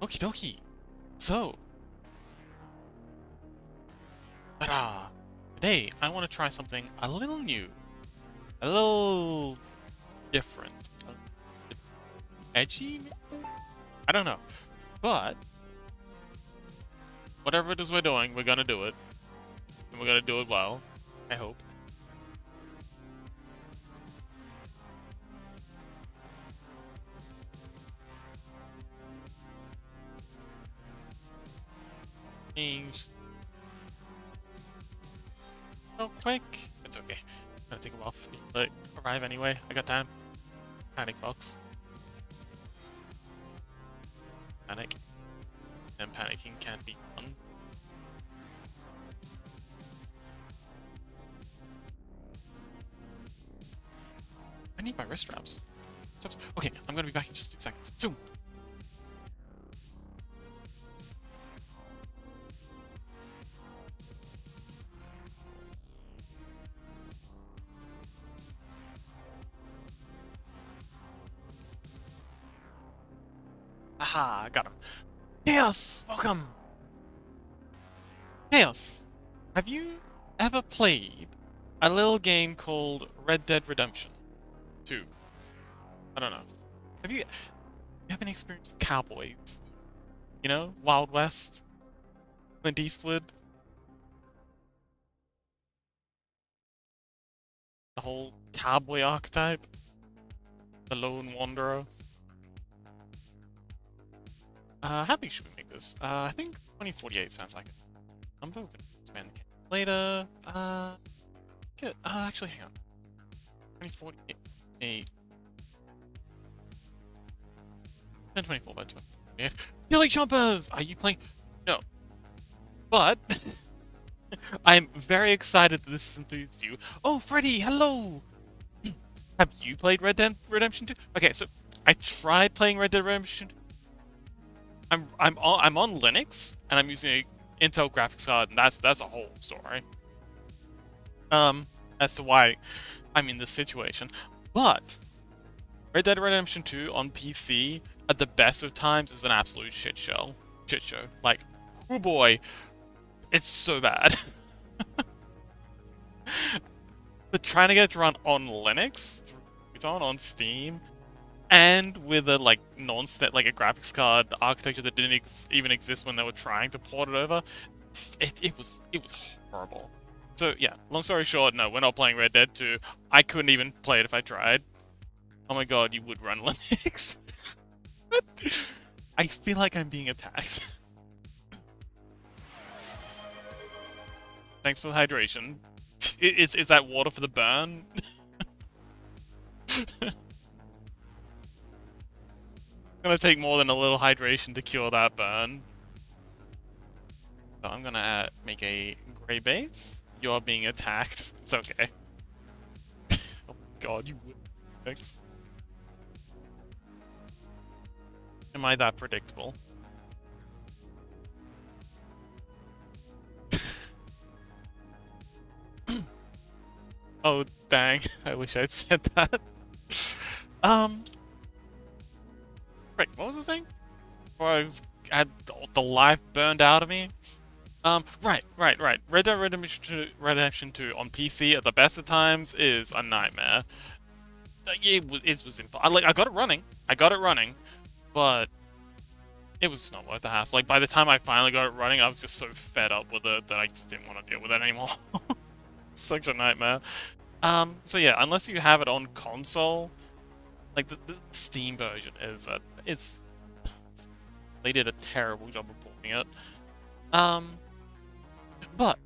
Okie dokie. So, ta-da! Today, I want to try something a little new, a little different, a bit edgy, maybe? I don't know. But, whatever it is we're doing, we're gonna do it. And we're gonna do it well. I hope. Change real quick. It's okay. Gonna take a while for me to arrive anyway. I got time. Panic box. Panic. And panicking can't be fun. I need my wrist straps. Okay, I'm gonna be back in just 2 seconds. Zoom! Aha, got him. Chaos! Welcome! Chaos! Have you ever played a little game called Red Dead Redemption 2? I don't know. You have any experience with cowboys? You know? Wild West? Clint Eastwood? The whole cowboy archetype? The lone wanderer? How big should we make this? I think 2048 sounds like it. I'm going to expand the game later. Actually, hang on. 2048. 1024 by 2048. Billy Chompers! Are you playing? No. But, I'm very excited that this has enthused you. Oh, Freddy, hello! Have you played Red Dead Redemption 2? Okay, so, I tried playing Red Dead Redemption 2. I'm on Linux, and I'm using an Intel graphics card, and that's a whole story. As to why I'm in this situation. But Red Dead Redemption 2 on PC at the best of times is an absolute shit show. Like, oh boy, it's so bad. But trying to get it to run on Linux, on Steam, and with a like a graphics card architecture that didn't even exist when they were trying to port it over, it was horrible. So yeah, long story short, no, we're not playing Red Dead 2. I couldn't even play it if I tried. Oh my god, you would run Linux. I feel like I'm being attacked. Thanks for the hydration. Is that water for the burn? Gonna take more than a little hydration to cure that burn. So I'm gonna make a gray base. You're being attacked. It's okay. Oh god, you would. Thanks. Am I that predictable? Oh dang, I wish I'd said that. Right, what was I saying? Before I had the life burned out of me? Right. Red Dead Redemption 2 on PC at the best of times is a nightmare. It was impossible. I got it running, but it was not worth the hassle. Like, by the time I finally got it running, I was just so fed up with it that I just didn't want to deal with it anymore. Such a nightmare. So yeah, unless you have it on console, like the Steam version is they did a terrible job of porting it. But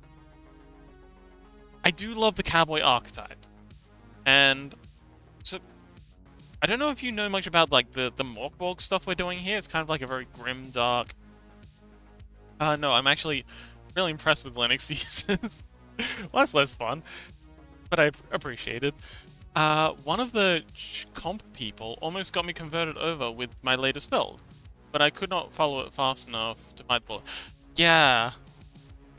I do love the cowboy archetype, and so I don't know if you know much about like the Mork Borg stuff we're doing here. It's kind of like a very grim, dark. No, I'm actually really impressed with Linux users. Well, that's less fun, but I appreciate it. One of the comp people almost got me converted over with my latest build, but I could not follow it fast enough to my build. Yeah,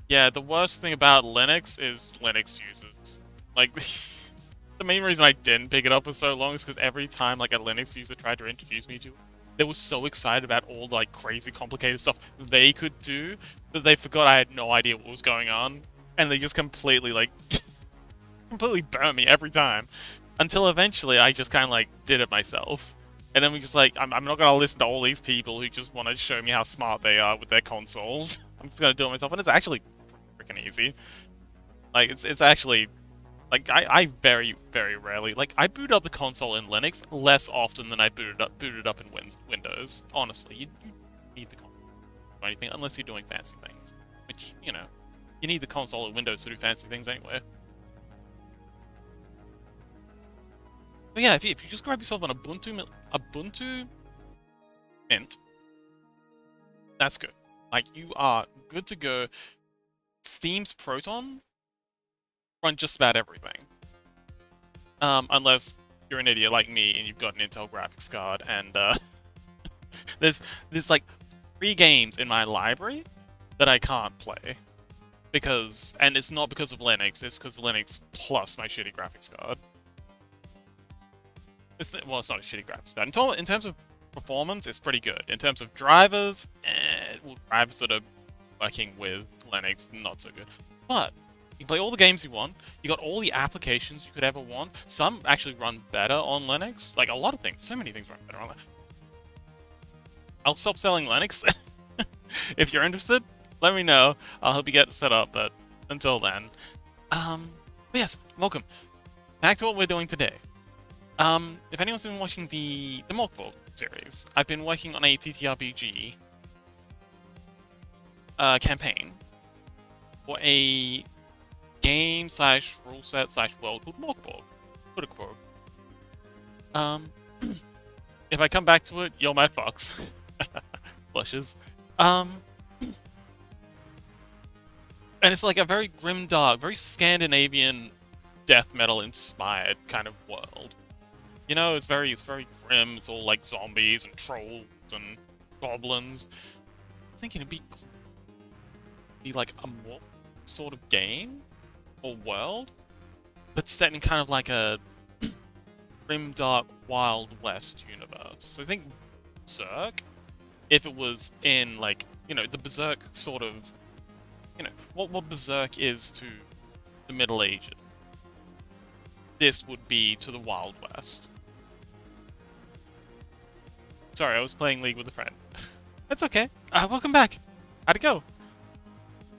the worst thing about Linux is Linux users. Like, the main reason I didn't pick it up for so long is because every time like a Linux user tried to introduce me to it, they were so excited about all the like crazy complicated stuff they could do that they forgot I had no idea what was going on, and they just completely like completely burnt me every time. Until eventually I just kind of like did it myself. And then we just like, I'm not gonna listen to all these people who just want to show me how smart they are with their consoles. I'm just gonna do it myself, and it's actually freaking easy. Like it's actually like I very very rarely like I boot up the console in Linux less often than I booted up in Windows. Honestly, you need the console for anything unless you're doing fancy things, which you know you need the console in Windows to do fancy things anyway. But yeah, if you just grab yourself an Ubuntu Mint, that's good. Like you are good to go. Steam's Proton run just about everything. Unless you're an idiot like me and you've got an Intel graphics card, and there's like 3 games in my library that I can't play because, and it's not because of Linux, it's because of Linux plus my shitty graphics card. Well, it's not a shitty graphics card. In terms of performance, it's pretty good. In terms of drivers, well, drivers that are working with Linux, not so good. But you can play all the games you want. You got all the applications you could ever want. Some actually run better on Linux. Like a lot of things. So many things run better on Linux. I'll stop selling Linux. If you're interested, let me know. I'll help you get set up. But until then, but yes, welcome back to what we're doing today. If anyone's been watching the Mork Borg series, I've been working on a TTRPG campaign for a game slash rule set slash world called Mork Borg. If I come back to it, you're my fox. Blushes. And it's like a very grimdark, very Scandinavian death metal inspired kind of world. You know, it's very grim. It's all like zombies and trolls and goblins. I was thinking it'd be like a more sort of game or world, but set in kind of like a grim, dark, Wild West universe. So I think Berserk, if it was in like, you know, the Berserk sort of, you know, what Berserk is to the Middle Ages, this would be to the Wild West. Sorry, I was playing League with a friend. That's okay. Welcome back. How'd it go?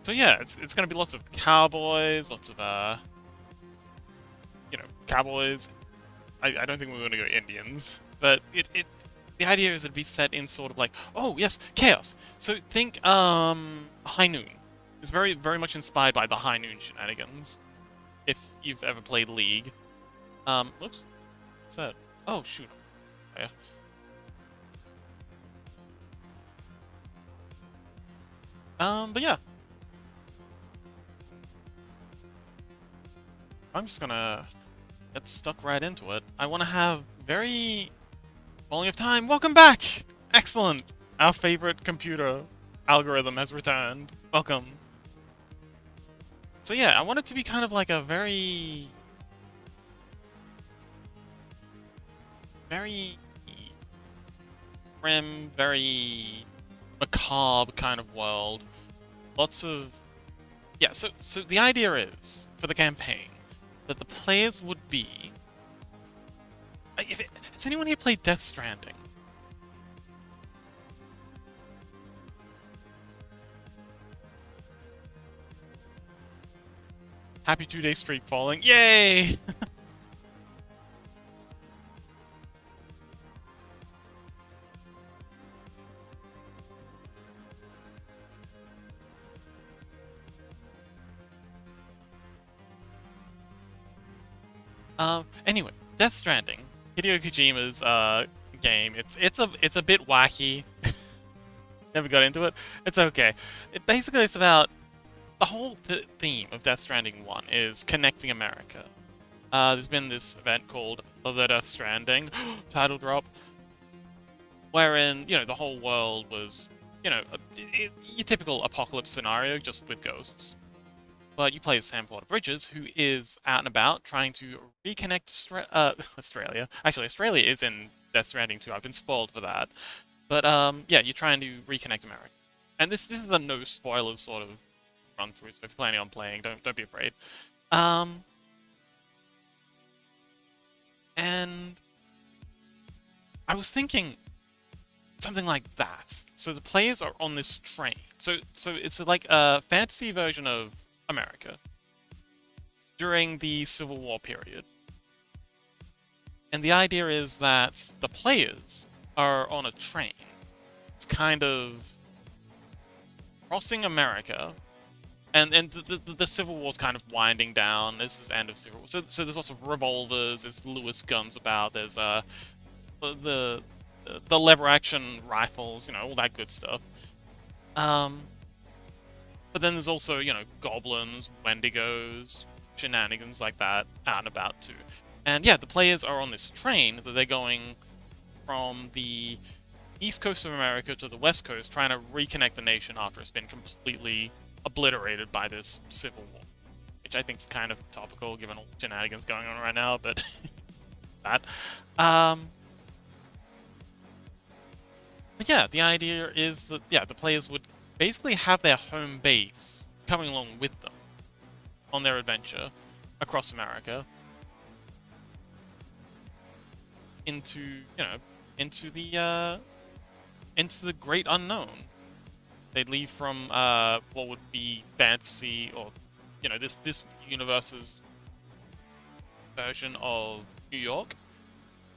So yeah, it's gonna be lots of cowboys, lots of you know, cowboys. I don't think we're gonna go Indians, but the idea is it'd be set in sort of like, oh yes, chaos. So think High Noon. It's very much inspired by the High Noon shenanigans. If you've ever played League. Whoops. What's that? Oh shoot. Yeah. But yeah. I'm just gonna get stuck right into it. I want to have very falling of time. Welcome back! Excellent! Our favorite computer algorithm has returned. Welcome. So yeah, I want it to be kind of like a very grim, very macabre kind of world. Lots of... Yeah, so the idea is, for the campaign, that the players would be... Has anyone here played Death Stranding? Happy 2-day streak falling. Yay! Anyway, Death Stranding, Hideo Kojima's game. It's a bit wacky. Never got into it. It's okay. Basically it's about the whole theme of Death Stranding 1 is connecting America. There's been this event called The Death Stranding title drop, wherein, you know, the whole world was, you know, your typical apocalypse scenario just with ghosts. But you play as Sam Porter Bridges, who is out and about trying to reconnect Australia. Actually, Australia is in Death Stranding 2. I've been spoiled for that. But yeah, you're trying to reconnect America, and this is a no spoilers sort of run through. So if you're planning on playing, don't be afraid. Um, and I was thinking something like that. So the players are on this train. So it's like a fantasy version of America during the Civil War period. And the idea is that the players are on a train. It's kind of crossing America, and the Civil War's kind of winding down. This is the end of Civil War. So there's lots of revolvers, there's Lewis guns about, there's the the lever action rifles, all that good stuff. Um, but then there's also, goblins, wendigos, shenanigans like that out and about too. And yeah, the players are on this train that they're going from the east coast of America to the west coast, trying to reconnect the nation after it's been completely obliterated by this civil war, which I think is kind of topical given all the shenanigans going on right now. But that, but yeah, the idea is that the players would basically have their home base coming along with them on their adventure across America into into the great unknown. They'd leave from what would be fantasy, or this universe's version of New York,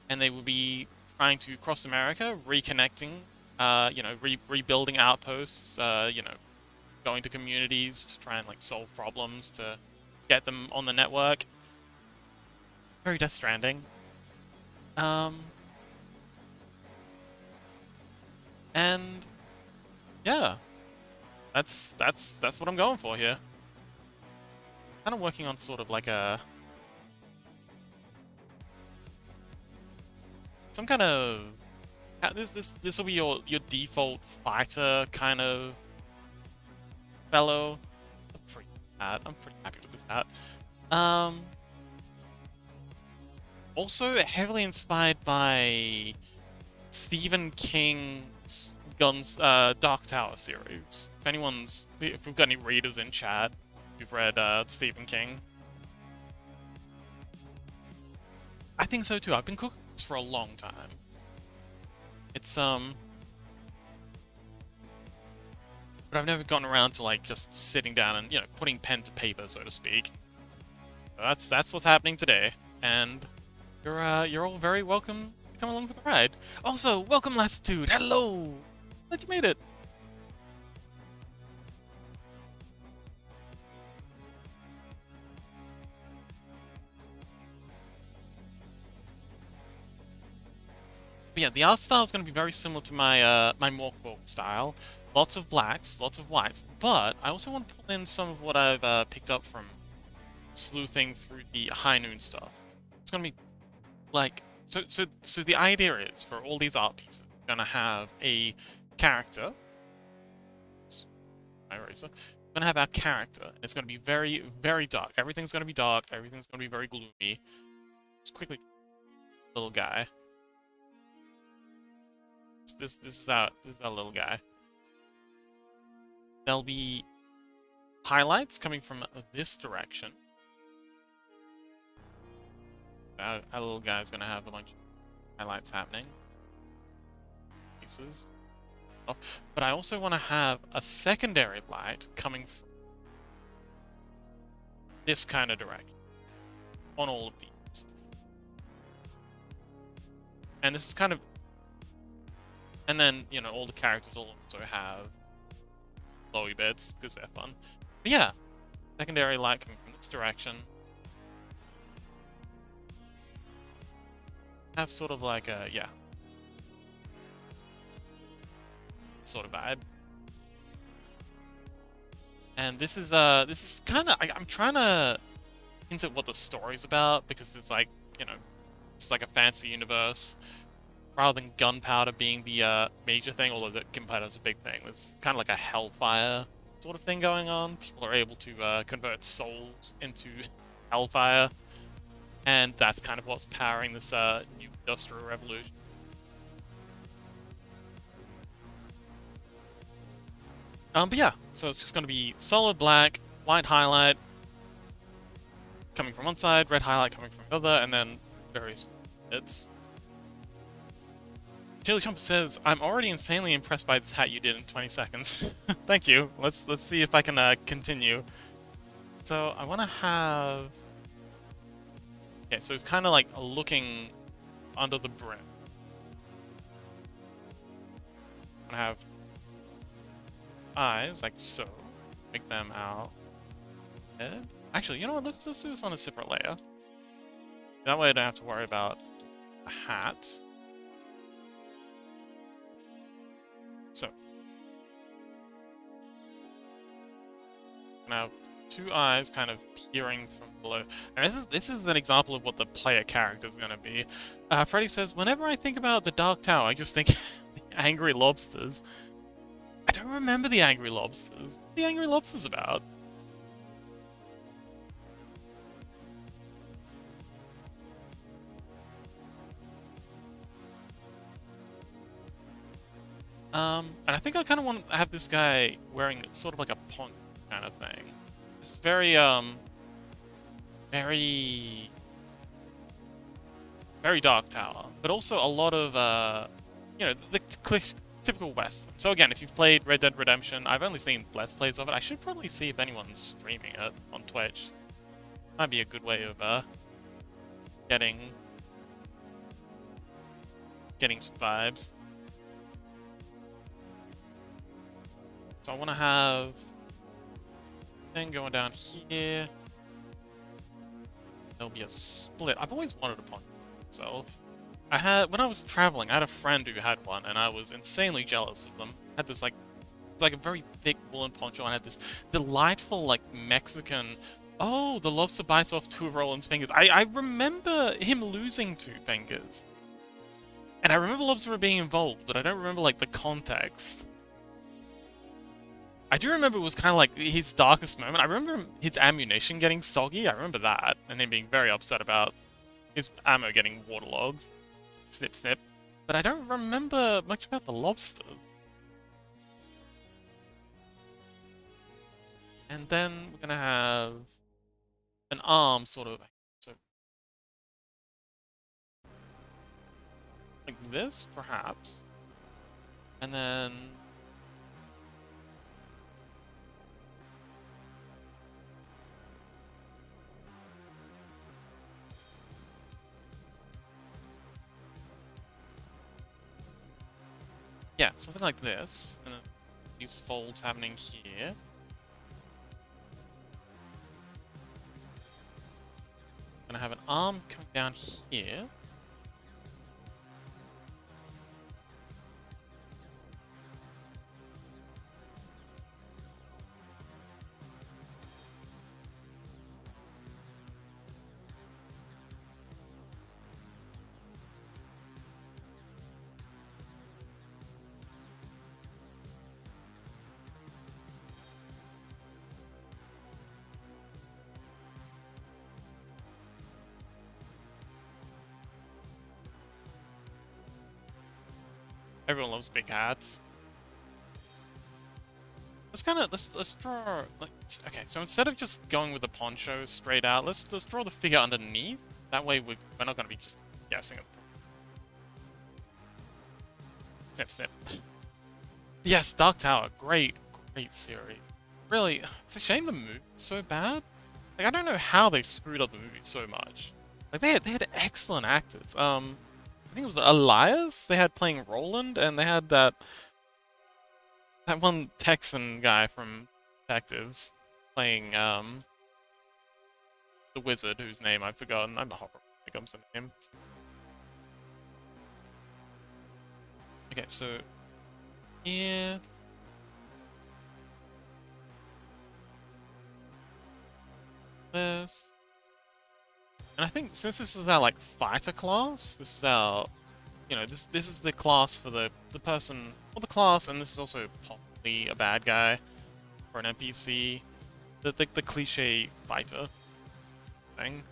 and they would be trying to cross America, reconnecting, rebuilding outposts, going to communities to try and solve problems to get them on the network. Very Death Stranding. And yeah, that's what I'm going for here. Kind of working on sort of like some kind of this will be your default fighter kind of fellow. I'm pretty happy with this hat. Also heavily inspired by Stephen King's Dark Tower series. If we've got any readers in chat who've read Stephen King, I think so too. I've been cooking this for a long time. It's but I've never gotten around to just sitting down and putting pen to paper, so to speak. So that's what's happening today, and you're all very welcome to come along for the ride. Also, welcome Lassitude. Hello, glad you made it. But yeah, the art style is going to be very similar to my my Mork Borg style. Lots of blacks, lots of whites, but I also want to pull in some of what I've picked up from sleuthing through the High Noon stuff. It's going to be so the idea is, for all these art pieces, we're going to have a character. My eraser. We're going to have our character, and it's going to be very, very dark. Everything's going to be dark. Everything's going to be very gloomy. Just quickly, little guy. This is our little guy. There'll be highlights coming from this direction. Our little guy's gonna have a bunch of highlights happening. Pieces. But I also want to have a secondary light coming from this kind of direction on all of these. And this is kind of... And then, all the characters will also have glowy bits, because they're fun. But yeah, secondary light coming from this direction. Have sort of like a, sort of vibe. And this is kind of, I'm trying to hint at what the story's about, because it's it's like a fantasy universe. Rather than gunpowder being the major thing, although the gunpowder's a big thing, there's kind of like a hellfire sort of thing going on. People are able to convert souls into hellfire, and that's kind of what's powering this new industrial revolution. But yeah, so it's just going to be solid black, light highlight coming from one side, red highlight coming from another, and then various bits. Chili Chomper says, "I'm already insanely impressed by this hat you did in 20 seconds." Thank you. Let's see if I can continue. So I want to have. Okay, so it's kind of like looking under the brim. I have eyes like so. Make them out. Head. Actually, you know what? Let's do this on a separate layer. That way I don't have to worry about a hat. So. I'm gonna have two eyes kind of peering from below. And this is an example of what the player character is going to be. Freddy says, "Whenever I think about the Dark Tower, I just think the Angry Lobsters." I don't remember the Angry Lobsters. What are the Angry Lobsters about? And I think I kind of want to have this guy wearing sort of like a poncho kind of thing. It's very, very, very Dark Tower, but also a lot of, you know, the typical Western. So again, if you've played Red Dead Redemption, I've only seen Let's Plays of it. I should probably see if anyone's streaming it on Twitch. Might be a good way of, getting some vibes. So I want to have thing going down here. There'll be a split. I've always wanted a poncho myself. When I was traveling, I had a friend who had one, and I was insanely jealous of them. Had this it's like a very thick woolen poncho, and had this delightful like Mexican. Oh, the lobster bites off two of Roland's fingers. I remember him losing two fingers, and I remember lobster being involved, but I don't remember like the context. I do remember it was kind of like his darkest moment. I remember his ammunition getting soggy. I remember that, and him being very upset about his ammo getting waterlogged. Snip, snip. But I don't remember much about the lobsters. And then we're gonna have an arm, sort of, so like this, perhaps. And then yeah, something like this, and then these folds happening here. Gonna have an arm coming down here. Everyone loves big hats. Let's draw like okay. So instead of just going with the poncho straight out, let's draw the figure underneath. That way we're not gonna be just guessing it. Snip, snip. Yes, Dark Tower, great series. Really, it's a shame the movie's so bad. Like I don't know how they screwed up the movie so much. Like they had excellent actors. I think it was Elias they had playing Roland, and they had that one Texan guy from Detectives playing the wizard whose name I've forgotten. I'm a horror when it comes to names. Okay, so here. This. And I think since this is our like fighter class, this is our this is the class for the person or the class, and this is also possibly a bad guy or an NPC. The cliche fighter thing.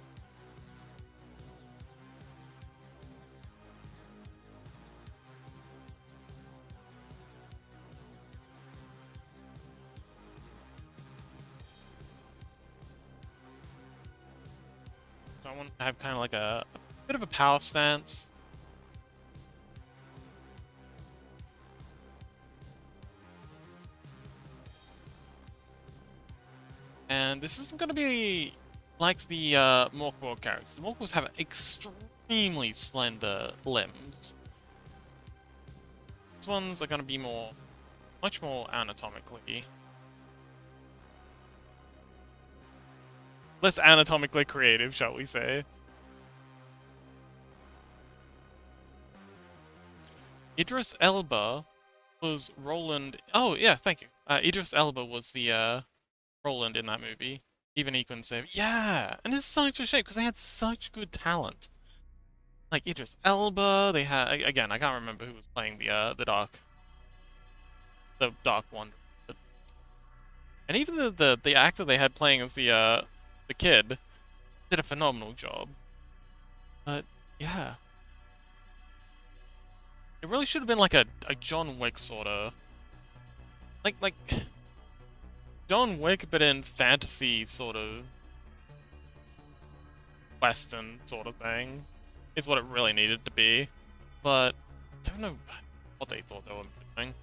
So I want to have kind of like a bit of a power stance. And this isn't going to be like the Mork Borg characters. The Mork Borgs have extremely slender limbs. These ones are going to be much more anatomically. Less anatomically creative, shall we say. Idris Elba was Roland. Oh, yeah, thank you. Idris Elba was the Roland in that movie. Even he couldn't say, yeah! And it's such a shame because they had such good talent. Like Idris Elba, they had again. I can't remember who was playing the Dark Wanderer, and even the actor they had playing as the kid did a phenomenal job. But yeah, it really should have been like a John Wick sort of like John Wick, but in fantasy sort of Western sort of thing. Is what it really needed to be. But I don't know what they thought they were doing.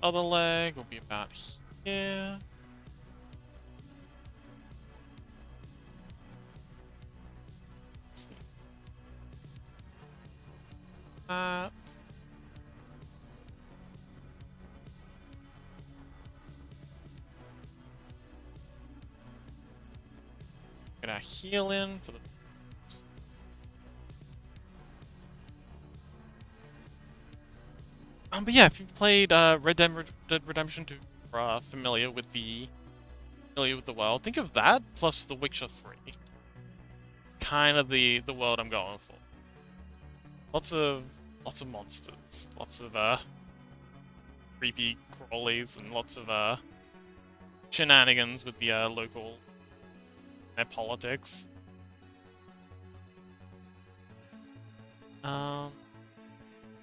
Other leg will be about here. Let's see. That. Get our heal in for the. But yeah, if you've played Red Dead Redemption 2, or familiar with the world, think of that plus The Witcher 3. Kind of the world I'm going for. Lots of monsters, lots of creepy crawlies, and lots of shenanigans with the local politics.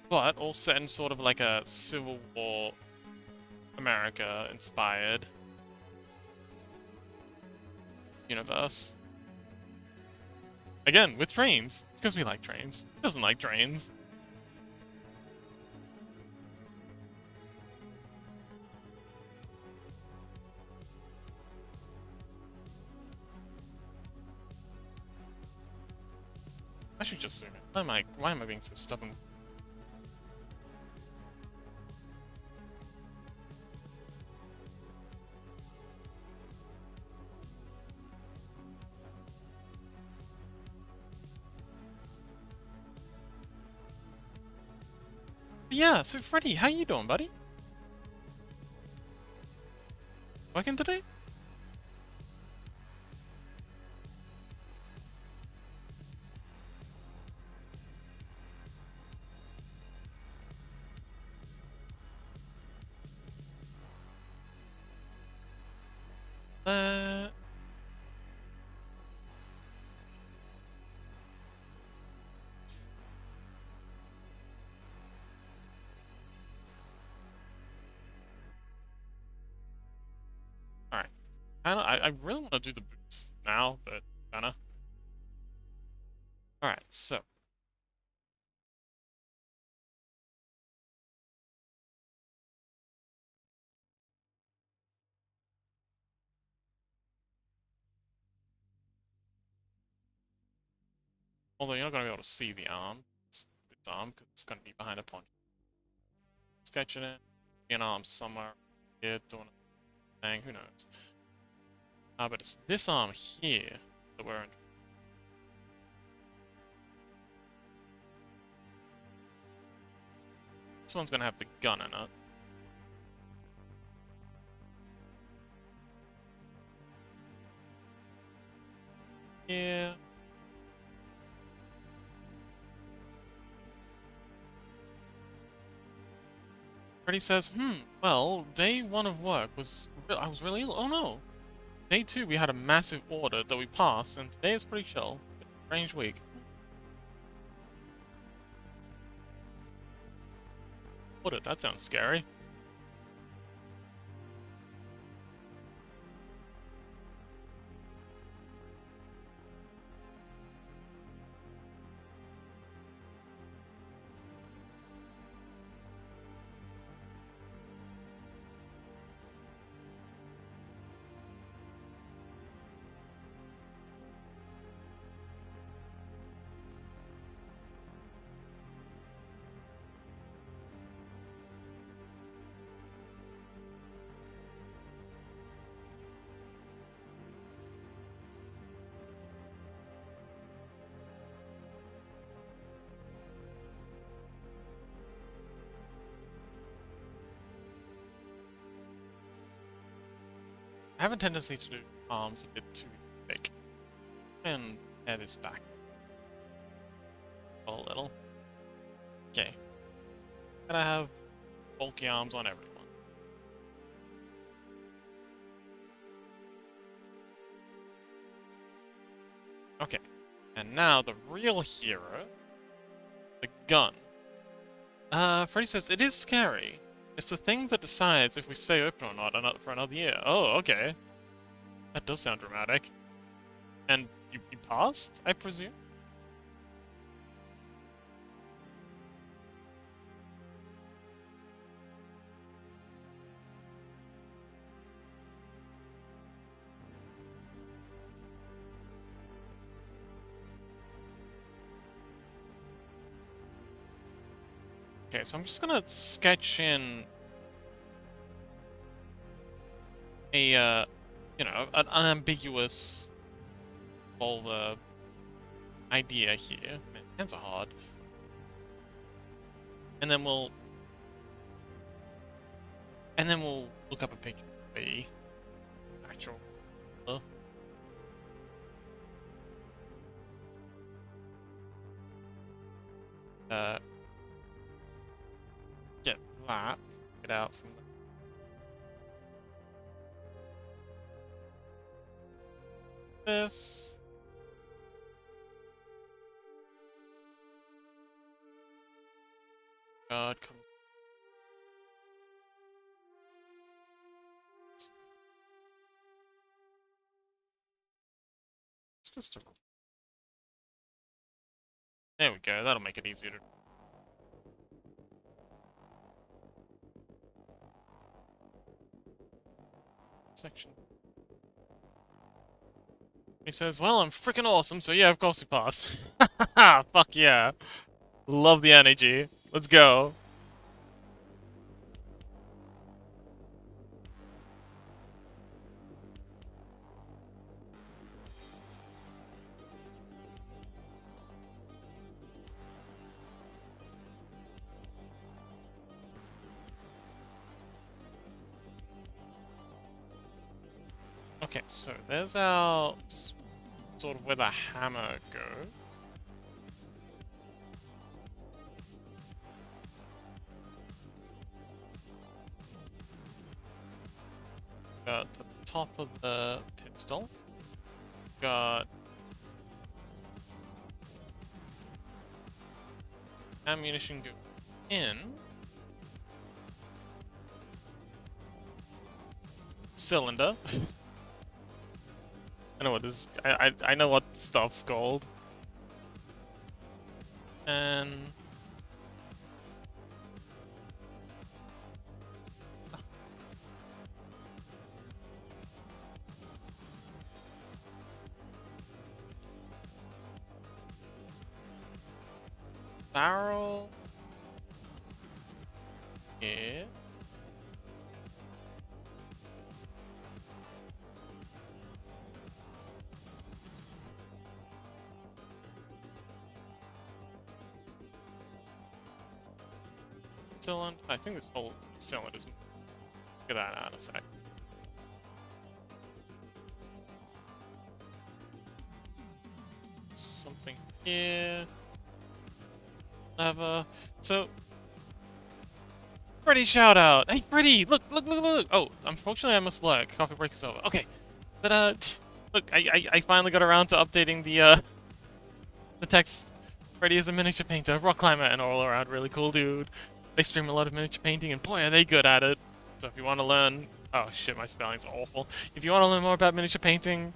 But all set in sort of like a Civil War America inspired universe. Again, with trains, because we like trains. Who doesn't like trains? I should just zoom in. Why am I being so stubborn? But yeah, so Freddy, how you doing, buddy? Working today? Uh... Alright. I really want to do the boots now, but kinda. Alright, so. Although you're not going to be able to see the arm. This arm, because it's going to be behind a poncho. Sketching it. An arm somewhere here doing a thing, who knows. But it's this arm here that we're in. This one's going to have the gun in it. Yeah. Freddy says, well, day 1 of work was... I was really ill. Oh no! Day 2 we had a massive audit that we passed, and today is pretty chill. Strange week. Audit, that sounds scary. I have a tendency to do arms a bit too thick. And head is back. A little. Okay. Gotta have bulky arms on everyone. Okay. And now the real hero. The gun. Freddy says it is scary. It's the thing that decides if we stay open or not for another year. Oh, okay. That does sound dramatic. And you passed, I presume? Okay, so I'm just gonna sketch in a, you know, an unambiguous whole idea here. Man, hands are hard. And then we'll look up a picture of the actual. Get that. Get out from this. God, come. It's just a. There we go. That'll make it easier to. Section. He says, well, I'm freaking awesome, so yeah, of course we passed. Fuck yeah. Love the energy. Let's go. Okay, so there's our sort of where the hammer goes. Got the top of the pistol. Got ammunition go in. Cylinder. I know what this. I know what stuff's called. And barrel. Yeah. Cylinder. I think this whole cylinder is. Get that out in a sec. Something here. Lever. So Freddy shout out! Hey Freddy, look, look, look, look! Oh, unfortunately I must lurk. Coffee break is over. Okay. But look, I finally got around to updating the text. Freddy is a miniature painter, rock climber, and all around really cool dude. They stream a lot of miniature painting, and boy, are they good at it. So if you want to learn... Oh shit, my spelling's awful. If you want to learn more about miniature painting,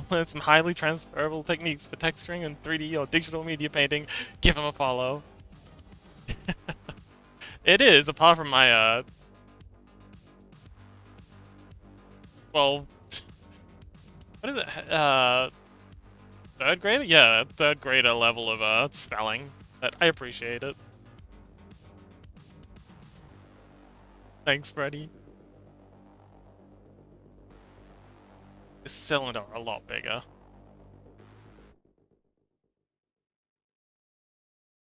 learn some highly transferable techniques for texturing and 3D or digital media painting, give him a follow. It is, apart from my, well... What is it? Third grader? Yeah, third grader level of, spelling. But I appreciate it. Thanks, Freddy. This cylinder a lot bigger.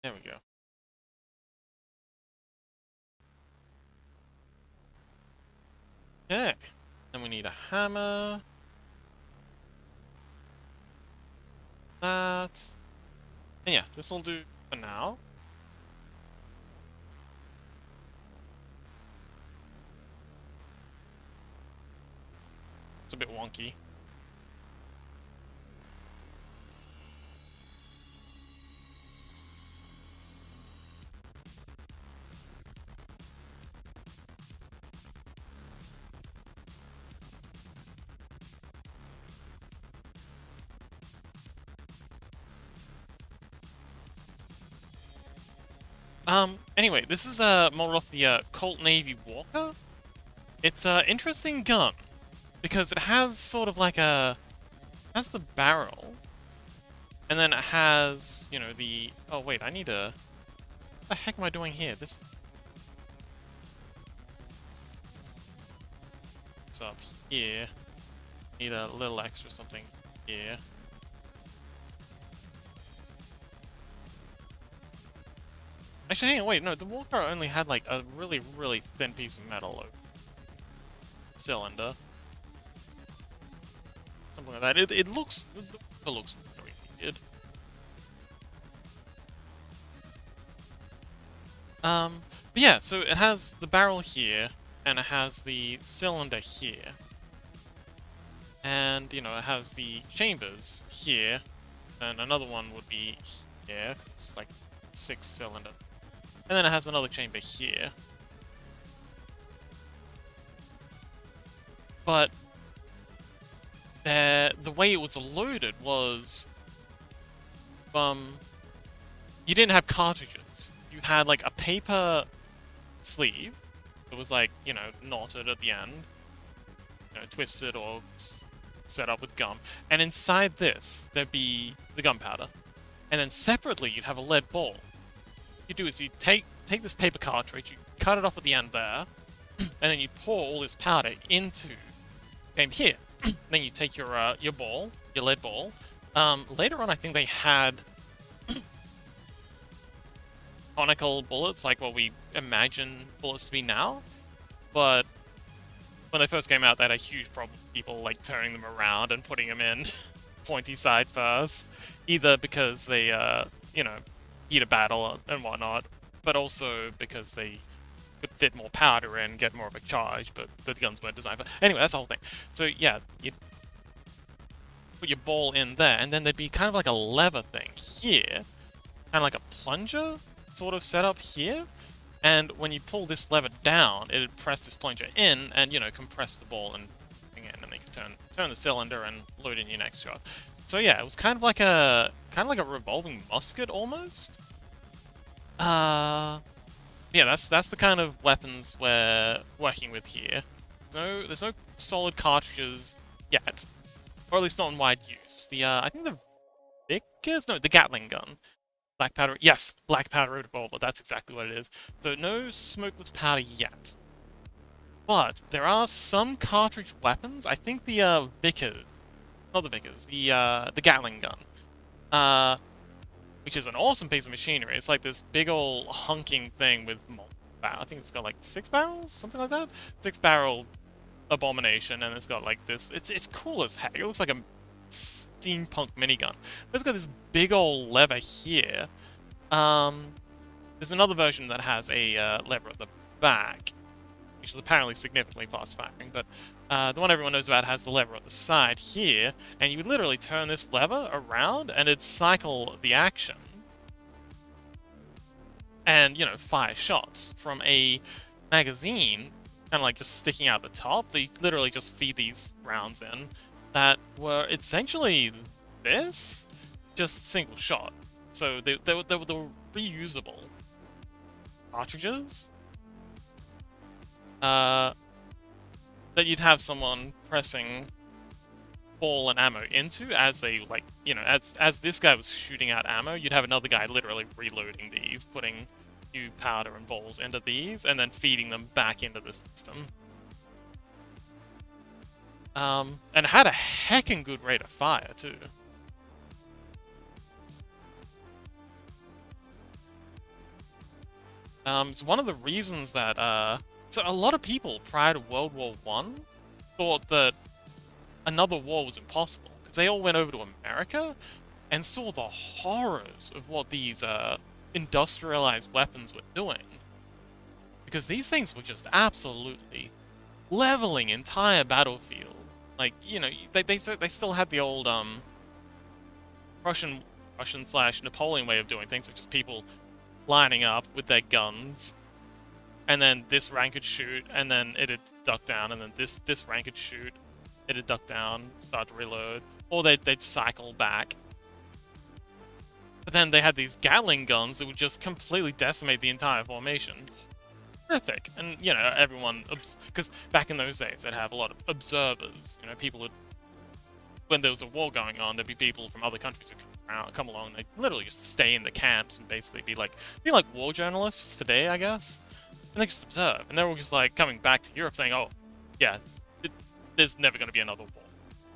There we go. Okay. Then we need a hammer. That. And yeah, this will do for now. It's a bit wonky. Anyway, this is modeled off the Colt Navy Walker. It's an interesting gun because it has sort of like has the barrel, and then it has, you know, the... Oh wait, I need a... What the heck am I doing here? This... It's up here. Need a little extra something here. Actually, hang on, wait, no, the Walker only had like a really, really thin piece of metal cylinder. Something like that. It looks... The Walker looks very weird. But yeah, so it has the barrel here, and it has the cylinder here. And, you know, it has the chambers here, and another one would be here, it's like 6-cylinder. And then it has another chamber here. But the way it was loaded was, you didn't have cartridges. You had like a paper sleeve that was like, you know, knotted at the end, you know, twisted or set up with gum. And inside this, there'd be the gunpowder. And then separately, you'd have a lead ball. What you do is you take this paper cartridge, you cut it off at the end there, and then you pour all this powder into game here. Then you take your ball, your lead ball. Later on, I think they had conical bullets, like what we imagine bullets to be now. But when they first came out, they had a huge problem with people like turning them around and putting them in pointy side first, either because they, you know, heat a battle and whatnot, but also because they could fit more powder in, get more of a charge, but the guns weren't designed for... Anyway, that's the whole thing. So yeah, you'd put your ball in there, and then there'd be kind of like a lever thing here, kind of like a plunger sort of setup here, and when you pull this lever down, it'd press this plunger in, and, you know, compress the ball and then you could turn the cylinder and load in your next shot. So yeah, it was kind of like a revolving musket almost. Yeah, that's the kind of weapons we're working with here. So there's no solid cartridges yet, or at least not in wide use. I think the Vickers, no, the Gatling gun, black powder. Yes, black powder revolver. That's exactly what it is. So no smokeless powder yet. But there are some cartridge weapons. I think the Vickers, not the Vickers, the Gatling gun, which is an awesome piece of machinery. It's like this big ol' hunking thing with multiple barrels. I think it's got like 6 barrels, something like that. 6-barrel abomination, and it's got like this. It's cool as heck. It looks like a steampunk minigun. But it's got this big ol' lever here. There's another version that has a lever at the back, which is apparently significantly fast firing, but the one everyone knows about has the lever on the side here, and you would literally turn this lever around and it'd cycle the action and, you know, fire shots from a magazine, kind of like just sticking out the top. They literally just feed these rounds in that were essentially this, just single shot. So they were reusable cartridges that you'd have someone pressing ball and ammo into as they, like, you know, as this guy was shooting out ammo, you'd have another guy literally reloading these, putting new powder and balls into these, and then feeding them back into the system. And it had a heckin' good rate of fire, too. It's one of the reasons that, so a lot of people prior to World War I thought that another war was impossible, because they all went over to America and saw the horrors of what these, industrialized weapons were doing. Because these things were just absolutely leveling entire battlefields. Like, you know, they still had the old, Russian/Napoleon way of doing things, which is people lining up with their guns, and then this rank could shoot, and then it'd duck down, and then this rank could shoot, it'd duck down, start to reload, or they'd cycle back. But then they had these Gatling guns that would just completely decimate the entire formation. Horrific. And, you know, everyone, because back in those days, they'd have a lot of observers. You know, people would, when there was a war going on, there'd be people from other countries who'd come along, and they'd literally just stay in the camps and basically be like war journalists today, I guess. And they just observe. And they're all just like coming back to Europe saying, oh, yeah, there's never going to be another war.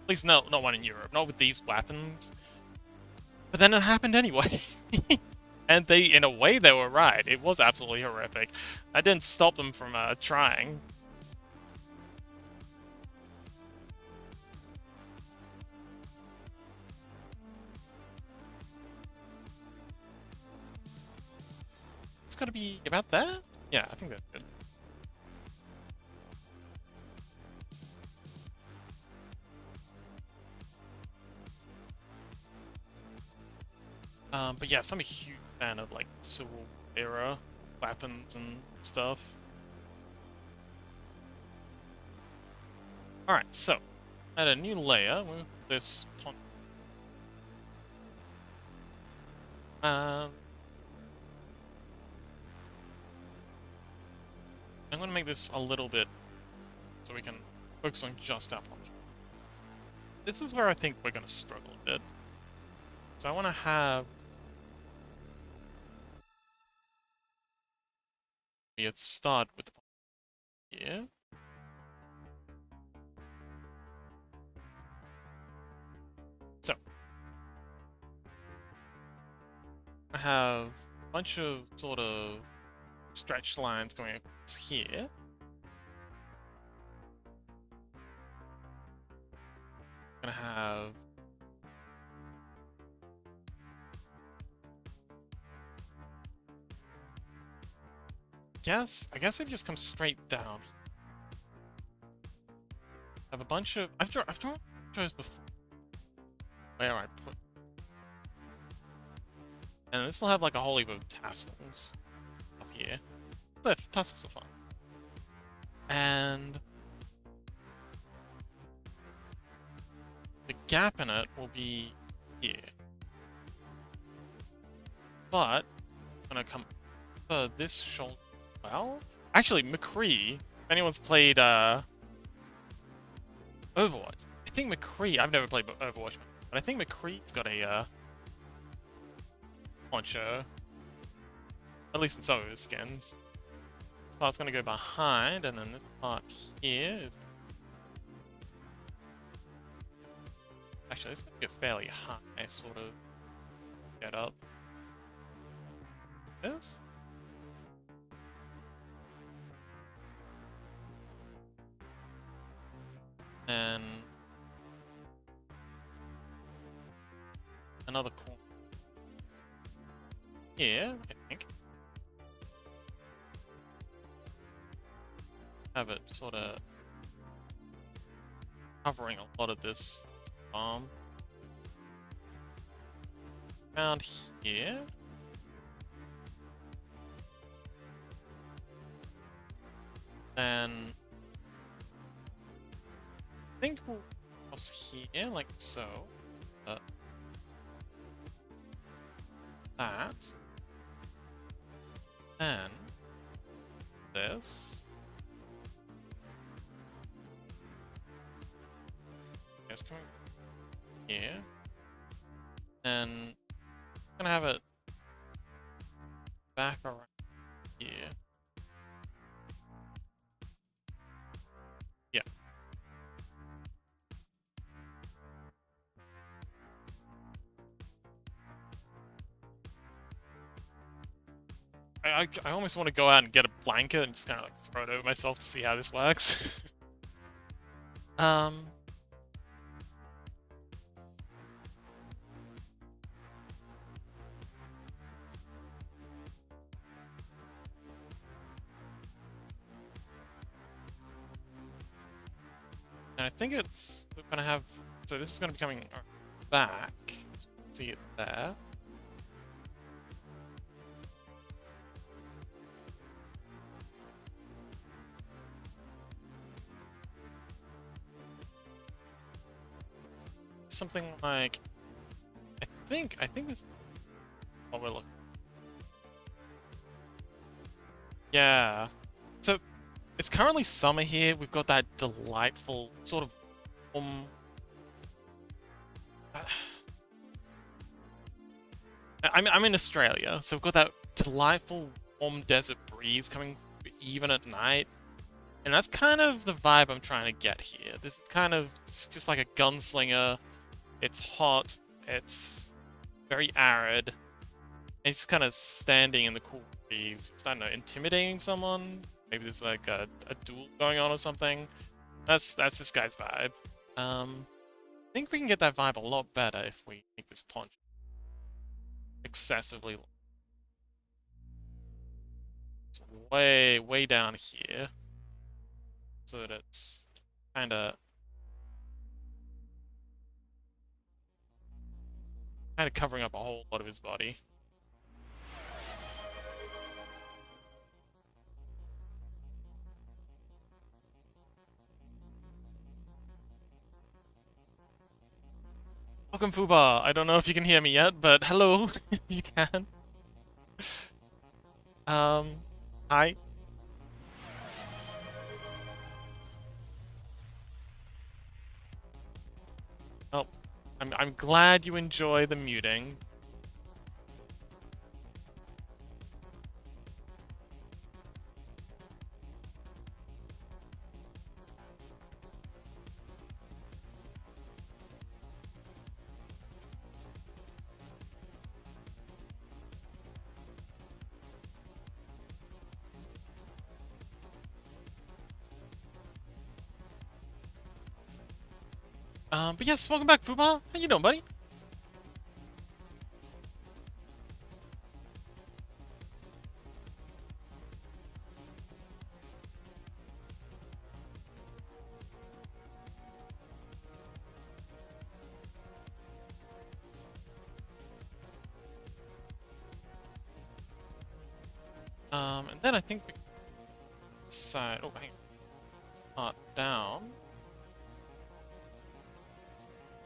At least not one in Europe, not with these weapons. But then it happened anyway. And they, in a way, they were right. It was absolutely horrific. I didn't stop them from trying. It's gotta be about that? Yeah, I think that's good. But yes, I'm a huge fan of, like, Civil era weapons and stuff. Alright, so, add a new layer with this pond. I'm gonna make this a little bit so we can focus on just our poncho. This is where I think we're gonna struggle a bit. So I want to have it start with the here. So I have a bunch of sort of stretched lines going across here. I'm gonna have I guess it just comes straight down. I have a bunch of I've drawn shows before where I put, and this will have like a whole heap of tassels up here. The tassels are fun. And the gap in it will be here. But I'm gonna come for this shoulder. Well, actually, McCree, if anyone's played Overwatch, I think McCree, I've never played Overwatch, but I think McCree's got a poncho, at least in some of his skins. This part's gonna go behind, and then this part here is... Actually, this is gonna be a fairly high sort of get up. This? And another corner here, I think. have it sort of covering a lot of this farm. Around here. Then I think we'll cross here, like so. That. Then this. It's coming here. And I'm gonna have it back around here. Yeah. I almost want to go out and get a blanket and just kind of like throw it over myself to see how this works. And I think it's we're gonna have, so this is gonna be coming back. See it there. Something like, I think this is what we're looking. Yeah. So it's currently summer here. We've got that delightful sort of I'm in Australia, so we've got that delightful warm desert breeze coming through even at night. And that's kind of the vibe I'm trying to get here. This is kind of just like a gunslinger. It's hot, it's very arid, and it's kind of standing in the cool breeze, just, I don't know, intimidating someone. Maybe there's like a duel going on or something. That's this guy's vibe. I think we can get that vibe a lot better if we make this poncho excessively long. It's way down here, so that it's kind of covering up a whole lot of his body. Welcome, Fuba. I don't know if you can hear me yet, but hello, if you can. Hi. Oh, I'm glad you enjoy the muting. But yes, welcome back, Fuba. How you doing, buddy? And then I think we side. Oh, hang on. Down.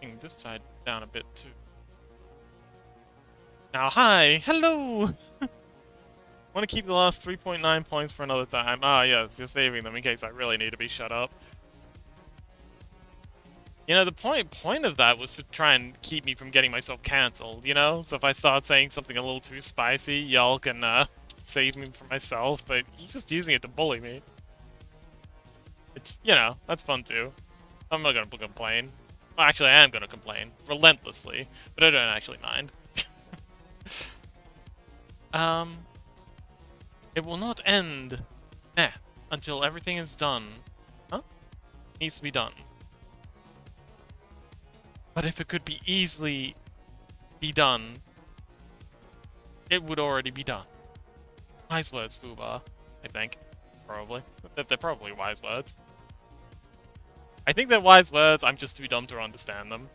Bring this side down a bit too. Now, hi, hello. Want to keep the last 3.9 points for another time? Ah, yes, you're saving them in case I really need to be shut up. You know, the point of that was to try and keep me from getting myself cancelled, you know? So if I start saying something a little too spicy, y'all can, save me from myself, but you're just using it to bully me. Which, you know, that's fun too. I'm not gonna complain. Well, actually, I am gonna complain. Relentlessly. But I don't actually mind. It will not end until everything is done. Huh? Needs to be done. But if it could be easily be done, it would already be done. Nice words, Fuba, I think. probably. They're probably wise words. I think they're wise words, I'm just too dumb to understand them.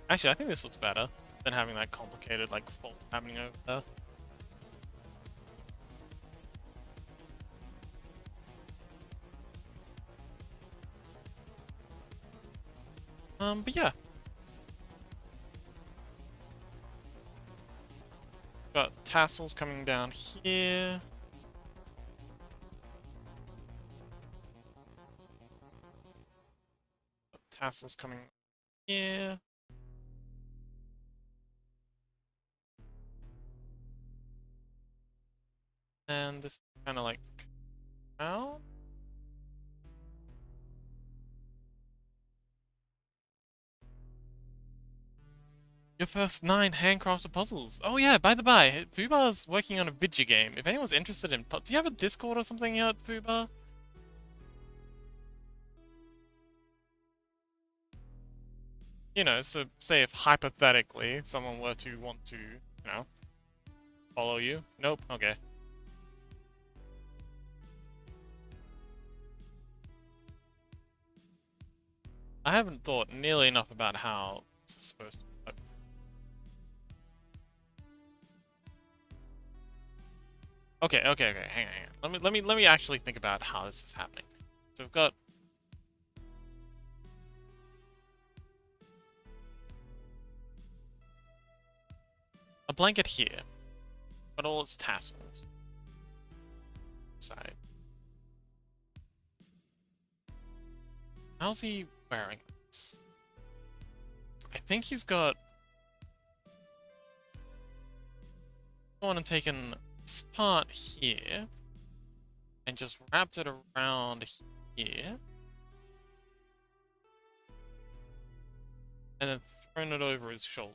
Actually, I think this looks better than having that complicated, like, fault happening over there. But yeah. Got tassels coming down here. Got tassels coming here. And this kind of like out. Your first 9 handcrafted puzzles. Oh yeah, by the by, Fubar's working on a video game. If anyone's interested in, do you have a Discord or something yet, Fubar? You know, so say if hypothetically someone were to want to, you know, follow you. Nope. Okay. I haven't thought nearly enough about how this is supposed to work. Okay, hang on. Let me actually think about how this is happening. So we've got a blanket here, got all its tassels. Side. How's he wearing this? I think he's got gone and taken this part here and just wrapped it around here. And then thrown it over his shoulder.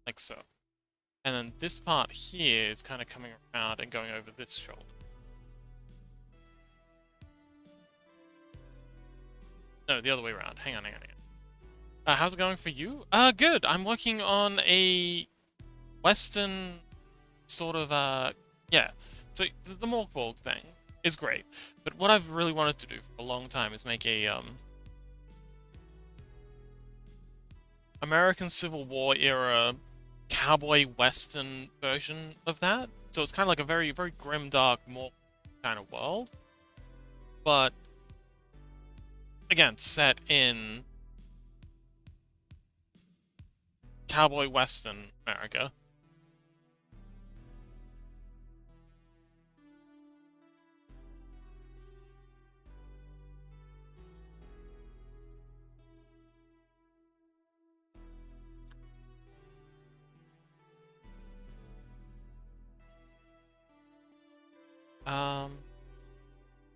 Like so. And then this part here is kind of coming around and going over this shoulder. No, the other way around. Hang on. How's it going for you? Good. I'm working on a Western sort of, yeah. So the Mork Borg thing is great. But what I've really wanted to do for a long time is make a, American Civil War era cowboy Western version of that. So it's kind of like a very, very grim, dark, more kind of world. But, again, set in cowboy Western America.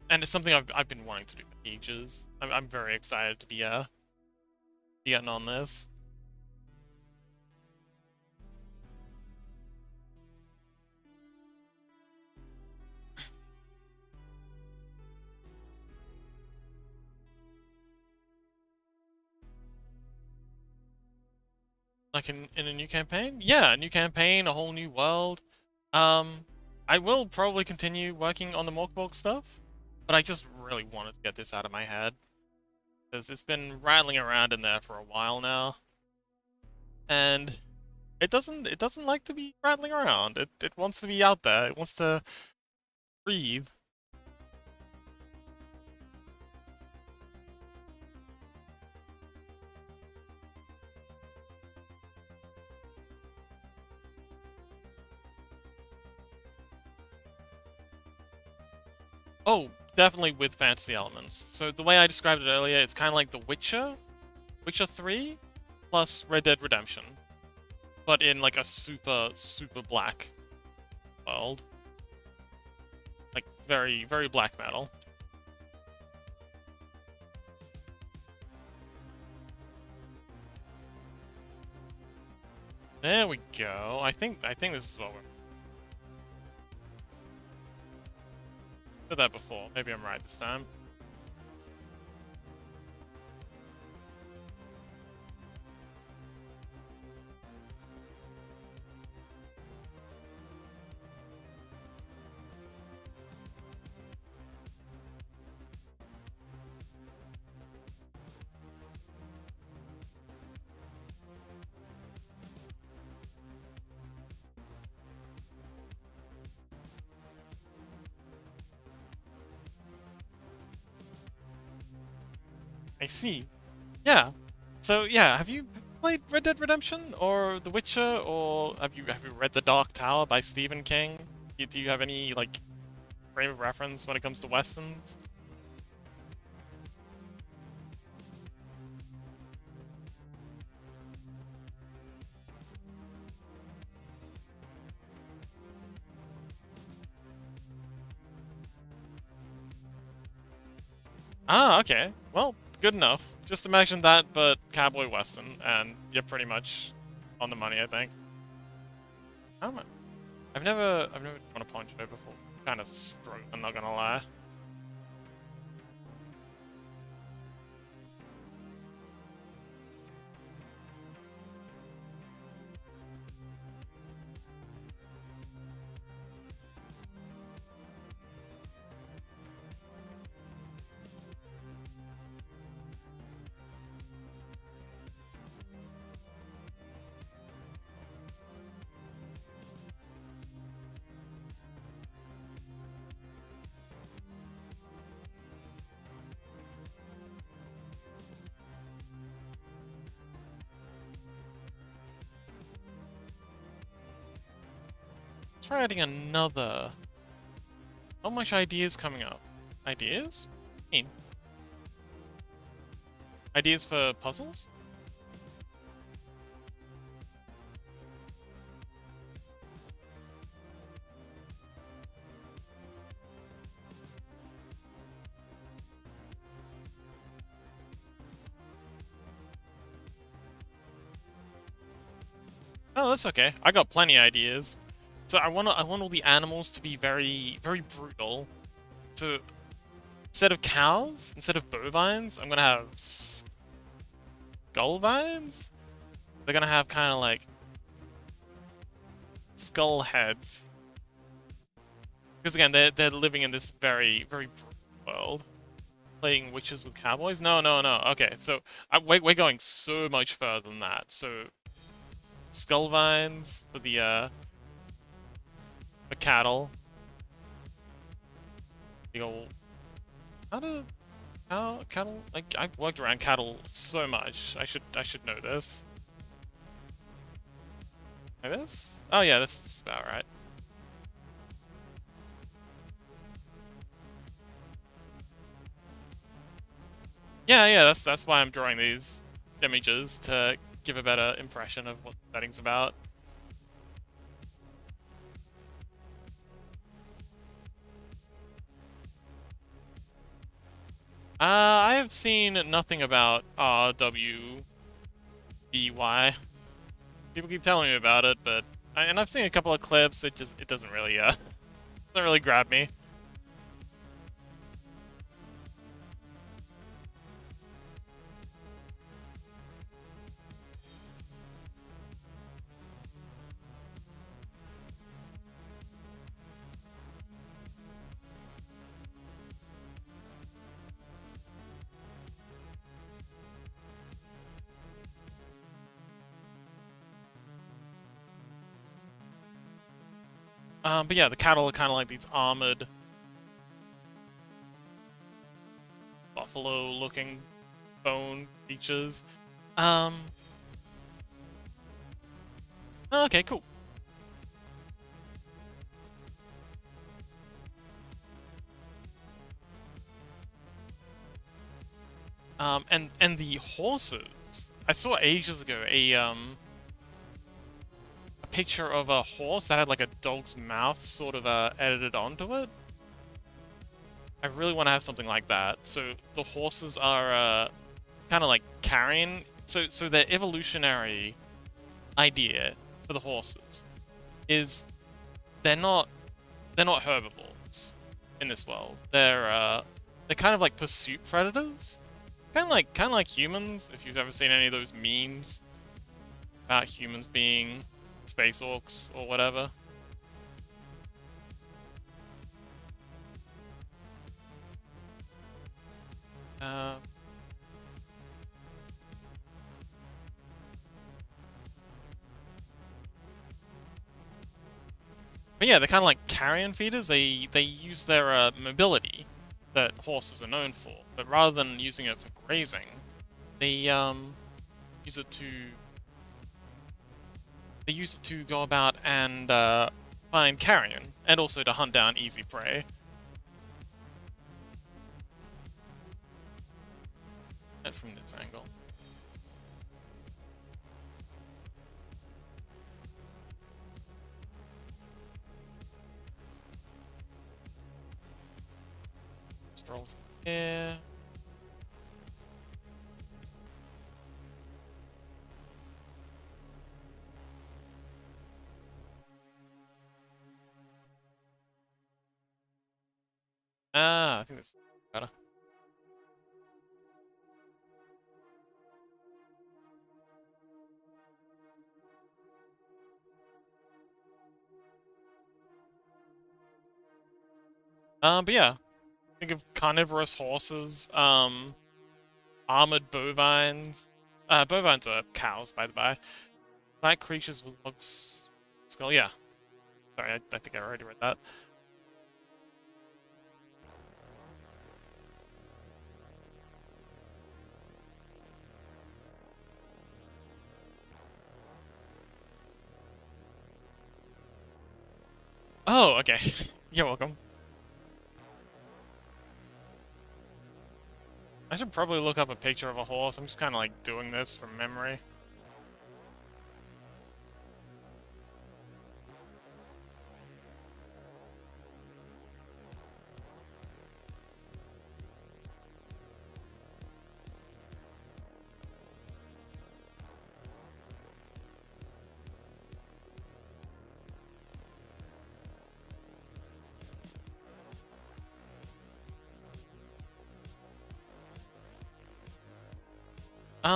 And it's something I've been wanting to do for ages. I'm very excited to be getting on this. Like in a new campaign? Yeah, a new campaign, a whole new world. I will probably continue working on the Mork Borg stuff, but I just really wanted to get this out of my head. Because it's been rattling around in there for a while now. And it doesn't like to be rattling around. It wants to be out there. It wants to breathe. Oh, definitely with fantasy elements. So the way I described it earlier, it's kind of like The Witcher, Witcher 3, plus Red Dead Redemption, but in like a super, super black world. Like very, very black metal. There we go. I think this is what we're... Did that before. Maybe I'm right this time. I see. Yeah. So yeah, have you played Red Dead Redemption or The Witcher, or have you read The Dark Tower by Stephen King? Do you have any like frame of reference when it comes to westerns? Ah, okay. Well, good enough. Just imagine that, but cowboy western, and you're pretty much on the money, I think. I don't know. I've never done a poncho before. Kind of screwed, I'm not gonna lie. Let's try adding another. Not much ideas coming up. Ideas? I mean, ideas for puzzles? Oh, that's okay. I got plenty of ideas. So I want all the animals to be very, very brutal. So instead of cows, instead of bovines, I'm gonna have skull vines? They're gonna have kind of like skull heads. Because again, they're living in this very, very brutal world. Playing witches with cowboys? No, no, no. Okay, so we're going so much further than that. So skull vines for the cattle. The old how cattle? Like I've worked around cattle so much. I should know this. Like this? Oh yeah, this is about right. Yeah, yeah, that's why I'm drawing these images to give a better impression of what the setting's about. I have seen nothing about RWBY. People keep telling me about it, but and I've seen a couple of clips. It doesn't really doesn't really grab me. But yeah, the cattle are kind of like these armored buffalo-looking bone creatures. Um. Okay, cool. And the horses. I saw ages ago a picture of a horse that had like a dog's mouth sort of edited onto it. I really want to have something like that. So the horses are kind of like carrying. So their evolutionary idea for the horses is they're not they're not herbivores. in this world. They're kind of like pursuit predators. Kind of like humans, if you've ever seen any of those memes about humans being space orcs or whatever. Uh, but yeah, they're kind of like carrion feeders. They use their mobility that horses are known for, but rather than using it for grazing, they use it to go about and find carrion, and also to hunt down easy prey. And from this angle. Stroll here. Ah, I think this is better. But yeah, think of carnivorous horses, armored bovines. Bovines are cows, by the by. Night creatures with looks skull. Yeah, sorry, I think I already read that. Oh, okay. You're welcome. I should probably look up a picture of a horse. I'm just kind of like doing this from memory.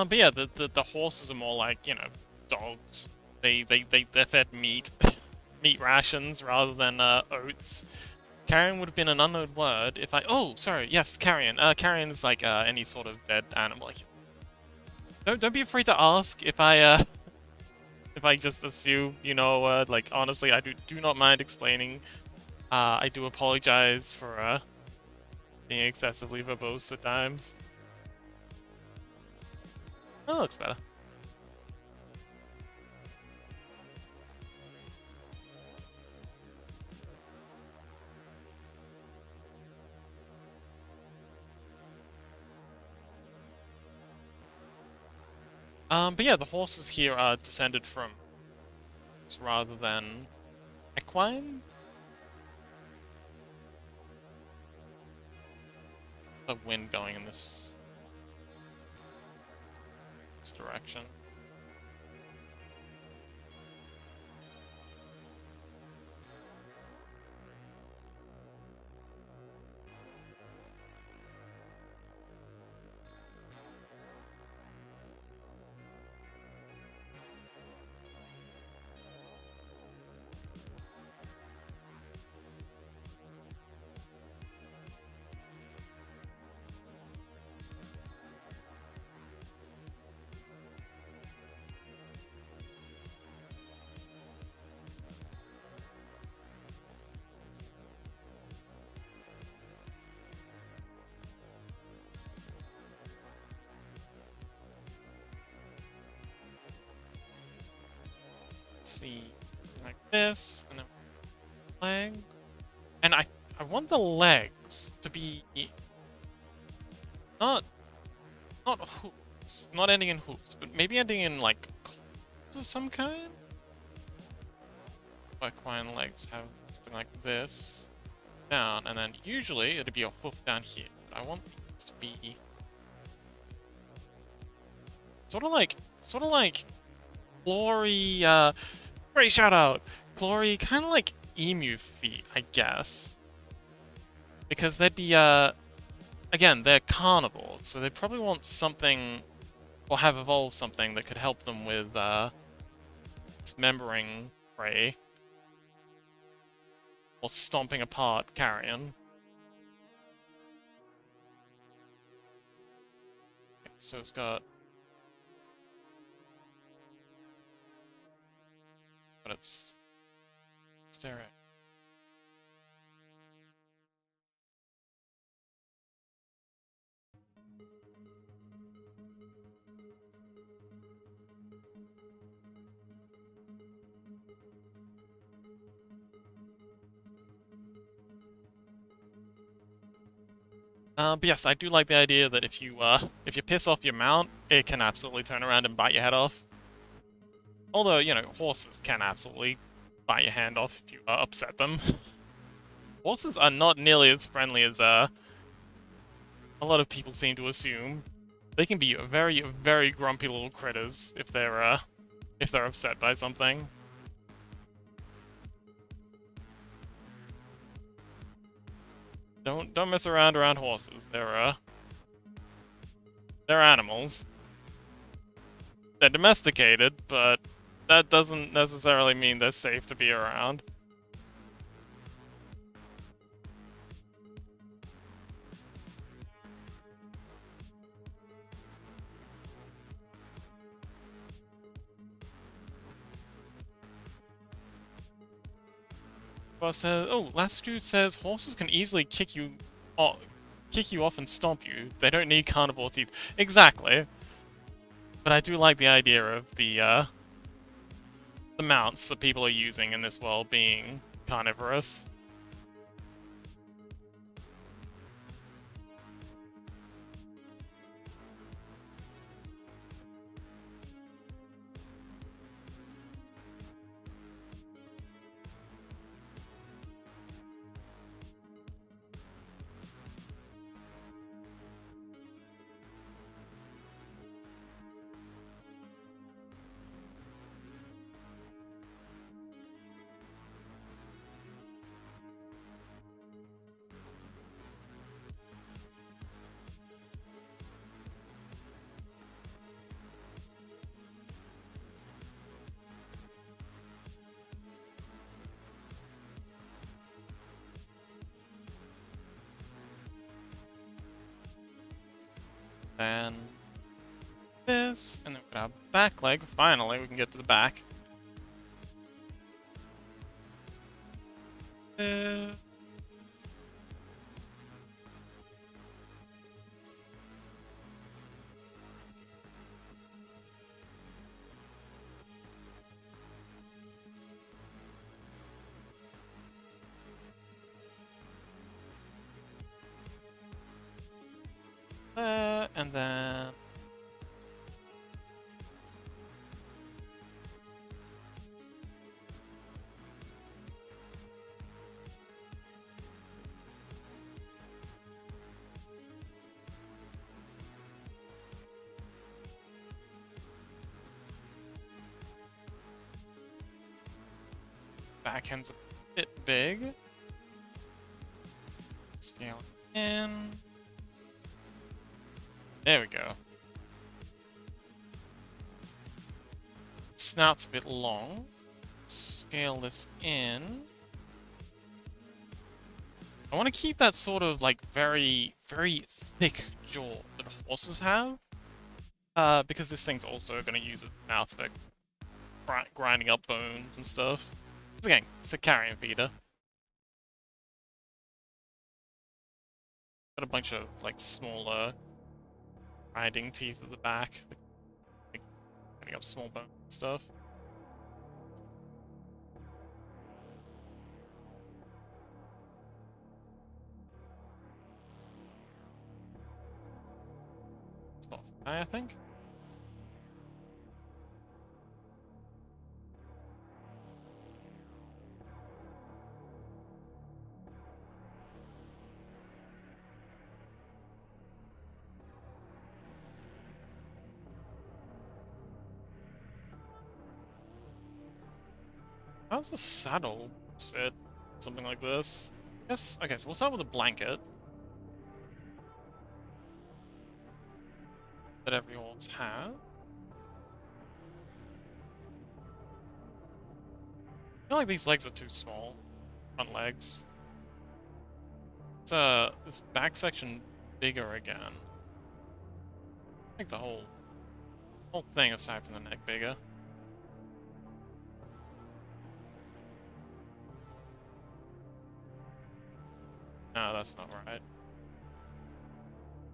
But yeah, the horses are more like, you know, dogs. They're fed meat, meat rations rather than oats. Carrion would have been an unknown word if I. Oh, sorry. Yes, carrion. Carrion is like any sort of dead animal. Like, don't be afraid to ask if I if I just assume you know a word. Like honestly, I do not mind explaining. I do apologize for being excessively verbose at times. Oh, looks better. But yeah, the horses here are descended from rather than equine. The wind going in this direction. See, something like this, and then leg, and I want the legs to be not hooves, not ending in hooves, but maybe ending in like claws of some kind. Equine legs have something like this down, and then usually it'd be a hoof down here. But I want this to be sort of like Glory, great shout out! Glory, kind of like emu feet, I guess. Because they'd be, again, they're carnivores, so they probably want something, or have evolved something that could help them with, dismembering prey, or stomping apart carrion. Okay, so it's got... but it's... stare at. But yes, I do like the idea that if you piss off your mount, it can absolutely turn around and bite your head off. Although, you know, horses can absolutely bite your hand off if you upset them. Horses are not nearly as friendly as a lot of people seem to assume. They can be very, very grumpy little critters if they're upset by something. Don't mess around horses. They're animals. They're domesticated, but that doesn't necessarily mean they're safe to be around. Boss says, oh, last dude says horses can easily kick you off and stomp you. They don't need carnivore teeth. Exactly. But I do like the idea of the mounts that people are using in this world being carnivorous. Then this, and then we got our back leg. Finally, we can get to the back. Uh, and then backhand's a bit big. Scale in. There we go. Snout's a bit long. Scale this in. I want to keep that sort of like very, very thick jaw that horses have. Because this thing's also going to use its mouth for grinding up bones and stuff. Because again, it's a carrion feeder. Got a bunch of like smaller grinding teeth at the back. Like, grinding up small bones and stuff. Spot for the eye, I think. How's the saddle sit? Something like this. Yes. Okay, so we'll start with a blanket that every horse has. I feel like these legs are too small. Front legs. It's this back section bigger again. Make the whole thing aside from the neck bigger. No, that's not right.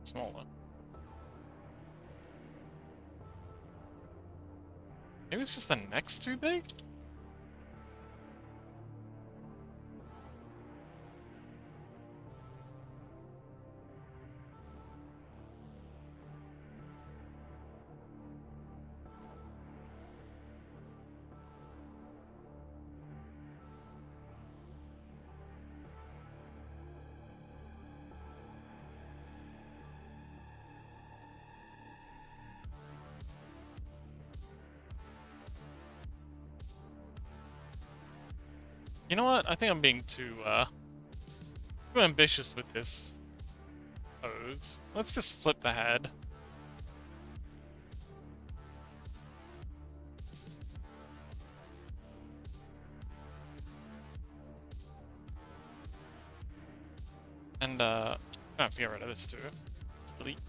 Smaller. Maybe it's just the neck's too big? You know what? I think I'm being too ambitious with this pose. Let's just flip the head. And I have to get rid of this too. Delete.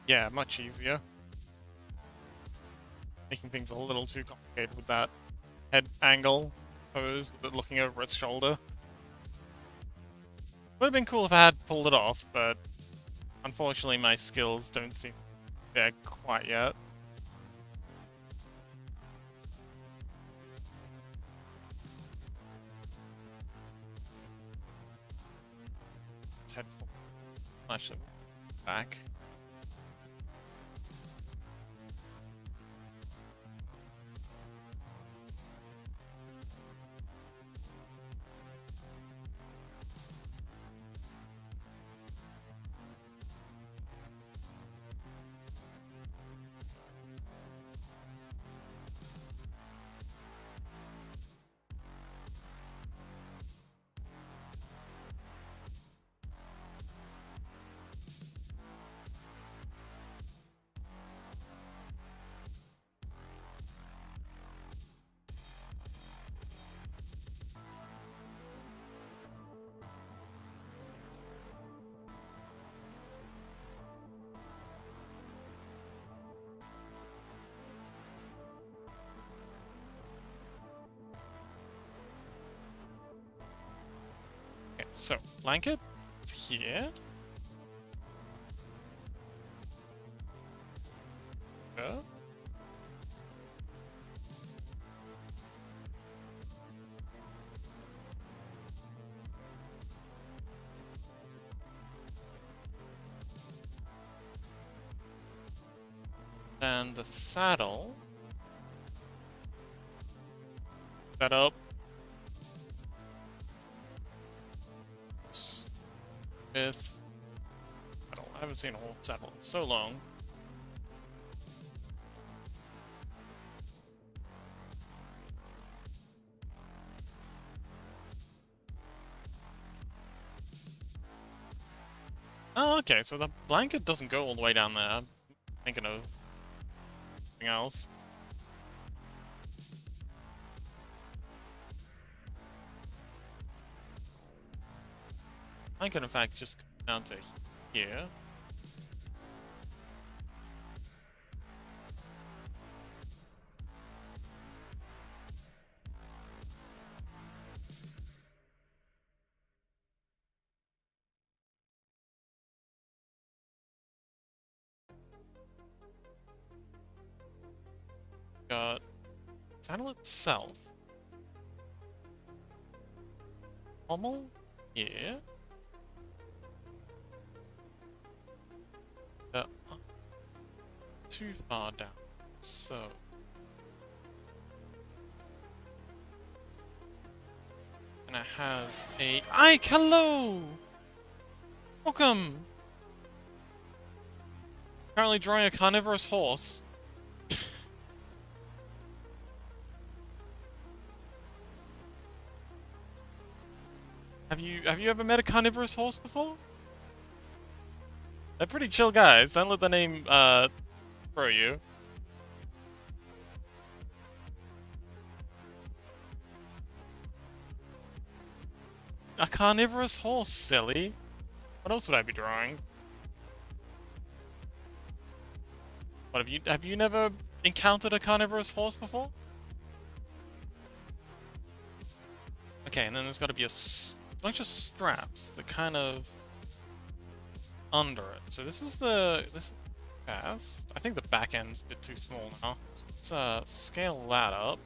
Yeah, much easier. Making things a little too complicated with that head angle pose with it looking over its shoulder. Would have been cool if I had pulled it off, but unfortunately my skills don't seem there quite yet. Let's head forward. Actually, back. Okay, so blanket is here. Go. Then the saddle. Set up. With saddle. I haven't seen a whole saddle in so long. Oh, okay, so the blanket doesn't go all the way down there. I'm thinking of something else. I can in fact just come down to here. Got saddle itself. Pommel? Yeah. Too far down. So. And it has a Ike, hello! Welcome! Currently drawing a carnivorous horse. Have you ever met a carnivorous horse before? They're pretty chill guys. Don't let the name throw you. A carnivorous horse, silly. What else would I be drawing? What have you never encountered a carnivorous horse before? Okay, and then there's got to be a bunch of straps that kind of under it. So this is fast. I think the back end's a bit too small now. So let's scale that up.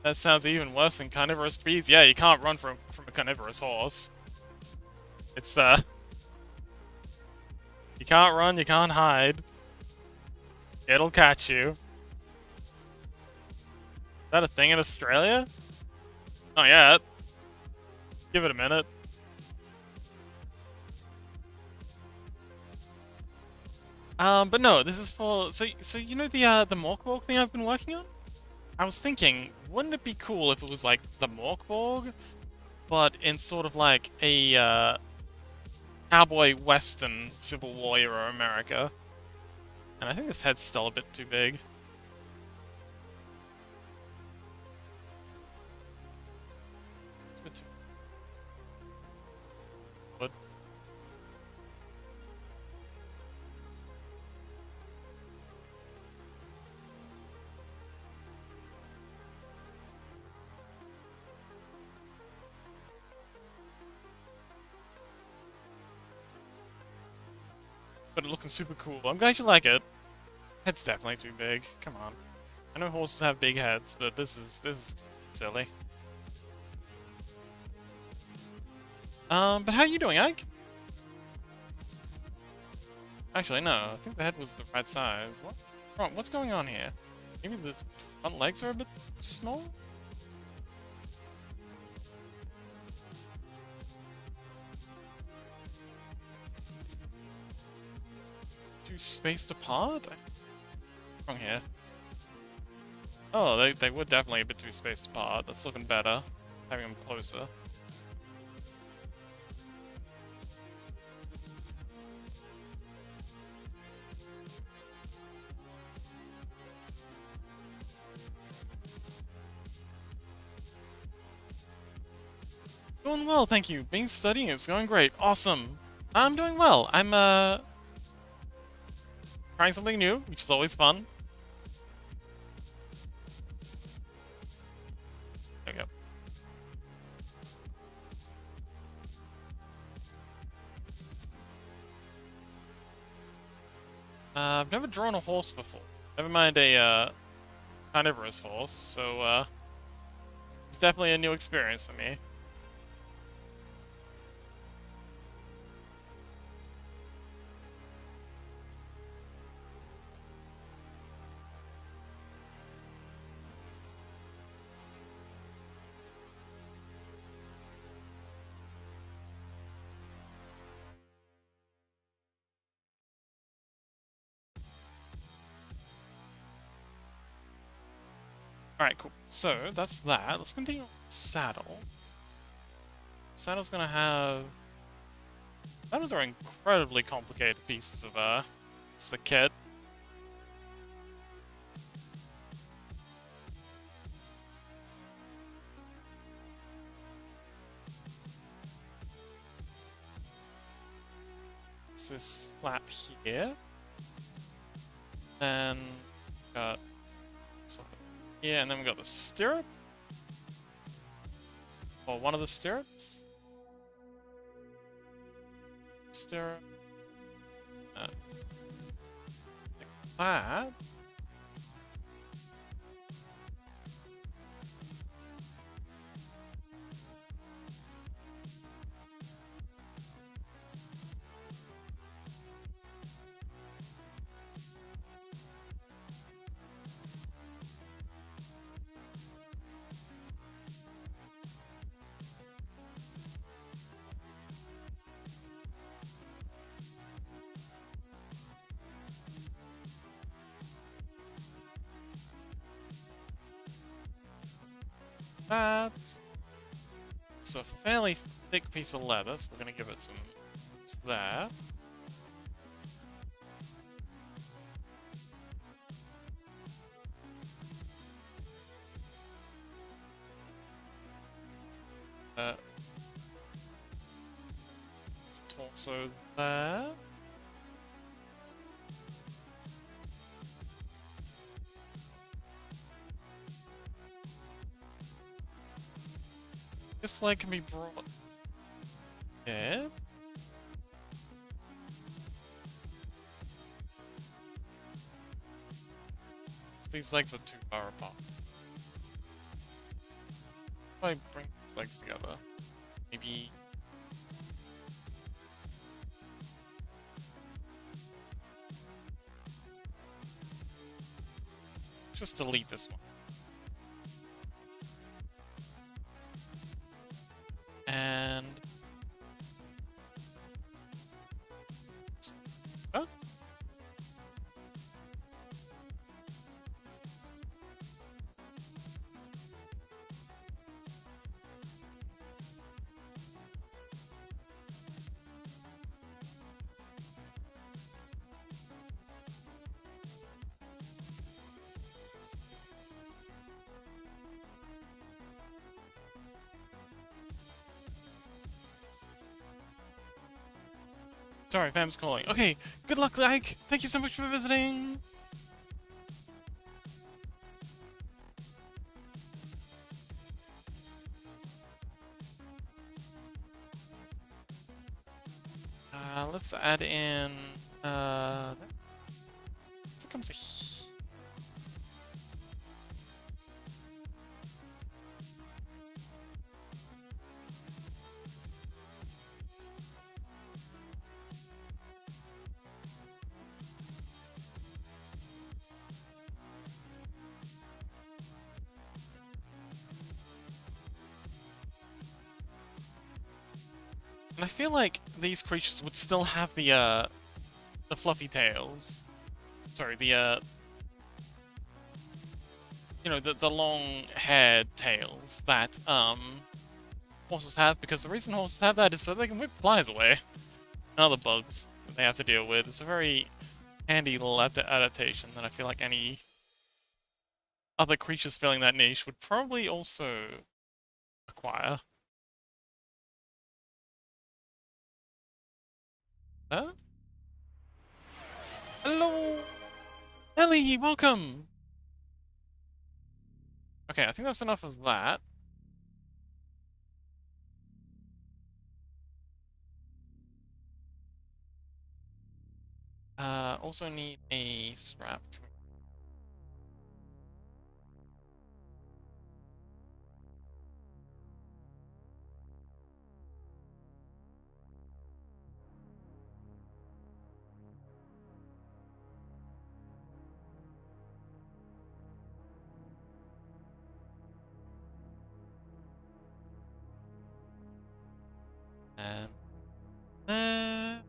That sounds even worse than carnivorous bees. Yeah, you can't run from a carnivorous horse. It's you can't run, you can't hide. It'll catch you. Is that a thing in Australia? Not yet. Give it a minute. But no, this is for so you know the Mork Borg thing I've been working on? I was thinking, wouldn't it be cool if it was like the Mork Borg, but in sort of like a cowboy western Civil War era America? And I think this head's still a bit too big. It's a bit too. What? But it's looking super cool. I'm glad you like it. Head's definitely too big. Come on. I know horses have big heads, but this is silly. But how you doing, Ike? Actually, no. I think the head was the right size. What's going on here? Maybe the front legs are a bit small? Too spaced apart? Wrong here. Oh, they were definitely a bit too spaced apart. That's looking better. Having them closer. Doing well, thank you. Being studying is going great. Awesome. I'm doing well. I'm trying something new, which is always fun. There we go. I've never drawn a horse before. Never mind a carnivorous horse, so it's definitely a new experience for me. Alright, cool. So, that's that. Let's continue on with the saddle. Saddle's gonna have... Saddles are incredibly complicated pieces of, it's the kit. It's this flap here. Then, got... Yeah, and then we got the stirrup. Or one of the stirrups. Stirrup. Like that. that. It's a fairly thick piece of leather, so we're gonna give it some. It's there. Torso there. This leg can be brought here. These legs are too far apart. If I bring these legs together, maybe. Let's just delete this one. And huh? Sorry, fam's calling. Okay, good luck, Ike. Thank you so much for visiting. Let's add in. Here comes a. And I feel like these creatures would still have the fluffy tails. Sorry, the you know, the long-haired tails that, horses have, because the reason horses have that is so they can whip flies away. And other bugs that they have to deal with. It's a very handy little adaptation that I feel like any other creatures filling that niche would probably also acquire. Huh? Hello! Ellie, welcome! Okay, I think that's enough of that. Also need a strap. And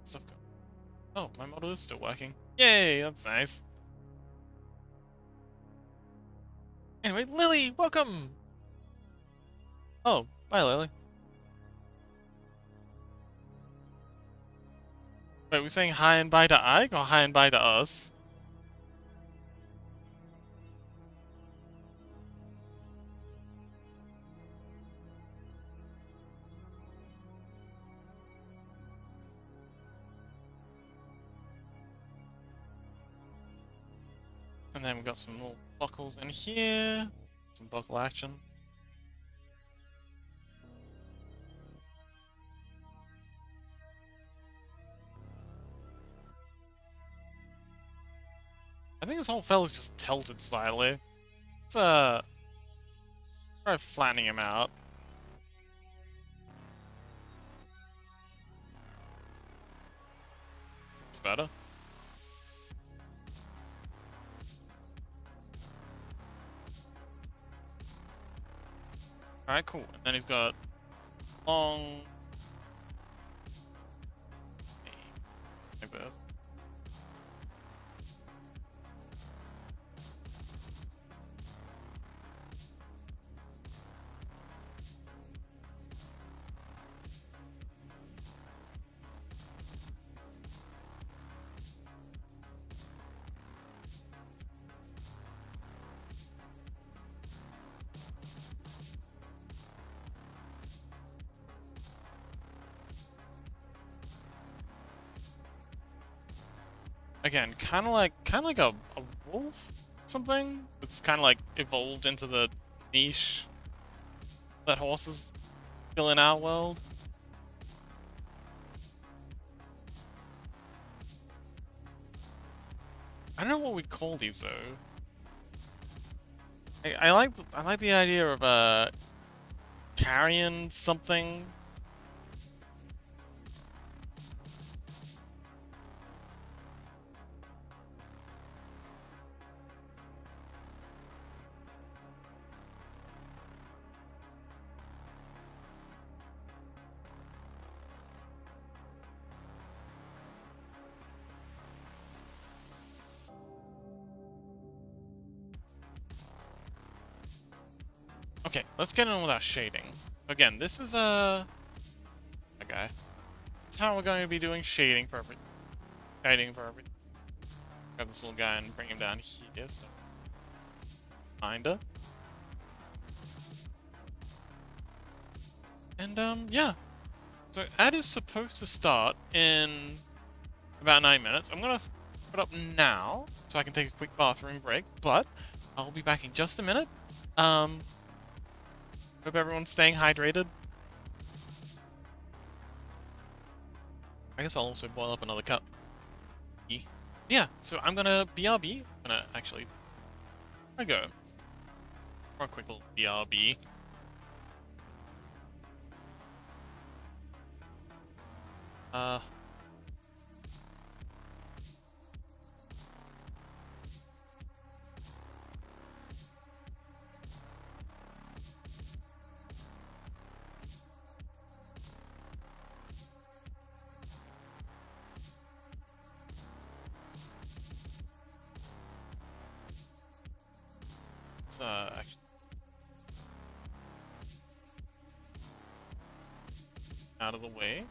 stuff go. Oh, my model is still working. Yay, that's nice. Anyway, Lily, welcome! Oh, bye, Lily. Wait, we're saying hi and bye to Ike, or hi and bye to us? And then we've got some little buckles in here. Some buckle action. I think this whole fella's just tilted slightly. Let's, try flattening him out. It's better. Alright, cool. And then he's got long... Like this. again, kind of like a wolf, something. It's kind of like evolved into the niche that horses fill in our world. I don't know what we'd call these though. I like the idea of carrion something. Okay, let's get in with our shading. Again, this is okay. That's how we're going to be doing shading for everything. Shading for everything. Grab this little guy and bring him down here. So, kinda. And yeah. So ad is supposed to start in about 9 minutes. I'm gonna put up now so I can take a quick bathroom break, but I'll be back in just a minute. Hope everyone's staying hydrated. I guess I'll also boil up another cup. Yeah, so I'm gonna BRB. I'm gonna actually go for a quick little BRB. Let's actually out of the way.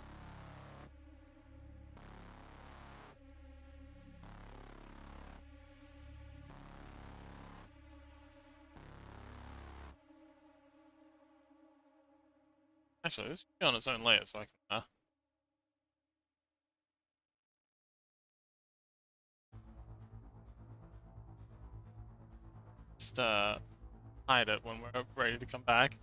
Actually, this should be on its own layer, so I can just hide it when we're ready to come back.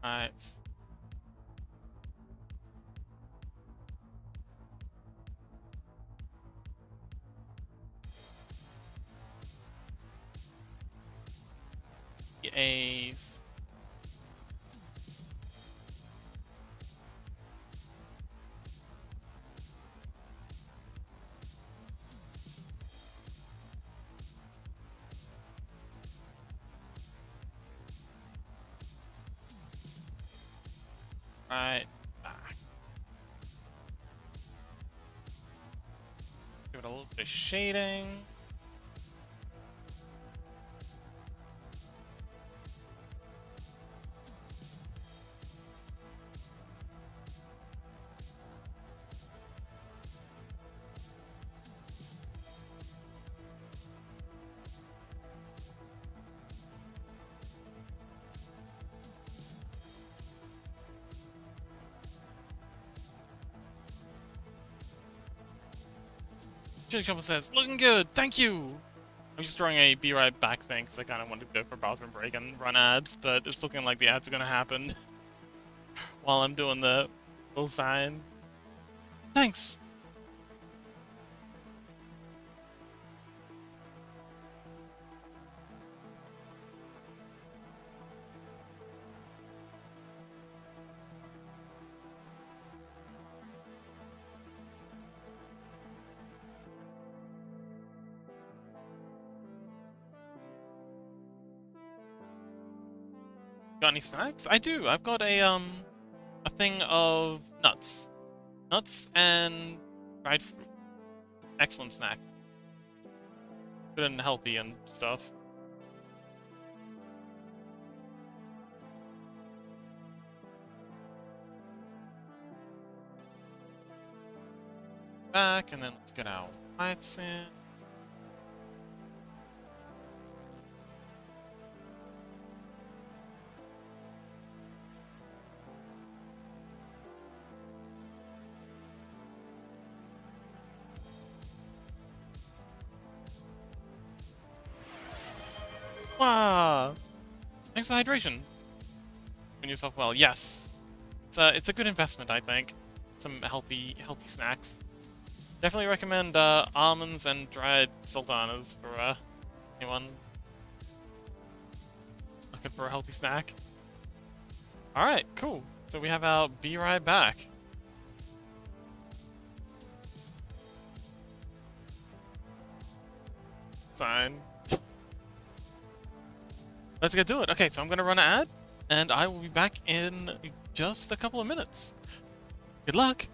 Right. A's. Right. Back. Give it a little bit of shading. Chili Chopper says, looking good, thank you! I'm just throwing a be right back thing because I kind of wanted to go for a bathroom break and run ads, but it's looking like the ads are going to happen while I'm doing the little sign. Thanks! Got any snacks? I do. I've got a thing of nuts. Nuts and dried fruit. Excellent snack. Good and healthy and stuff. Back, and then let's get our lights in. Wow! Thanks for the hydration. Doing yourself well. Yes. It's a good investment, I think. Some healthy snacks. Definitely recommend almonds and dried sultanas for anyone looking for a healthy snack. Alright, cool. So we have our be right back. Sign. Let's get to it. Okay, so I'm gonna run an ad, and I will be back in just a couple of minutes. Good luck!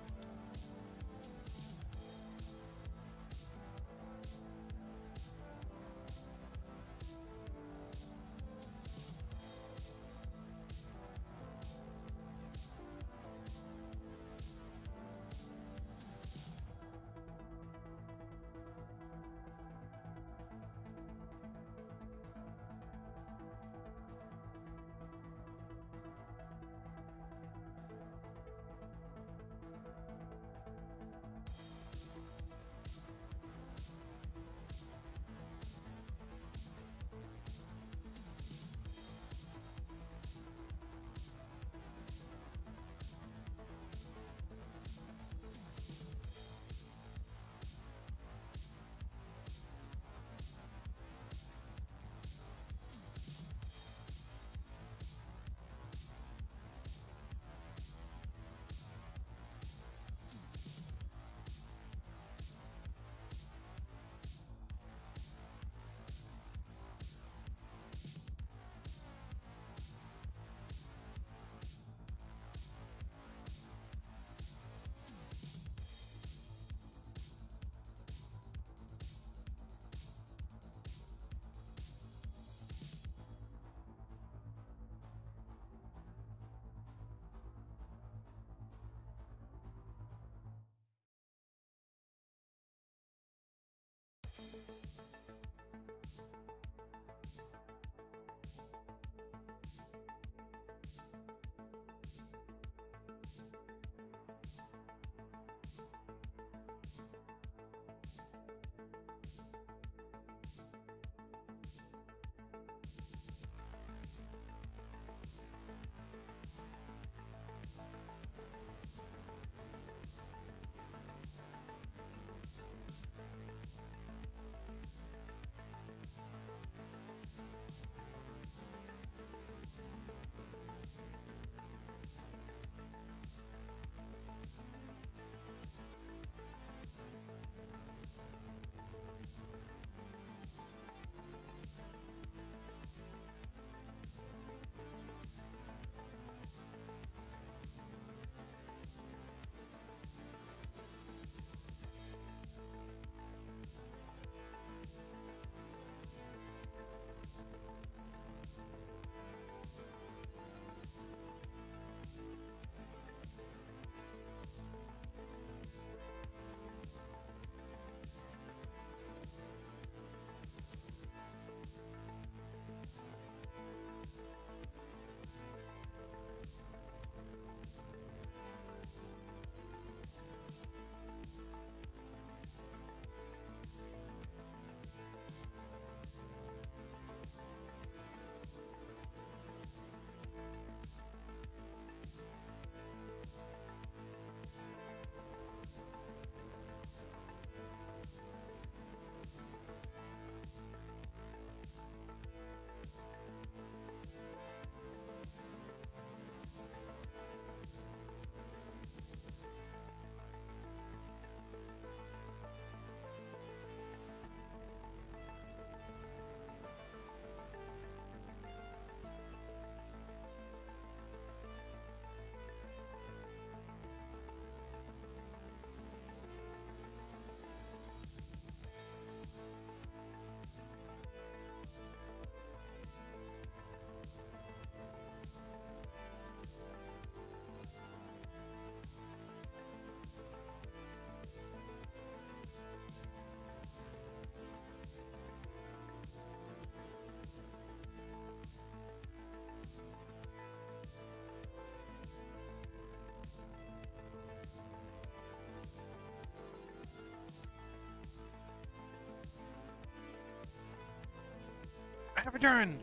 Return!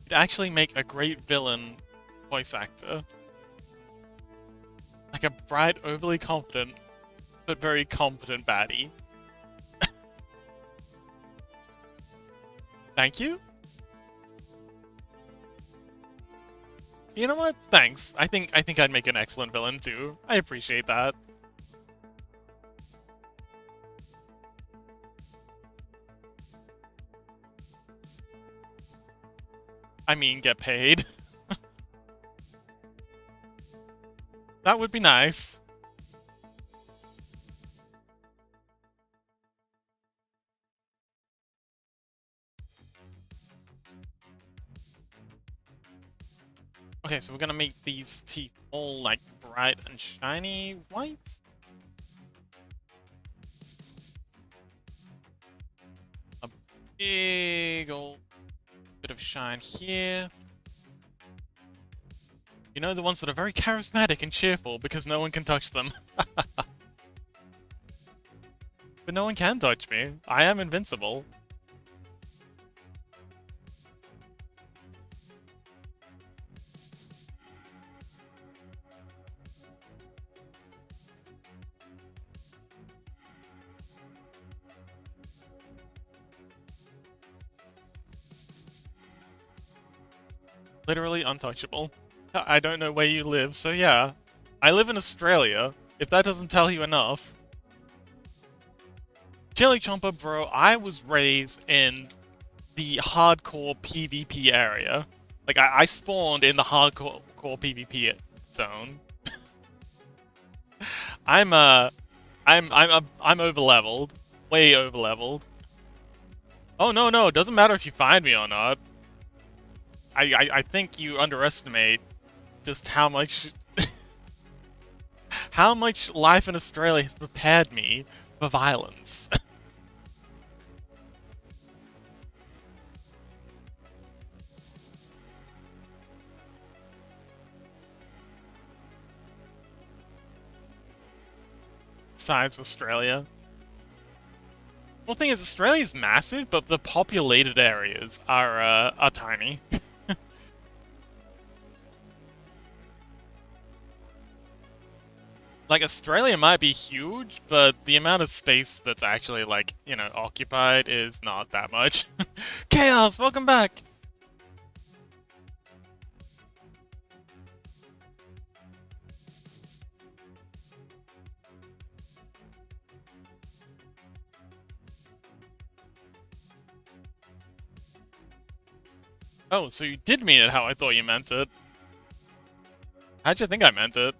You'd actually make a great villain voice actor. Like a bright, overly confident, but very competent baddie. Thank you? You know what? Thanks. I think I'd make an excellent villain too. I appreciate that. I mean, get paid. That would be nice. Okay, so we're gonna make these teeth all, like, bright and shiny white? A big old bit of shine here. You know, the ones that are very charismatic and cheerful because no one can touch them. But no one can touch me. I am invincible. Literally untouchable. I don't know where you live, so yeah. I live in Australia, if that doesn't tell you enough. Chili Chomper, bro, I was raised in the hardcore PvP area. Like, I spawned in the hardcore PvP zone. I'm over-leveled. Way over-leveled. Oh, no, it doesn't matter if you find me or not. I think you underestimate just how much how much life in Australia has prepared me for violence. Besides Australia. Well, the thing is, Australia's massive, but the populated areas are tiny. Like, Australia might be huge, but the amount of space that's actually, like, you know, occupied is not that much. Chaos, welcome back! Oh, so you did mean it how I thought you meant it. How'd you think I meant it?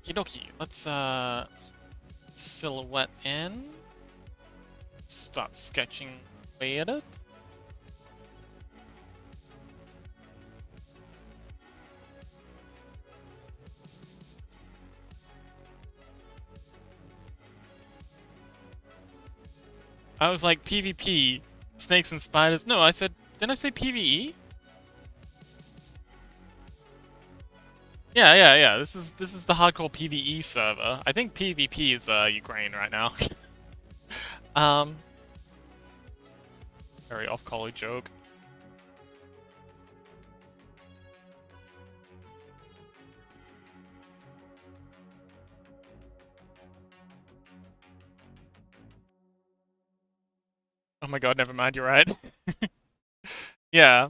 Okie dokie, let's silhouette in. Start sketching away at it. I was like, PvP, snakes and spiders. No, I said, didn't I say PvE? Yeah. This is the hardcore PvE server. I think PvP is Ukraine right now. Very off-color joke. Oh my god, never mind, you're right. Yeah.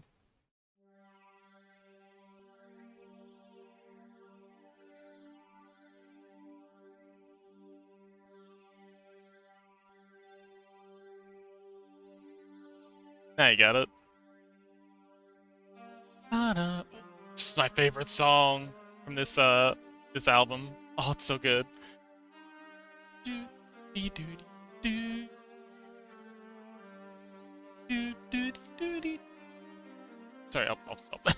Now you got it. This is my favorite song from this album. Oh, it's so good. Sorry, I'll stop.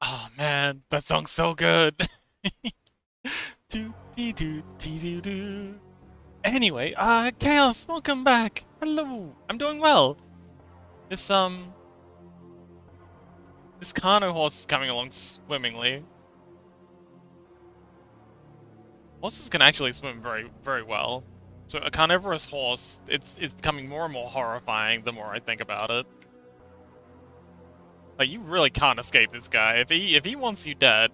Oh man, that song's so good. Do dee do dee doo doo. Anyway, Chaos, welcome back. Hello, I'm doing well. This this Kano horse is coming along swimmingly. Horses can actually swim very, very well. So a carnivorous horse, it's becoming more and more horrifying the more I think about it. Like you really can't escape this guy. If he wants you dead,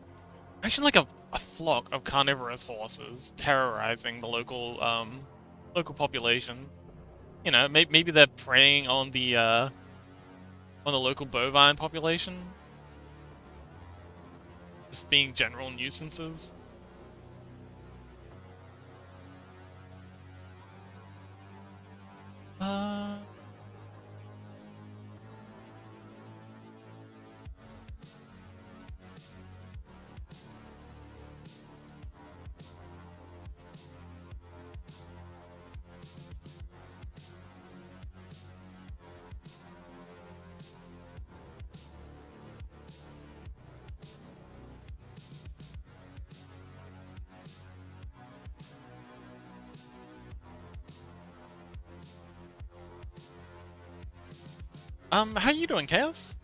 actually like a flock of carnivorous horses terrorizing the local population. You know, maybe they're preying on the local bovine population, just being general nuisances. Uh, how you doing, Chaos?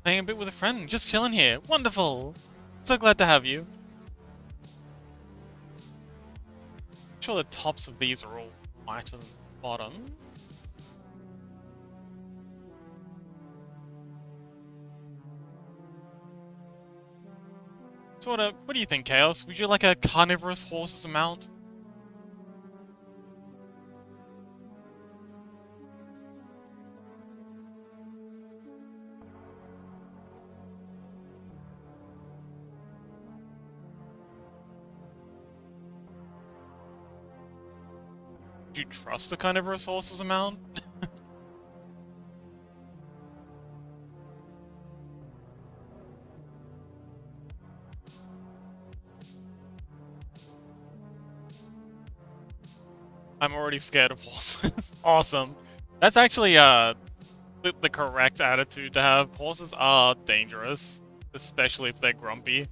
Playing a bit with a friend, just chilling here. Wonderful! So glad to have you. I'm sure the tops of these are all white at the bottom. Sort of, what do you think, Chaos? Would you like a carnivorous horse as a mount? Would you trust a carnivorous horse as a mount? I'm already scared of horses. Awesome. That's actually the correct attitude to have. Horses are dangerous, especially if they're grumpy.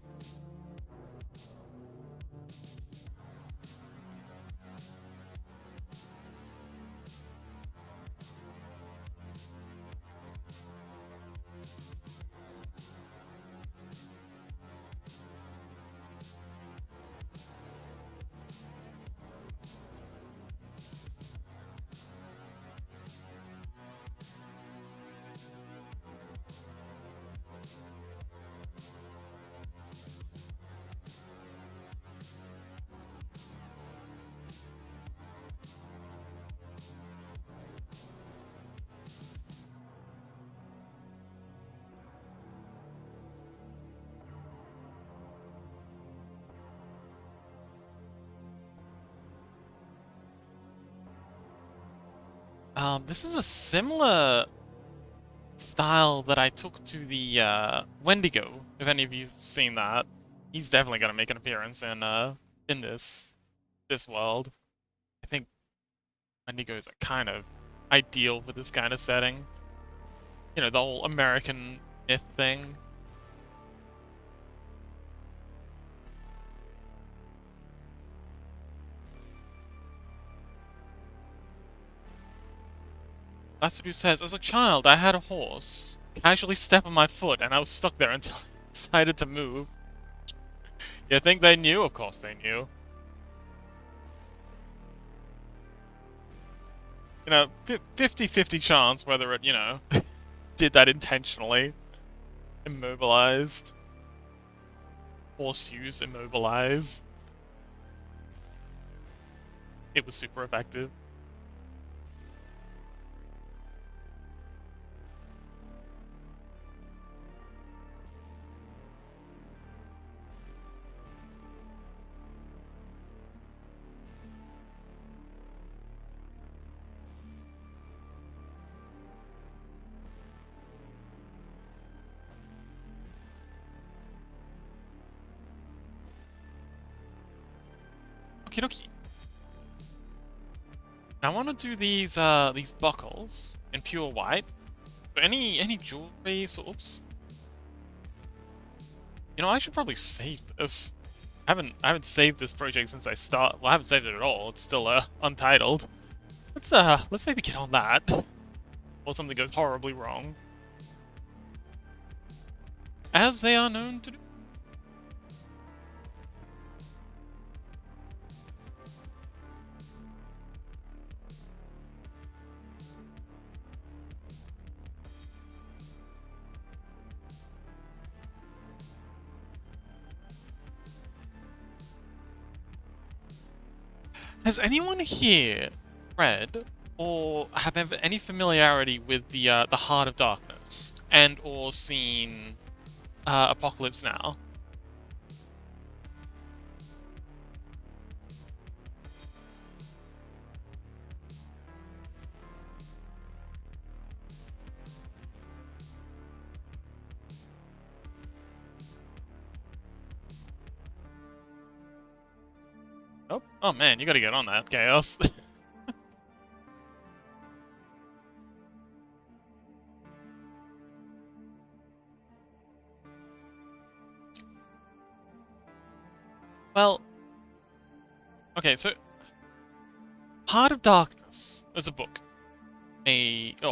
This is a similar style that I took to the Wendigo. If any of you've seen that, he's definitely gonna make an appearance in this world. I think Wendigos are kind of ideal for this kind of setting. You know, the whole American myth thing. That's what he says. As a child, I had a horse. Casually step on my foot, and I was stuck there until I decided to move. You think they knew? Of course they knew. You know, 50-50 chance whether it, you know, did that intentionally. Immobilized. Horseshoes immobilize. It was super effective. Okie dokie. I want to do these buckles in pure white. But any jewelry sorts? You know, I should probably save this. I haven't saved this project since I start. Well, I haven't saved it at all. It's still untitled. Let's maybe get on that. Or something goes horribly wrong. As they are known to do. Has anyone here read or have any familiarity with the Heart of Darkness and or seen Apocalypse Now? Oh man, you gotta get on that, Chaos. Well, okay, so Heart of Darkness is a book,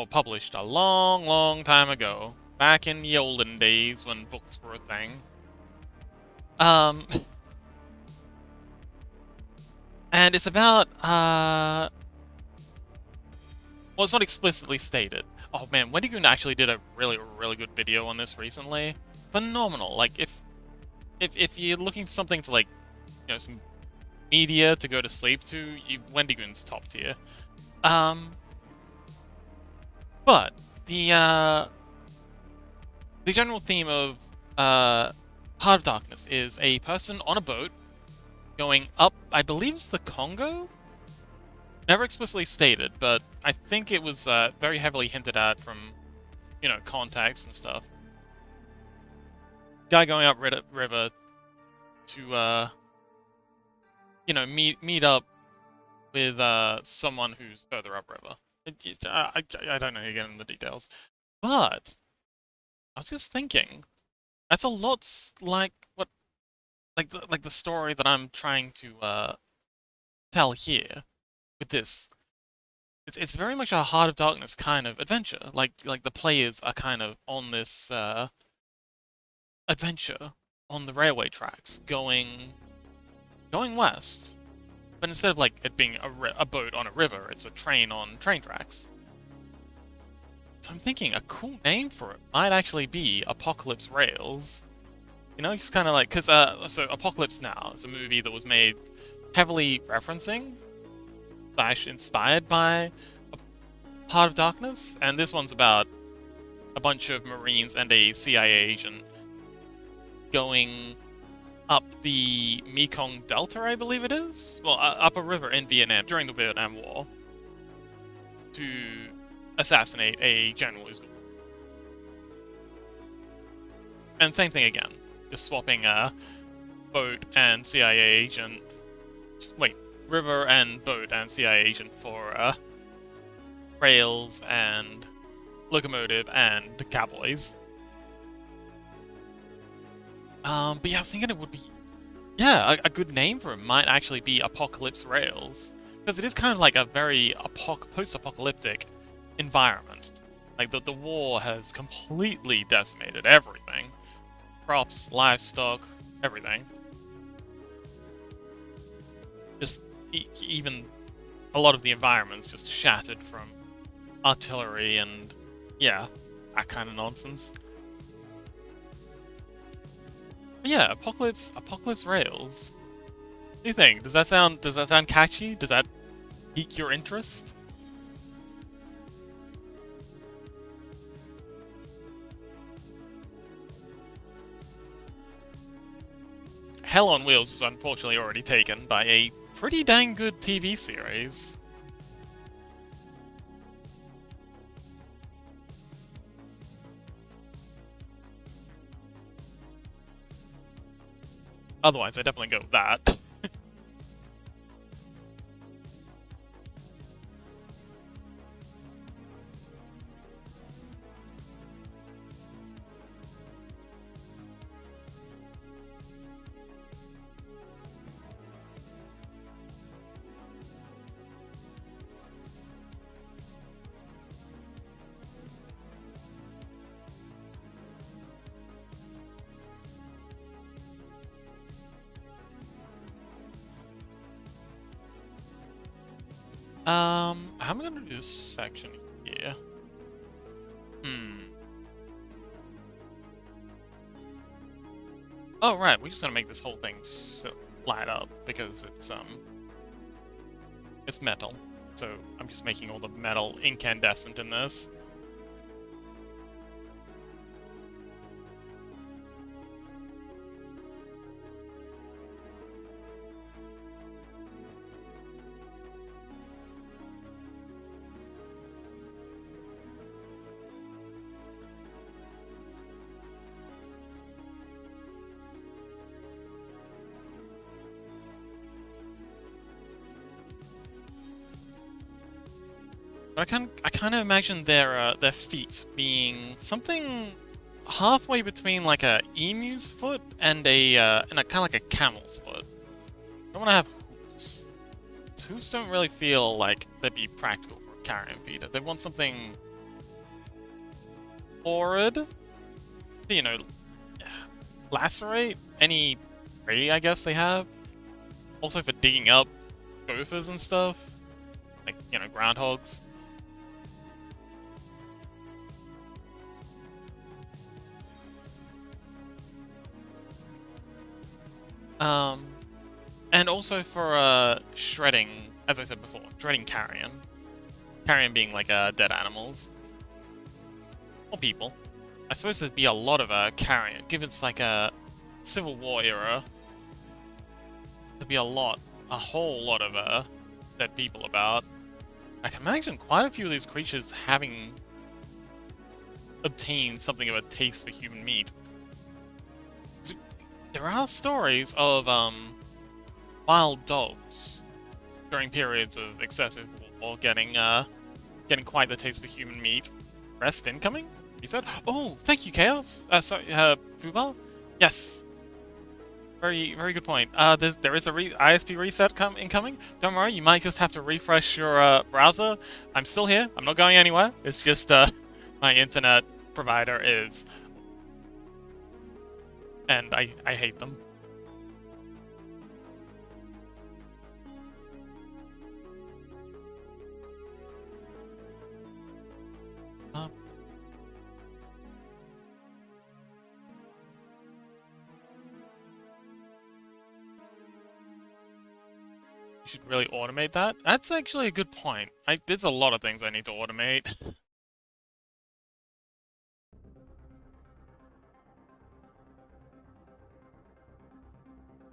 published a long, long time ago, back in the olden days when books were a thing. And it's about, well, it's not explicitly stated. Oh man, Wendigoon actually did a really, really good video on this recently. Phenomenal. Like, if if you're looking for something to like, some media to go to sleep to, Wendigoon's top tier. But the general theme of Heart of Darkness is a person on a boat going up, I believe it's the Congo? Never explicitly stated, but I think it was very heavily hinted at from, context and stuff. Guy going up river to, meet up with someone who's further upriver. I don't know again in the details, but I was just thinking that's a lot like the story that I'm trying to tell here with this. It's very much a Heart of Darkness kind of adventure. Like the players are kind of on this adventure on the railway tracks going west. But instead of like it being a boat on a river, it's a train on train tracks. So I'm thinking a cool name for it might actually be Apocalypse Rails. Just kind of like, because so Apocalypse Now is a movie that was made heavily referencing / inspired by Heart of Darkness, and this one's about a bunch of Marines and a CIA agent going up the Mekong Delta, I believe it is? Well, up a river in Vietnam during the Vietnam War to assassinate a general who's gone. And same thing again, just swapping boat and CIA agent. Wait, river and boat and CIA agent for rails and locomotive and cowboys. But yeah, I was thinking it would be, a good name for it might actually be Apocalypse Rails, because it is kind of like a very post-apocalyptic environment. Like the war has completely decimated everything, crops, livestock, everything. Just even a lot of the environment's just shattered from artillery and that kind of nonsense. But yeah, Apocalypse Rails. What do you think? Does that sound catchy? Does that pique your interest? Hell on Wheels is unfortunately already taken by a pretty dang good TV series. Otherwise, I definitely go with that. How am I gonna do this section here? Oh, right, we're just gonna make this whole thing light up because it's metal. So I'm just making all the metal incandescent in this. I kind of imagine their feet being something halfway between like a emu's foot and a kind of like a camel's foot. I don't want to have hooves. Hooves don't really feel like they'd be practical for a carrion feeder. They want something forward to, lacerate any prey I guess they have. Also for digging up gophers and stuff, like groundhogs. And also for shredding, as I said before, shredding carrion. Carrion being like dead animals. Or people. I suppose there'd be a lot of carrion, given it's like a Civil War era. There'd be a whole lot of dead people about. I can imagine quite a few of these creatures having obtained something of a taste for human meat. So, there are stories of wild dogs during periods of excessive war getting quite the taste for human meat. Rest incoming? You said? Oh, thank you, Chaos. Sorry, Fuba? Yes. Very, very good point. There is a ISP reset incoming. Don't worry, you might just have to refresh your browser. I'm still here. I'm not going anywhere. It's just my internet provider is, and I hate them. Should really automate that. That's actually a good point. There's a lot of things I need to automate.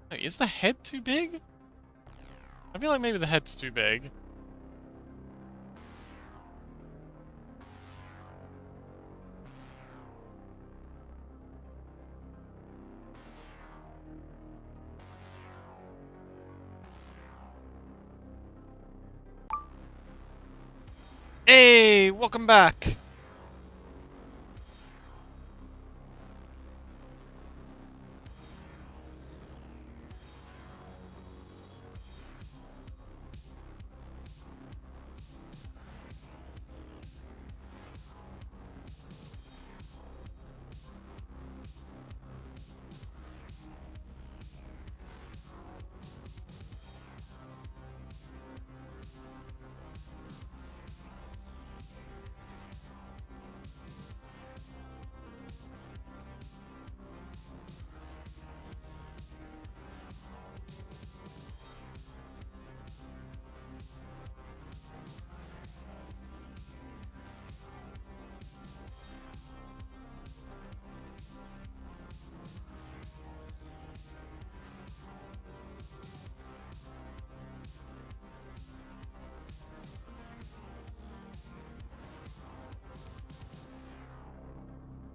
Wait, is the head too big? I feel like maybe the head's too big. Hey, welcome back.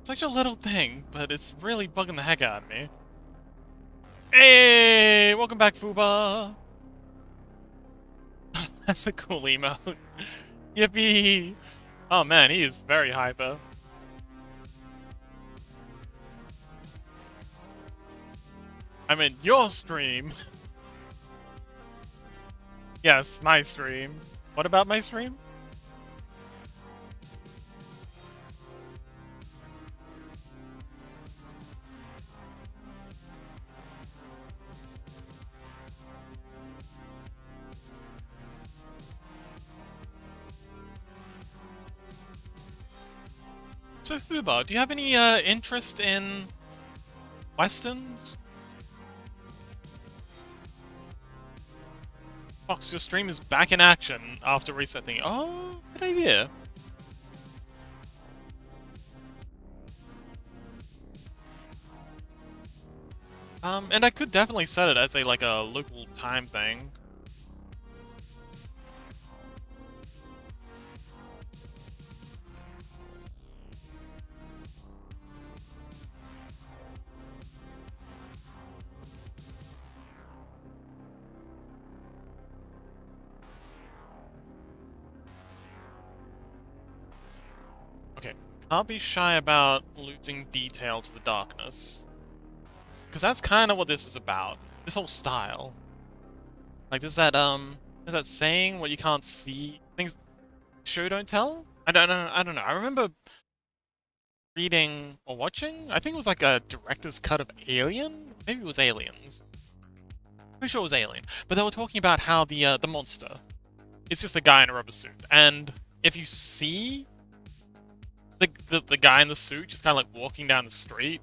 Such a little thing, but it's really bugging the heck out of me. Hey, welcome back, Fuba. That's a cool emote. Yippee! Oh man, he is very hyper. I'm in your stream. Yes, my stream. What about my stream? So Fuba, do you have any interest in westerns? Fox, your stream is back in action after resetting. Oh, good idea. And I could definitely set it as a local time thing. Okay, can't be shy about losing detail to the darkness. Because that's kind of what this is about. This whole style. Like, there's that saying what you can't see, things show don't tell? I don't know. I remember reading or watching, I think it was like a director's cut of Alien? Maybe it was Aliens. Pretty sure it was Alien. But they were talking about how the monster, it's just a guy in a rubber suit. And if you see the guy in the suit just kind of like walking down the street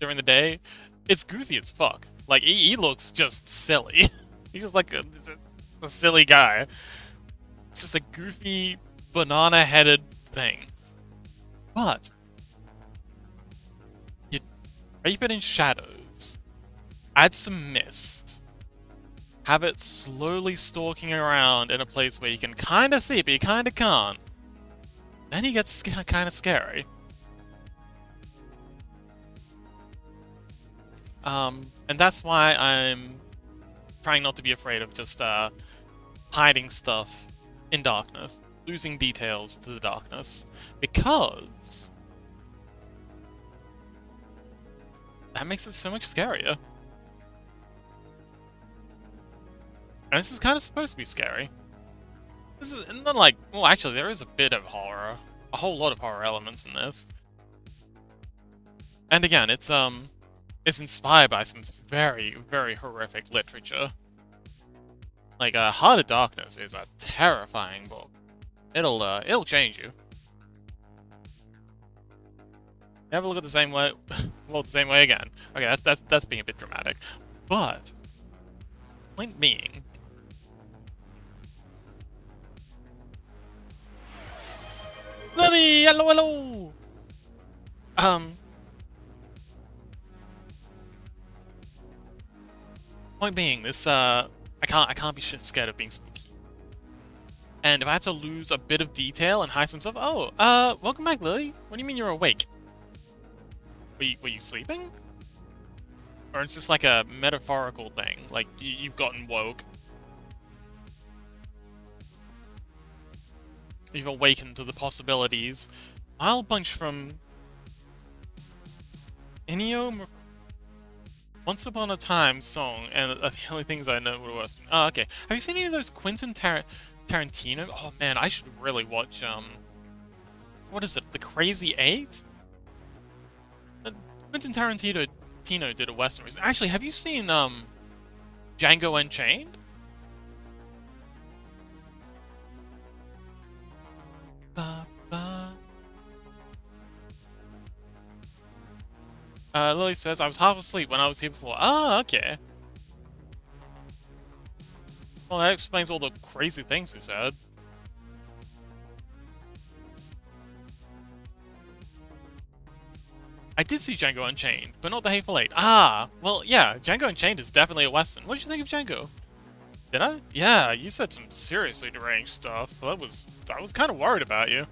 during the day, it's goofy as fuck. Like, he looks just silly. He's just like a silly guy. It's just a goofy, banana-headed thing. But you drape it in shadows, add some mist, have it slowly stalking around in a place where you can kind of see it, but you kind of can't. Then he gets kind of scary. And that's why I'm trying not to be afraid of just hiding stuff in darkness, losing details to the darkness, because that makes it so much scarier. And this is kind of supposed to be scary. This is not like, well, actually, there is a bit of horror, a whole lot of horror elements in this. And again, it's inspired by some very, very horrific literature. Like, Heart of Darkness is a terrifying book. It'll change you. Have a look at the same way, well, the same way again. Okay, that's being a bit dramatic, but point being, Lily, hello, hello. Point being, this I can't be shit scared of being spooky. And if I have to lose a bit of detail and hide some stuff, oh, welcome back, Lily. What do you mean you're awake? Were you sleeping? Or it's just like a metaphorical thing, like you've gotten woke. You've awakened to the possibilities. I'll bunch from Ennio Once Upon a Time song, and the only things I know were Western. Oh, okay. Have you seen any of those Quentin Tarantino? Oh man, I should really watch, what is it, The Crazy Eight? Quentin Tarantino did a Western. Actually, have you seen, Django Unchained? Lily says, I was half asleep when I was here before. Oh, okay. Well, that explains all the crazy things he said. I did see Django Unchained, but not The Hateful Eight. Ah, well, yeah, Django Unchained is definitely a Western. What did you think of Django? Did I? Yeah, you said some seriously deranged stuff. I was kind of worried about you.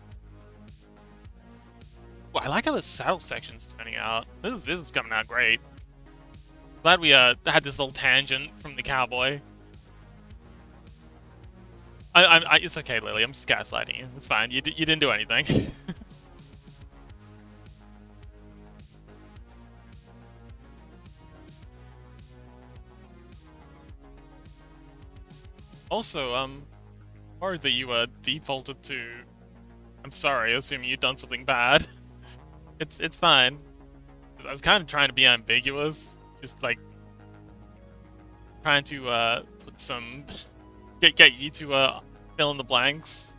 Well, I like how the saddle section's turning out. This is coming out great. Glad we had this little tangent from the cowboy. It's okay, Lily. I'm just gaslighting you. It's fine. You didn't do anything. Also, worried that you defaulted to. I'm sorry. Assuming you'd done something bad. It's fine. I was kind of trying to be ambiguous, just like trying to put some get you to fill in the blanks.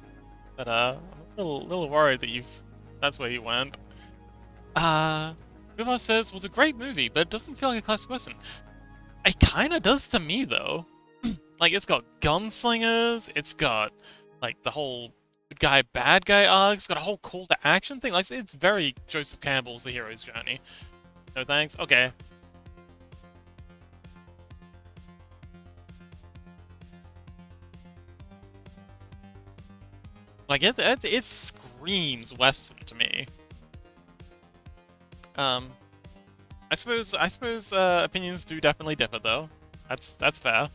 But I'm a little worried that that's where you went. Boomer says was a great movie, but it doesn't feel like a classic western. It kind of does to me though. Like it's got gunslingers, it's got like the whole good guy, bad guy arc. It's got a whole call to action thing. Like it's very Joseph Campbell's The Hero's Journey. No thanks. Okay. Like it screams western to me. I suppose opinions do definitely differ though. That's fair.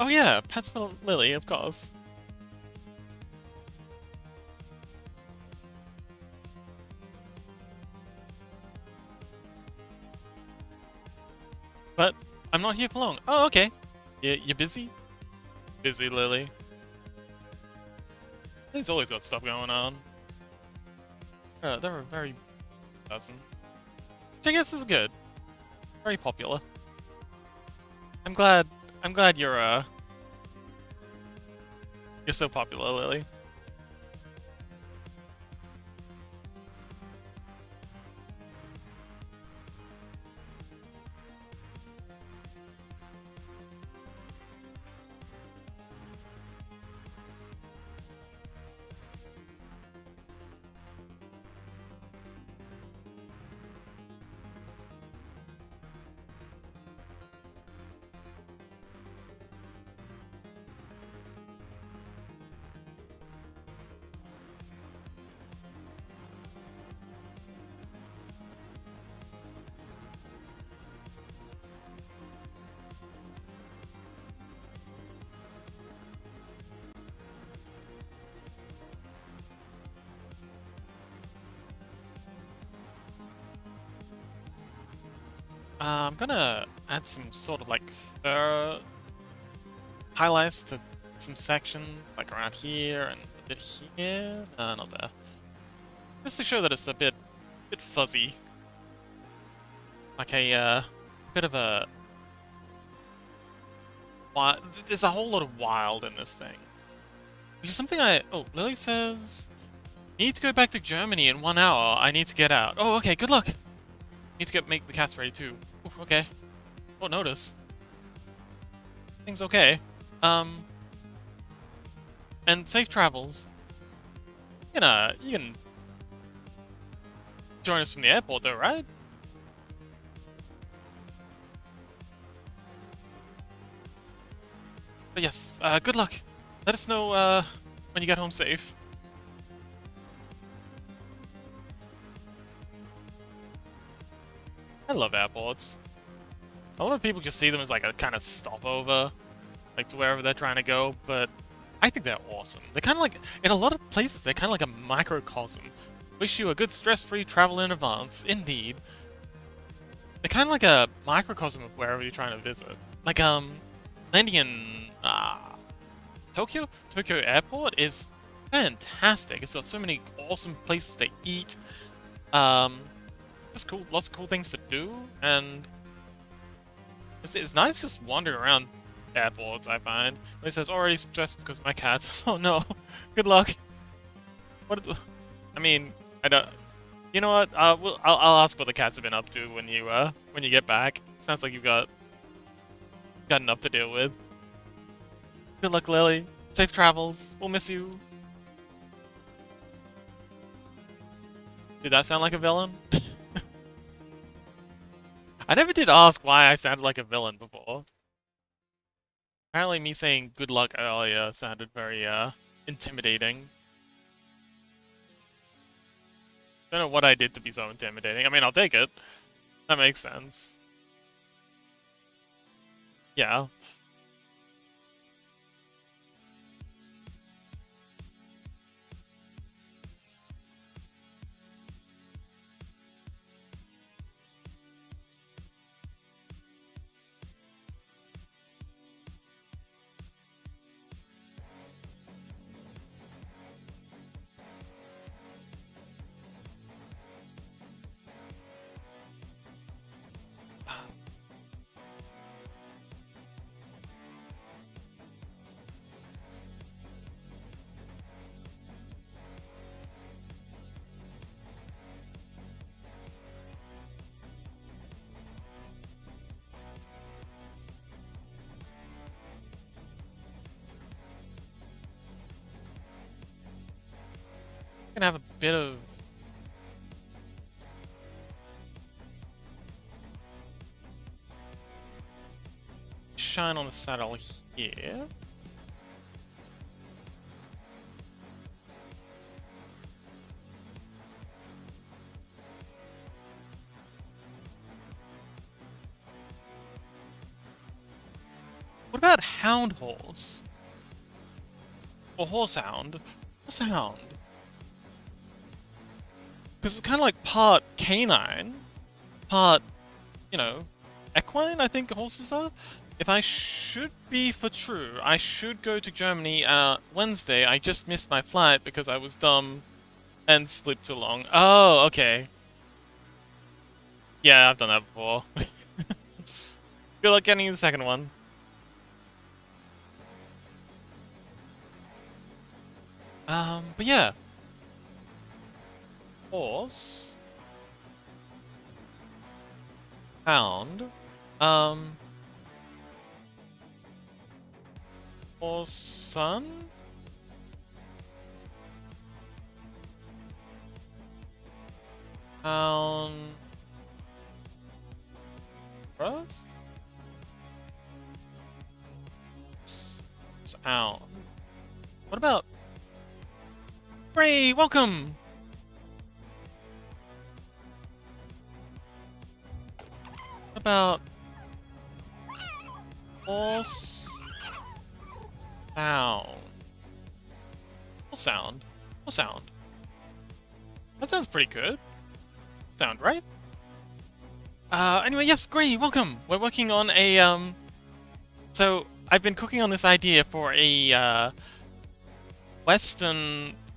Oh yeah, Pets for Lily, of course. But I'm not here for long. Oh, okay. You're busy? Busy, Lily. Lily's always got stuff going on. They're a very person. Which I guess is good. Very popular. I'm glad you're You're so popular, Lily. I'm gonna add some sort of like fur highlights to some sections, like around here and a bit here. Not there. Just to show that it's a bit fuzzy. Like a bit of a there's a whole lot of wild in this thing. Which is something oh, Lily says, need to go back to Germany in 1 hour. I need to get out. Oh, okay, good luck. Need to make the cats ready too. Oof, okay. Won't notice. Things okay. And safe travels. You can join us from the airport though, right? But yes, good luck. Let us know, when you get home safe. I love airports. A lot of people just see them as like a kind of stopover, like to wherever they're trying to go, but I think they're awesome. They're kind of like, in a lot of places, they're kind of like a microcosm. Wish you a good stress-free travel in advance, indeed. They're kind of like a microcosm of wherever you're trying to visit. Like, landing in, Tokyo? Tokyo Airport is fantastic. It's got so many awesome places to eat. Just cool, lots of cool things to do, and it's nice just wandering around airports, I find. It says, already stressed because of my cats. Oh no. Good luck. I mean, I don't... You know what? I'll ask what the cats have been up to when you get back. Sounds like you've got enough to deal with. Good luck, Lily. Safe travels. We'll miss you. Did that sound like a villain? I never did ask why I sounded like a villain before. Apparently me saying good luck earlier sounded very, intimidating. Don't know what I did to be so intimidating. I mean, I'll take it. That makes sense. Yeah. Gonna have a bit of shine on the saddle here. What about Hound Horse? Or Horsehound? Horsehound. Because it's kind of like part canine, part, you know, equine, I think horses are. If I should be for true, I should go to Germany Wednesday. I just missed my flight because I was dumb and slept too long. Oh, okay. Yeah, I've done that before. Good luck getting the second one. But yeah. Horse. Hound. Um, Horse son? Hound. Rose? Sound. What about... Ray, welcome! What about... Horse... Sound. Horse sound. Horse sound. That sounds pretty good. Sound, right? Anyway, yes, Gray, welcome! We're working on a, So, I've been cooking on this idea for a,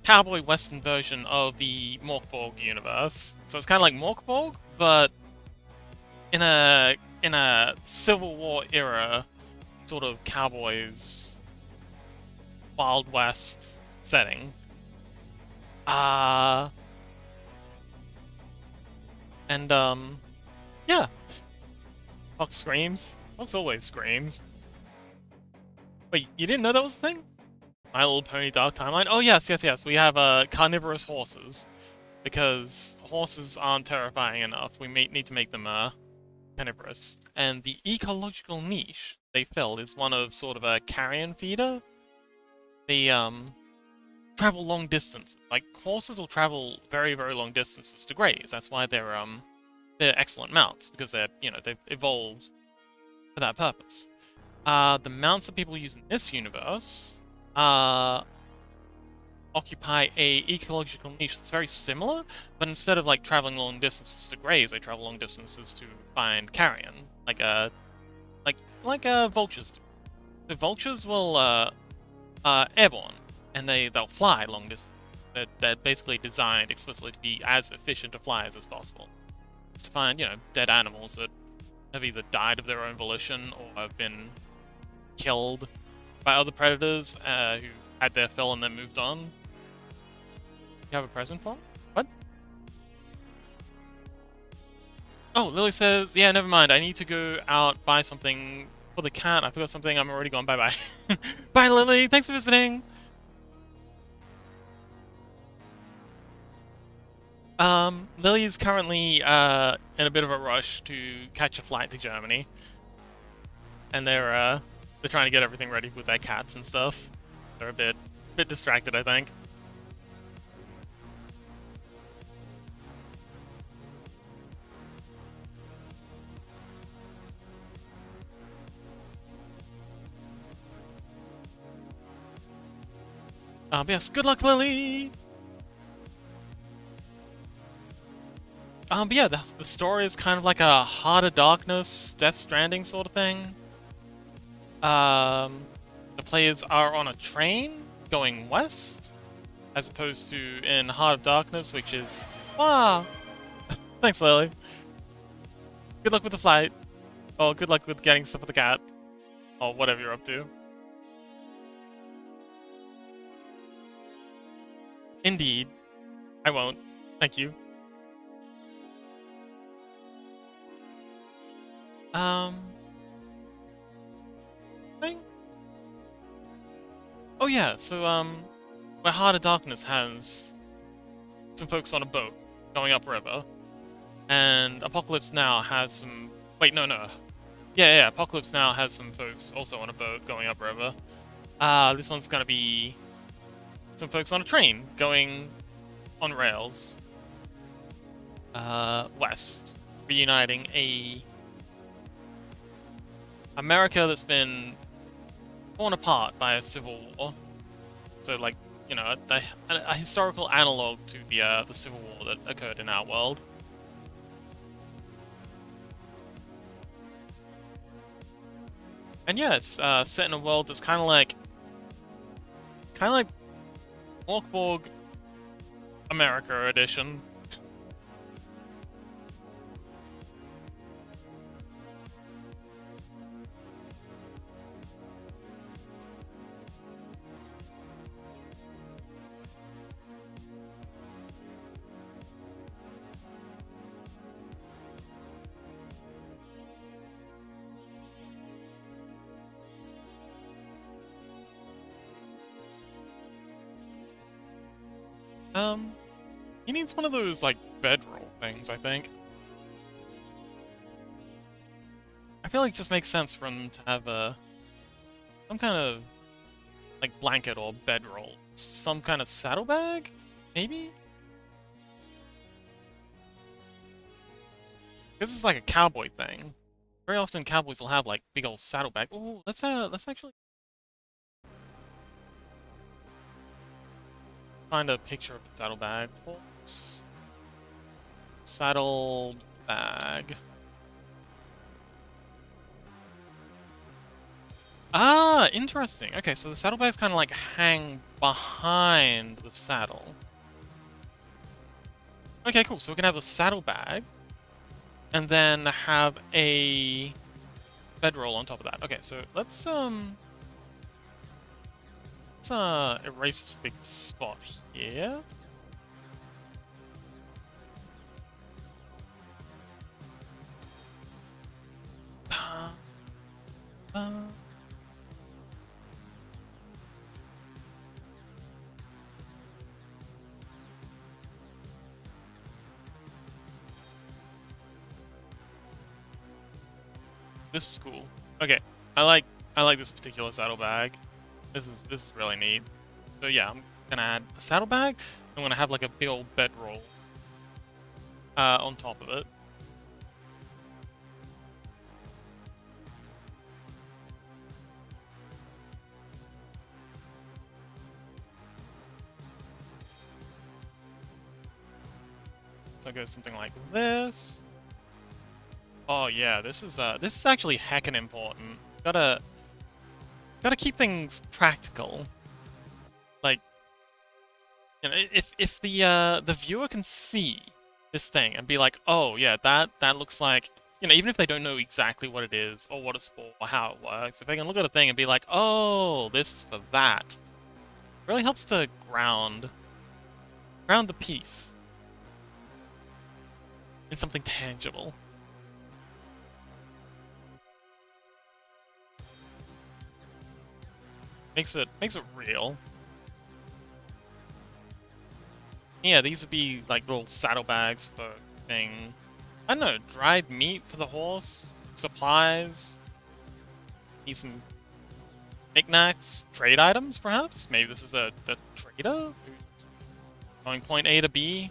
cowboy western version of the Mork Borg universe. So it's kind of like Mork Borg, but in a Civil War era sort of cowboys Wild West setting. Yeah. Fox screams. Fox always screams. Wait, you didn't know that was a thing? My Little Pony Dark Timeline? Oh yes, yes, yes. We have carnivorous horses. Because horses aren't terrifying enough. We may need to make them carnivorous. And the ecological niche they fill is one of sort of a carrion feeder. They travel long distances. Like horses will travel very, very long distances to graze. That's why they're excellent mounts, because they've evolved for that purpose. The mounts that people use in this universe occupy a ecological niche that's very similar, but instead of like traveling long distances to graze, they travel long distances to find carrion, like vultures do. The vultures will airborne, and they'll fly long distance. They're basically designed explicitly to be as efficient to flyers as possible. It's to find, dead animals that have either died of their own volition or have been killed by other predators who've had their fill and then moved on. You have a present for him? What? Oh, Lily says, yeah, never mind. I need to go out, buy something for the cat. I forgot something. I'm already gone. Bye-bye. Bye, Lily. Thanks for visiting. Lily's currently in a bit of a rush to catch a flight to Germany. And they're trying to get everything ready with their cats and stuff. They're a bit distracted, I think. Yes, good luck, Lily! But yeah, the story is kind of like a Heart of Darkness, Death Stranding sort of thing. The players are on a train going west, as opposed to in Heart of Darkness, which is... Ah! Thanks, Lily. Good luck with the flight. Oh, good luck with getting stuff with the cat. Or whatever you're up to. Indeed. I won't. Thank you. Thing? Oh yeah, so, where Heart of Darkness has some folks on a boat going upriver, and Apocalypse Now has some... Wait, no. Yeah, Apocalypse Now has some folks also on a boat going upriver. This one's gonna be some folks on a train going on rails west, reuniting a America that's been torn apart by a civil war. So, like, a historical analog to the civil war that occurred in our world. And yeah, it's set in a world that's kind of like Mork Borg America edition. He needs one of those, like, bedroll things, I think. I feel like it just makes sense for him to have some kind of, like, blanket or bedroll. Some kind of saddlebag? Maybe? This is like a cowboy thing. Very often cowboys will have, like, big old saddlebag. Ooh, let's actually find a picture of a saddlebag. Horse. Saddlebag. Ah, interesting. Okay, so the saddlebags kind of like hang behind the saddle. Okay, cool. So we can have a saddlebag, and then have a bedroll on top of that. Okay, so let's erase this big spot here. This is cool. Okay, I like this particular saddlebag. This is really neat. So yeah, I'm gonna add a saddlebag. I'm gonna have like a big old bedroll on top of it. So I go something like this. Oh yeah, this is actually heckin' important. Gotta keep things practical. Like, you know, if the viewer can see this thing and be like, oh yeah, that looks like, you know, even if they don't know exactly what it is or what it's for or how it works, if they can look at a thing and be like, oh, this is for that, it really helps to ground the piece in something tangible. Makes it real. Yeah, these would be like little saddlebags for thing. I don't know, dried meat for the horse, supplies, need some knickknacks, trade items perhaps. Maybe this is the trader who's going point A to B,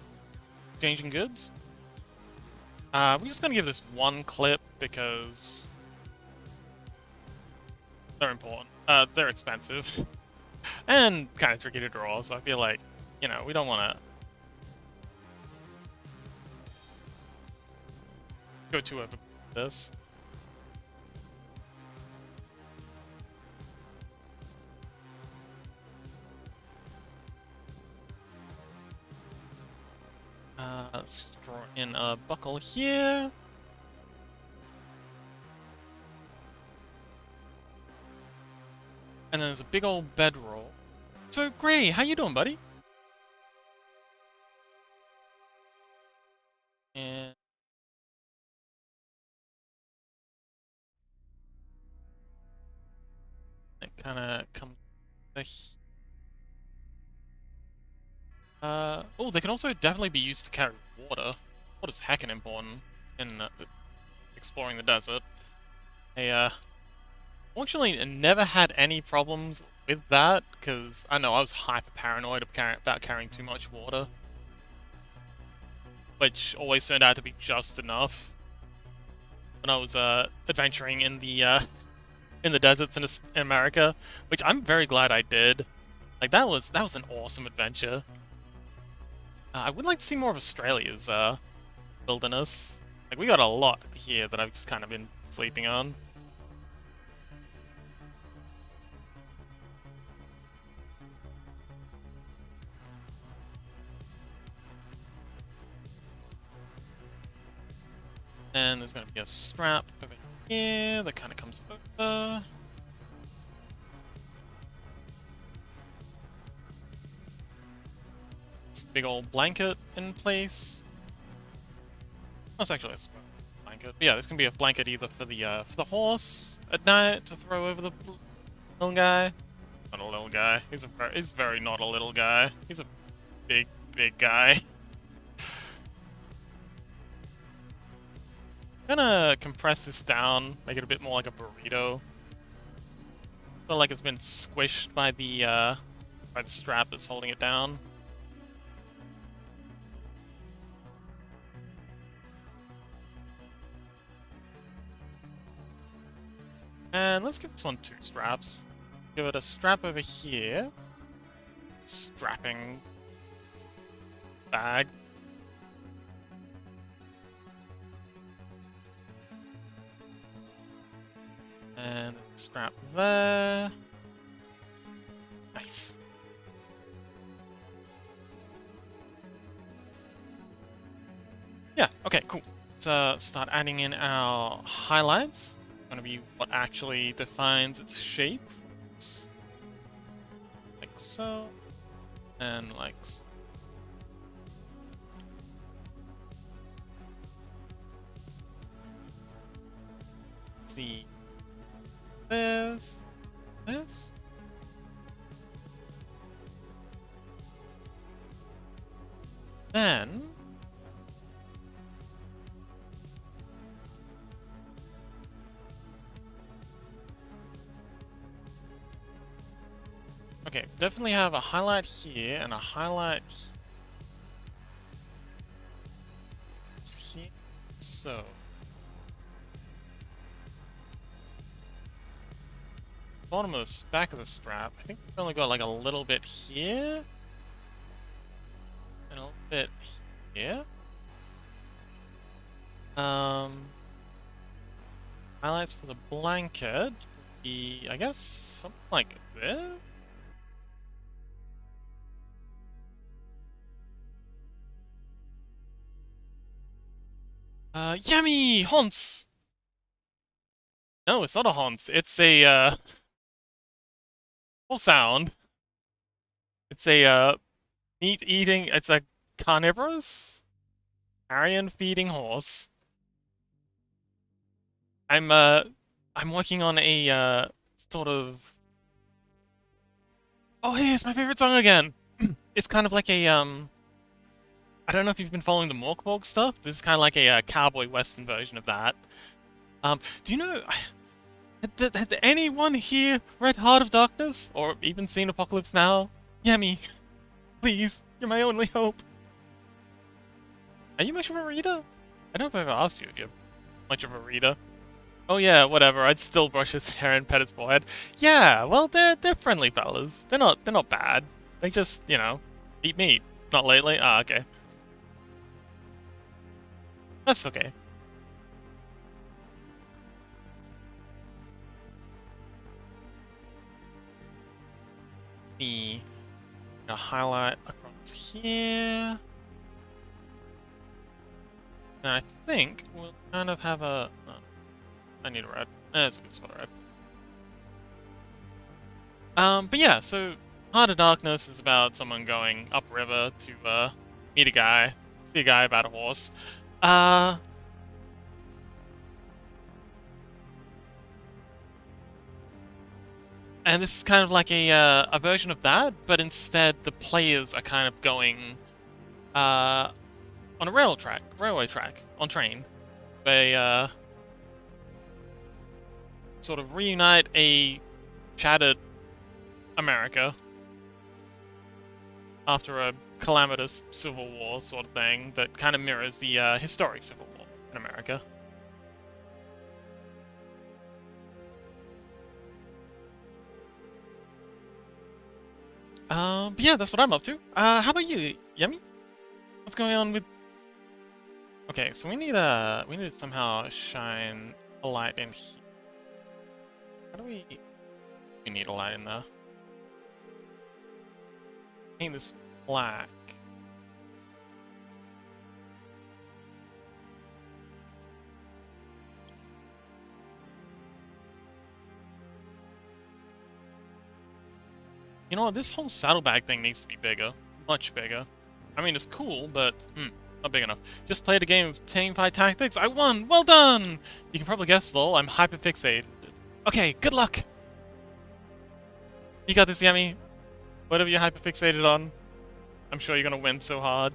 exchanging goods. We're just gonna give this one clip because they're important. They're expensive. And kind of tricky to draw, so I feel like, you know, we don't want to go too over this. Let's just draw in a buckle here. And then there's a big old bedroll. So, Gray, how you doing, buddy? And it kind of comes. Oh, they can also definitely be used to carry water. Water's heckin' important in exploring the desert. I fortunately never had any problems with that because I know I was hyper paranoid about carrying too much water, which always turned out to be just enough when I was adventuring in the deserts in America, which I'm very glad I did. Like that was an awesome adventure. I would like to see more of Australia's wilderness. Like we got a lot here that I've just kind of been sleeping on. And there's going to be a strap over here that kind of comes over. This big old blanket in place. That's actually a blanket. But yeah, this can be a blanket either for the horse at night to throw over the little guy. Not a little guy. He's very not a little guy. He's a big big guy. I'm gonna compress this down, make it a bit more like a burrito. Feel like it's been squished by the strap that's holding it down. And let's give this one 2 straps. Give it a strap over here. Strapping bag. And a strap there. Nice. Yeah, okay, cool. Let's start adding in our highlights. It's gonna be what actually defines its shape. Like so. And like so. See. This. Then okay, definitely have a highlight here and a highlight here. So bottom of the back of the strap, I think we've only got like a little bit here and a little bit here. Highlights for the blanket would be, I guess, something like this. Yummy! Haunts! No, it's not a haunts. It's a, full sound. It's a, meat-eating, it's a carnivorous, carrion-feeding horse. I'm working on a, sort of... Oh, hey, it's my favorite song again! It's kind of like a, I don't know if you've been following the Mork Borg stuff. This is kind of like a cowboy western version of that. Do you know... Had anyone here read Heart of Darkness? Or even seen Apocalypse Now? Yemi, please, you're my only hope. Are you much of a reader? I don't know if I've ever asked you if you're much of a reader. Oh yeah, whatever, I'd still brush his hair and pet his forehead. Yeah, well, they're friendly fellas. They're not bad. They just, you know, eat meat. Not lately? Ah, okay. That's okay. The highlight across here. And I think we'll kind of have a... Oh, I need a red. That's a good spot of red. But yeah, so Heart of Darkness is about someone going upriver to meet a guy, see a guy about a horse. And this is kind of like a version of that, but instead the players are kind of going on a railway track, on train. They sort of reunite a shattered America after a calamitous civil war sort of thing that kind of mirrors the historic civil war in America. But yeah, that's what I'm up to. How about you, Yemi? What's going on with... Okay, so we need to somehow shine a light in here. How do we... We need a light in there. Paint this black. You know what, this whole saddlebag thing needs to be bigger. Much bigger. I mean, it's cool, but, not big enough. Just played a game of Teamfight Tactics. I won! Well done! You can probably guess, lol, I'm hyperfixated. Okay, good luck! You got this, Yemi. Whatever you're hyperfixated on, I'm sure you're gonna win so hard.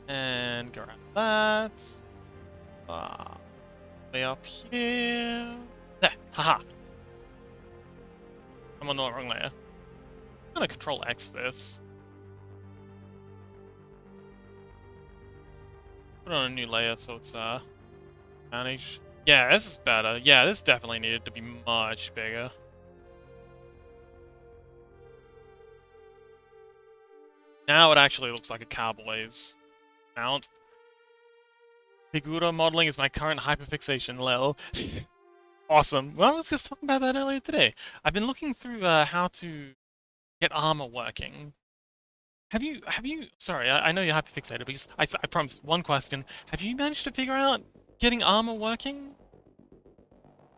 And grab that. Way up here. There, haha. I'm on the wrong layer. I'm gonna control X this. Put on a new layer so it's manage. Yeah, this is better. Yeah, this definitely needed to be much bigger. Now it actually looks like a cowboy's mount. Figura modeling is my current hyperfixation, lol. Awesome. Well, I was just talking about that earlier today. I've been looking through how to get armor working. Have you, sorry, I know you're hyperfixated, but just, I promise, one question. Have you managed to figure out getting armor working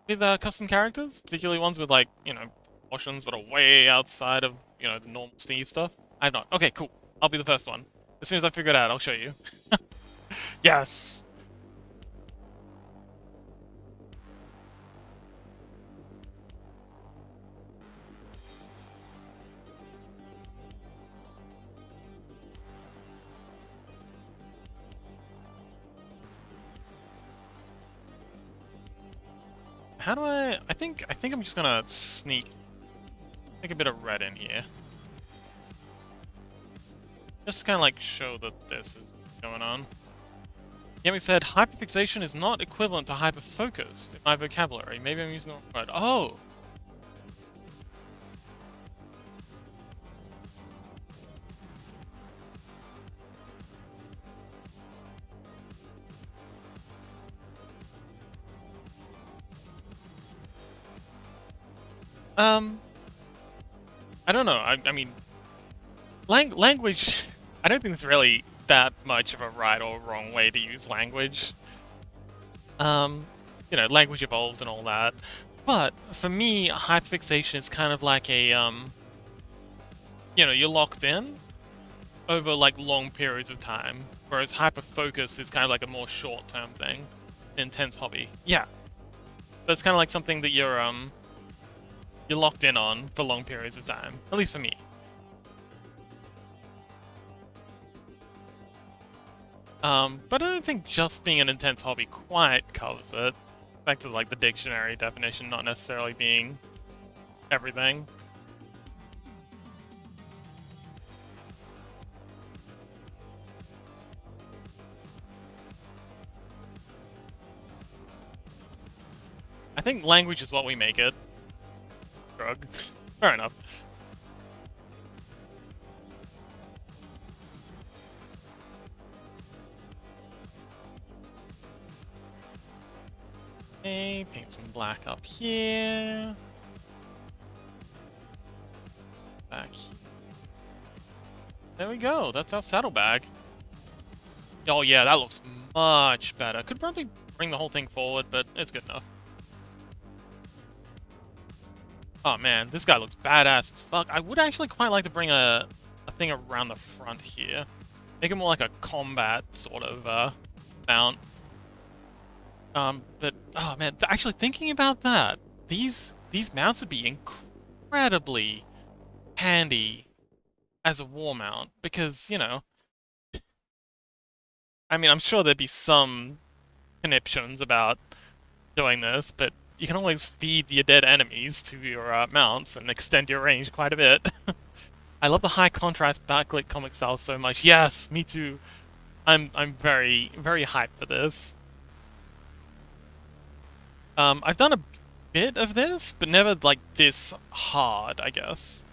with custom characters? Particularly ones with, like, you know, portions that are way outside of, you know, the normal Steve stuff? I have not. Okay, cool. I'll be the first one. As soon as I figure it out, I'll show you. Yes! How do I think I'm just gonna sneak a bit of red in here. Just to kind of like show that this is going on. Yeah, we said hyperfixation is not equivalent to hyperfocus in my vocabulary. Maybe I'm using the wrong word. Oh! I don't know. I mean, language. I don't think there's really that much of a right or wrong way to use language. You know, language evolves and all that. But for me, hyperfixation is kind of like a you know, you're locked in over like long periods of time, whereas hyperfocus is kind of like a more short-term thing, intense hobby. Yeah, but it's kind of like something that you're locked in on for long periods of time, at least for me. But I don't think just being an intense hobby quite covers it. Back to like the dictionary definition not necessarily being everything. I think language is what we make it. Drug. Fair enough. Okay, paint some black up here. Back here. There we go, that's our saddlebag. Oh yeah, that looks much better. Could probably bring the whole thing forward, but it's good enough. Oh man, this guy looks badass as fuck. I would actually quite like to bring a thing around the front here. Make it more like a combat sort of mount. But oh man, actually thinking about that, these mounts would be incredibly handy as a war mount because, you know, I mean, I'm sure there'd be some conniptions about doing this, but you can always feed your dead enemies to your mounts and extend your range quite a bit. I love the high contrast backlit comic style so much. Yes, me too. I'm very, very hyped for this. I've done a bit of this, but never like this hard, I guess.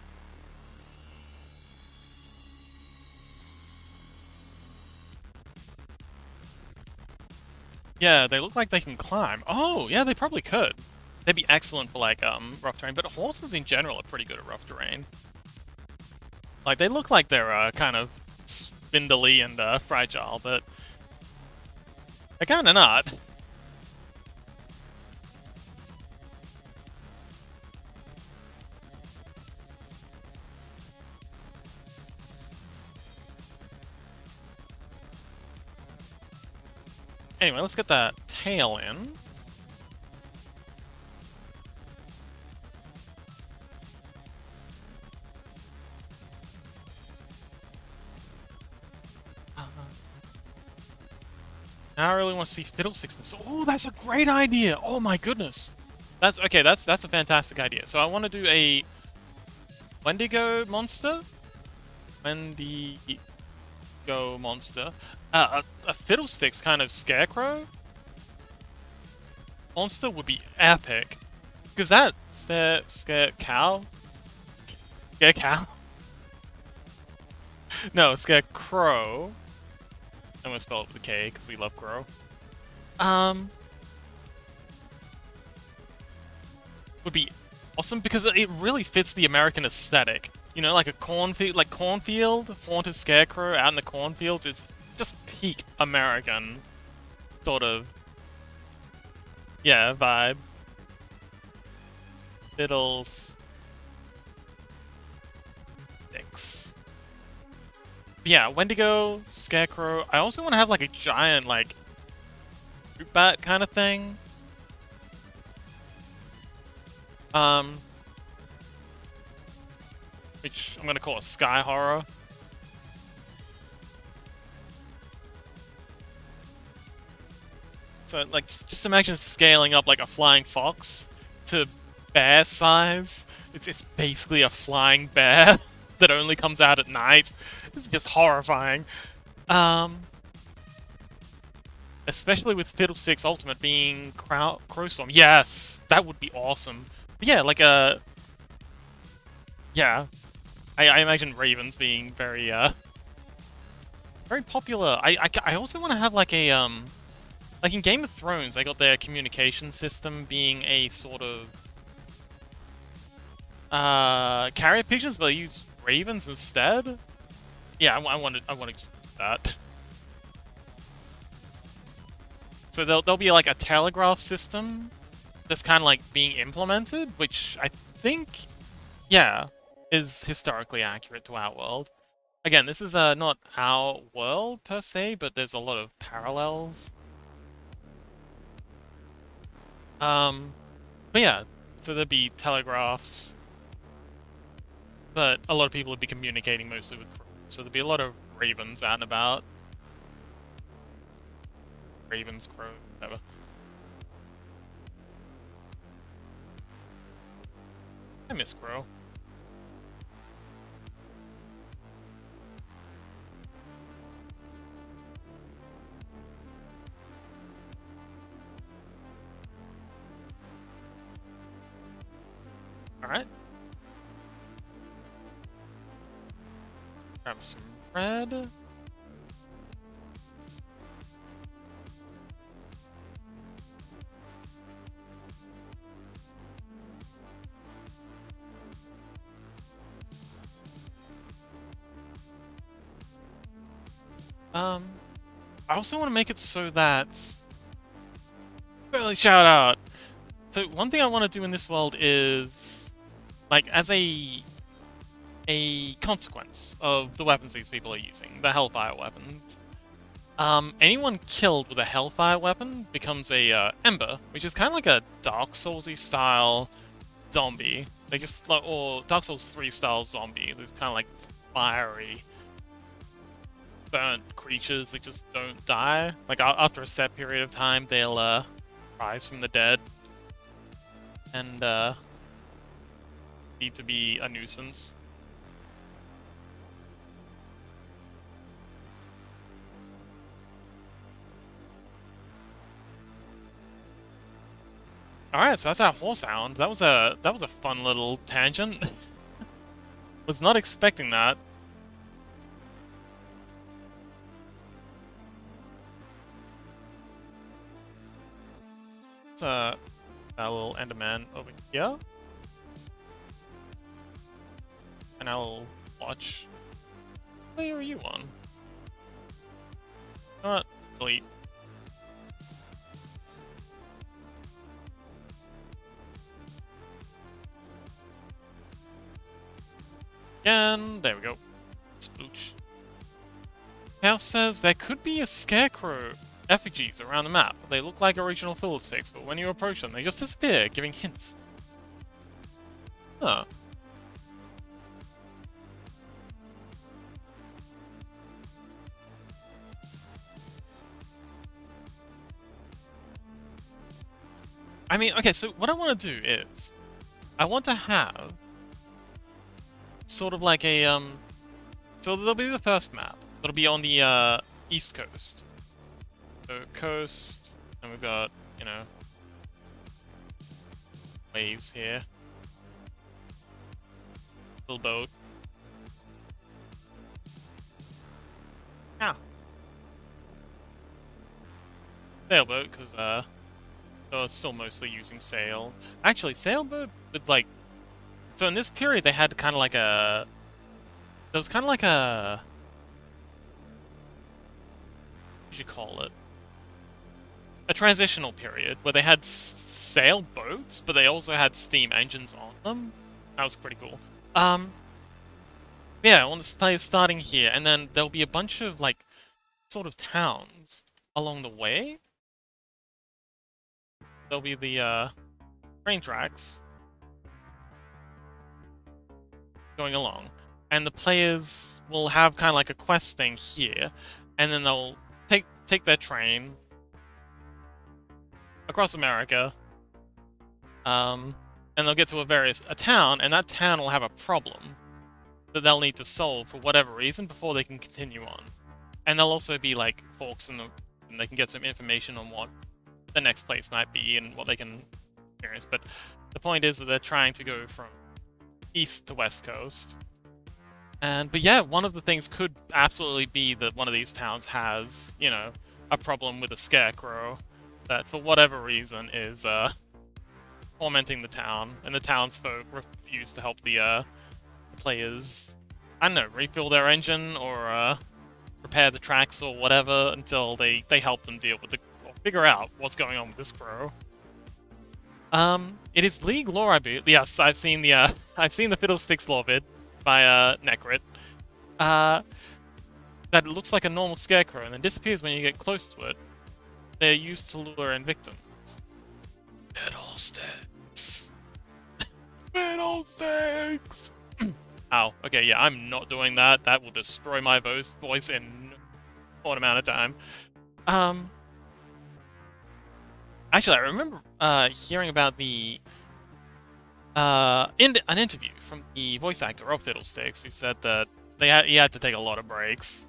Yeah, they look like they can climb. Oh, yeah, they probably could. They'd be excellent for like rough terrain, but horses in general are pretty good at rough terrain. Like they look like they're kind of spindly and fragile, but they're kind of not. Anyway, let's get that tail in. Now I really want to see Fiddlesticks. Oh, that's a great idea! Oh my goodness! That's okay. That's a fantastic idea. So I want to do a Wendigo monster. Wendigo monster. A Fiddlesticks kind of scarecrow monster would be epic. Because that scare cow? Scare cow? No, scarecrow. I'm gonna spell it with a K because we love crow. Would be awesome because it really fits the American aesthetic. You know, like a cornfield, haunted scarecrow out in the cornfields. It's just peak American sort of, yeah, vibe. Fiddles. Six. Yeah, Wendigo, Scarecrow. I also want to have like a giant, like, fruit bat kind of thing. Which I'm gonna call a Sky Horror. So, like, just imagine scaling up like a flying fox to bear size. It's basically a flying bear that only comes out at night. It's just horrifying. Especially with Fiddlesticks Ultimate being Crowstorm. Yes, that would be awesome. But yeah, like a... Yeah. I imagine ravens being very, very popular. I also want to have like a, like in Game of Thrones, they got their communication system being a sort of, carrier pigeons, but they use ravens instead? Yeah, I want to use that. So there'll be like a telegraph system that's kind of like being implemented, which I think, yeah, is historically accurate to our world. Again, this is not our world per se, but there's a lot of parallels. But yeah, so there'd be telegraphs, but a lot of people would be communicating mostly with crows. So there'd be a lot of ravens out and about. Ravens, crows, whatever. I miss crow. Alright. Grab some red. I also want to make it so that... Early shout out! So one thing I want to do in this world is, like, as a consequence of the weapons these people are using, the Hellfire weapons, anyone killed with a Hellfire weapon becomes a Ember, which is kind of like a Dark Souls-y style zombie. They just, or Dark Souls 3 style zombie. There's kind of like fiery, burnt creatures that just don't die. Like after a set period of time, they'll rise from the dead and need to be a nuisance. Alright, so that's our horse hound. That was a fun little tangent. Was not expecting that. A little Enderman over here. And I'll watch. What layer are you on? Not delete. Again, there we go. Splooch. House says there could be a scarecrow effigies around the map. They look like original Fiddlesticks, but when you approach them, they just disappear, giving hints. Huh. I mean, okay, so what I want to do is, I want to have sort of like a, so there'll be the first map. That'll be on the, East Coast. So, coast, and we've got, you know, waves here. Little boat. Ow. Sailboat, because, so it's still mostly using sail. Actually, sailboat with, like, so in this period they had kind of like a, there was kind of like a, what should you call it? A transitional period where they had sailboats, but they also had steam engines on them. That was pretty cool. Yeah, I want to play starting here, and then there'll be a bunch of, like, sort of towns along the way. There'll be the, train tracks going along, and the players will have kind of like a quest thing here, and then they'll take their train across America, and they'll get to a town, and that town will have a problem that they'll need to solve for whatever reason before they can continue on. And there'll also be like forks and they can get some information on what the next place might be and what they can experience. But the point is that they're trying to go from east to west coast. But yeah, one of the things could absolutely be that one of these towns has, you know, a problem with a scarecrow that for whatever reason is tormenting the town, and the townsfolk refuse to help the players, I don't know, refill their engine or repair the tracks or whatever until they help them deal with or figure out what's going on with this crow. It is League lore, I believe. Yes, I've seen the Fiddlesticks lore vid by Necrit. That it looks like a normal scarecrow and then disappears when you get close to it. They're used to lure in victims. Fiddlesticks. Fiddlesticks. Ow. Okay, yeah, I'm not doing that. That will destroy my voice in a short amount of time. Actually, I remember hearing about an interview from the voice actor of Fiddlesticks, who said that he had to take a lot of breaks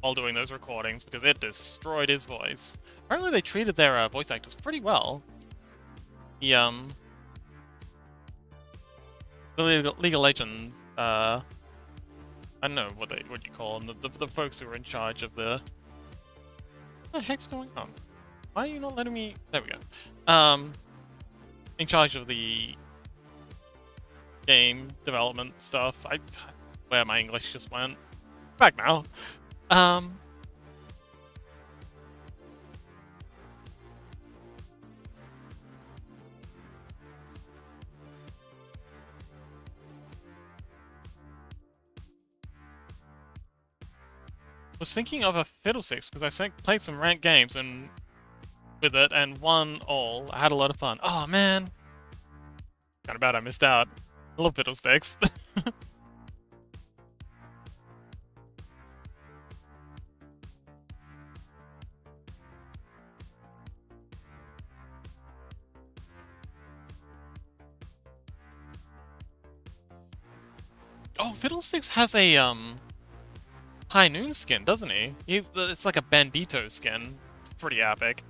while doing those recordings because it destroyed his voice. Apparently, they treated their voice actors pretty well. The League of Legends, I don't know what you call them, the folks who are in charge of what the heck's going on? Why are you not letting me? There we go. In charge of the game development stuff. Where my English just went. Back now. Was thinking of a Fiddlesticks because I played some ranked games and with it and won all. I had a lot of fun. Oh man, kind of bad I missed out. I love Fiddlesticks. Oh, Fiddlesticks has a High Noon skin, doesn't he? It's like a Bandito skin. It's pretty epic.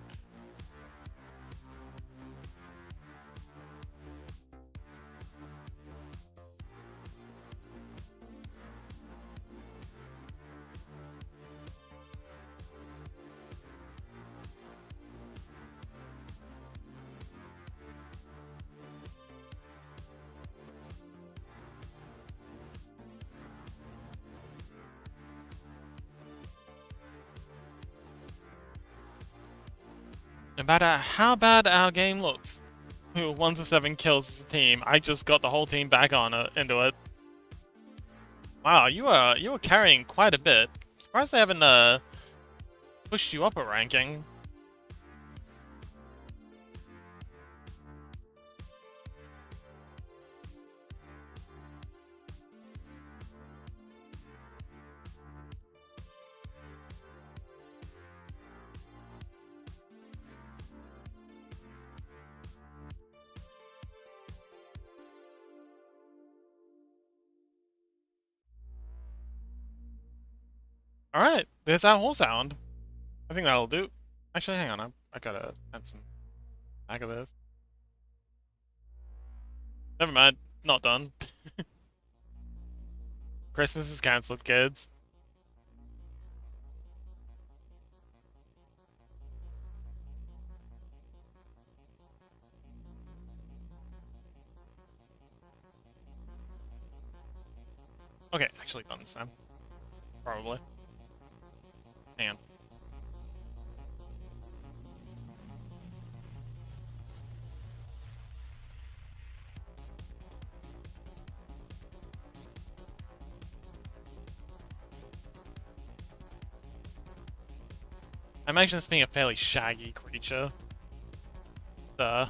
No matter how bad our game looks, 1 to 7 kills as a team, I just got the whole team back into it. Wow, you are carrying quite a bit. Surprised they haven't pushed you up a ranking. Alright, there's our horse sound. I think that'll do. Actually, hang on, I gotta add some back of this. Never mind, not done. Christmas is cancelled, kids. Okay, actually done this time. Probably. Hang on. I imagine this being a fairly shaggy creature. I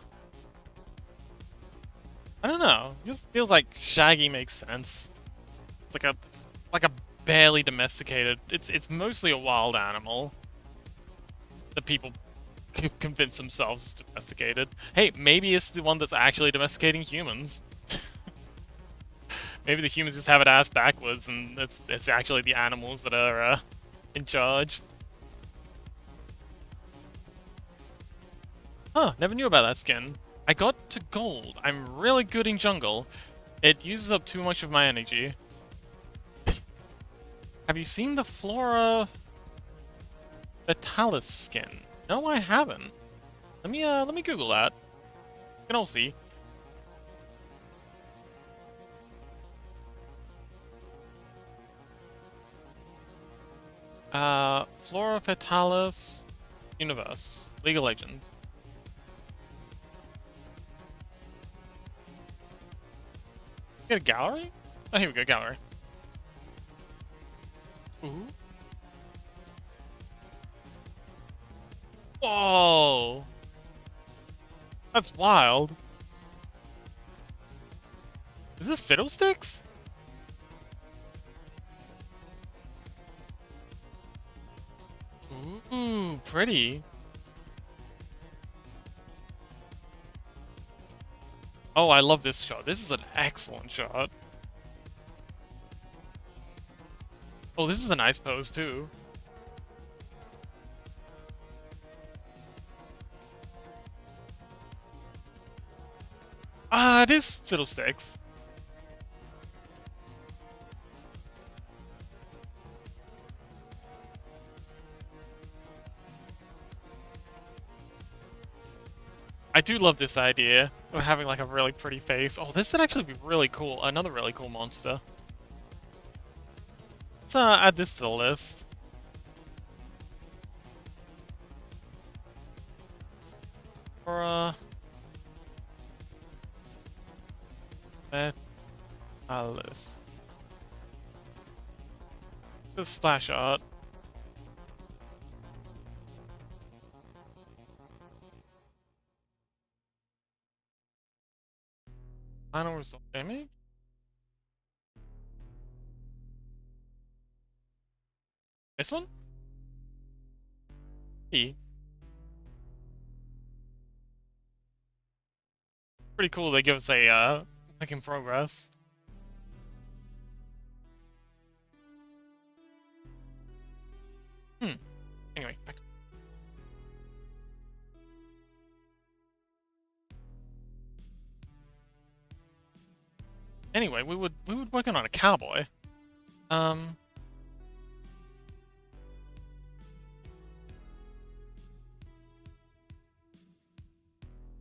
don't know. It just feels like shaggy makes sense. It's like a barely domesticated. It's mostly a wild animal that people convince themselves is domesticated. Hey, maybe it's the one that's actually domesticating humans. Maybe the humans just have it ass backwards, and it's actually the animals that are in charge. Huh, never knew about that skin. I got to gold. I'm really good in jungle. It uses up too much of my energy. Have you seen the Flora Vitalis skin? No, I haven't. Let me Google that. You can all see. Flora Vitalis Universe. League of Legends. Get a gallery? Oh, here we go, gallery. Ooh. Whoa! That's wild. Is this Fiddlesticks? Ooh, pretty. Oh, I love this shot. This is an excellent shot. Oh, this is a nice pose, too. Ah, it is Fiddlesticks. I do love this idea of having like a really pretty face. Oh, this would actually be really cool. Another really cool monster. Let's add this to the list. For Alice. The splash art. Final result image? This one? E. Pretty cool they give us a work in progress. Anyway, back to anyway, we would working on a cowboy. I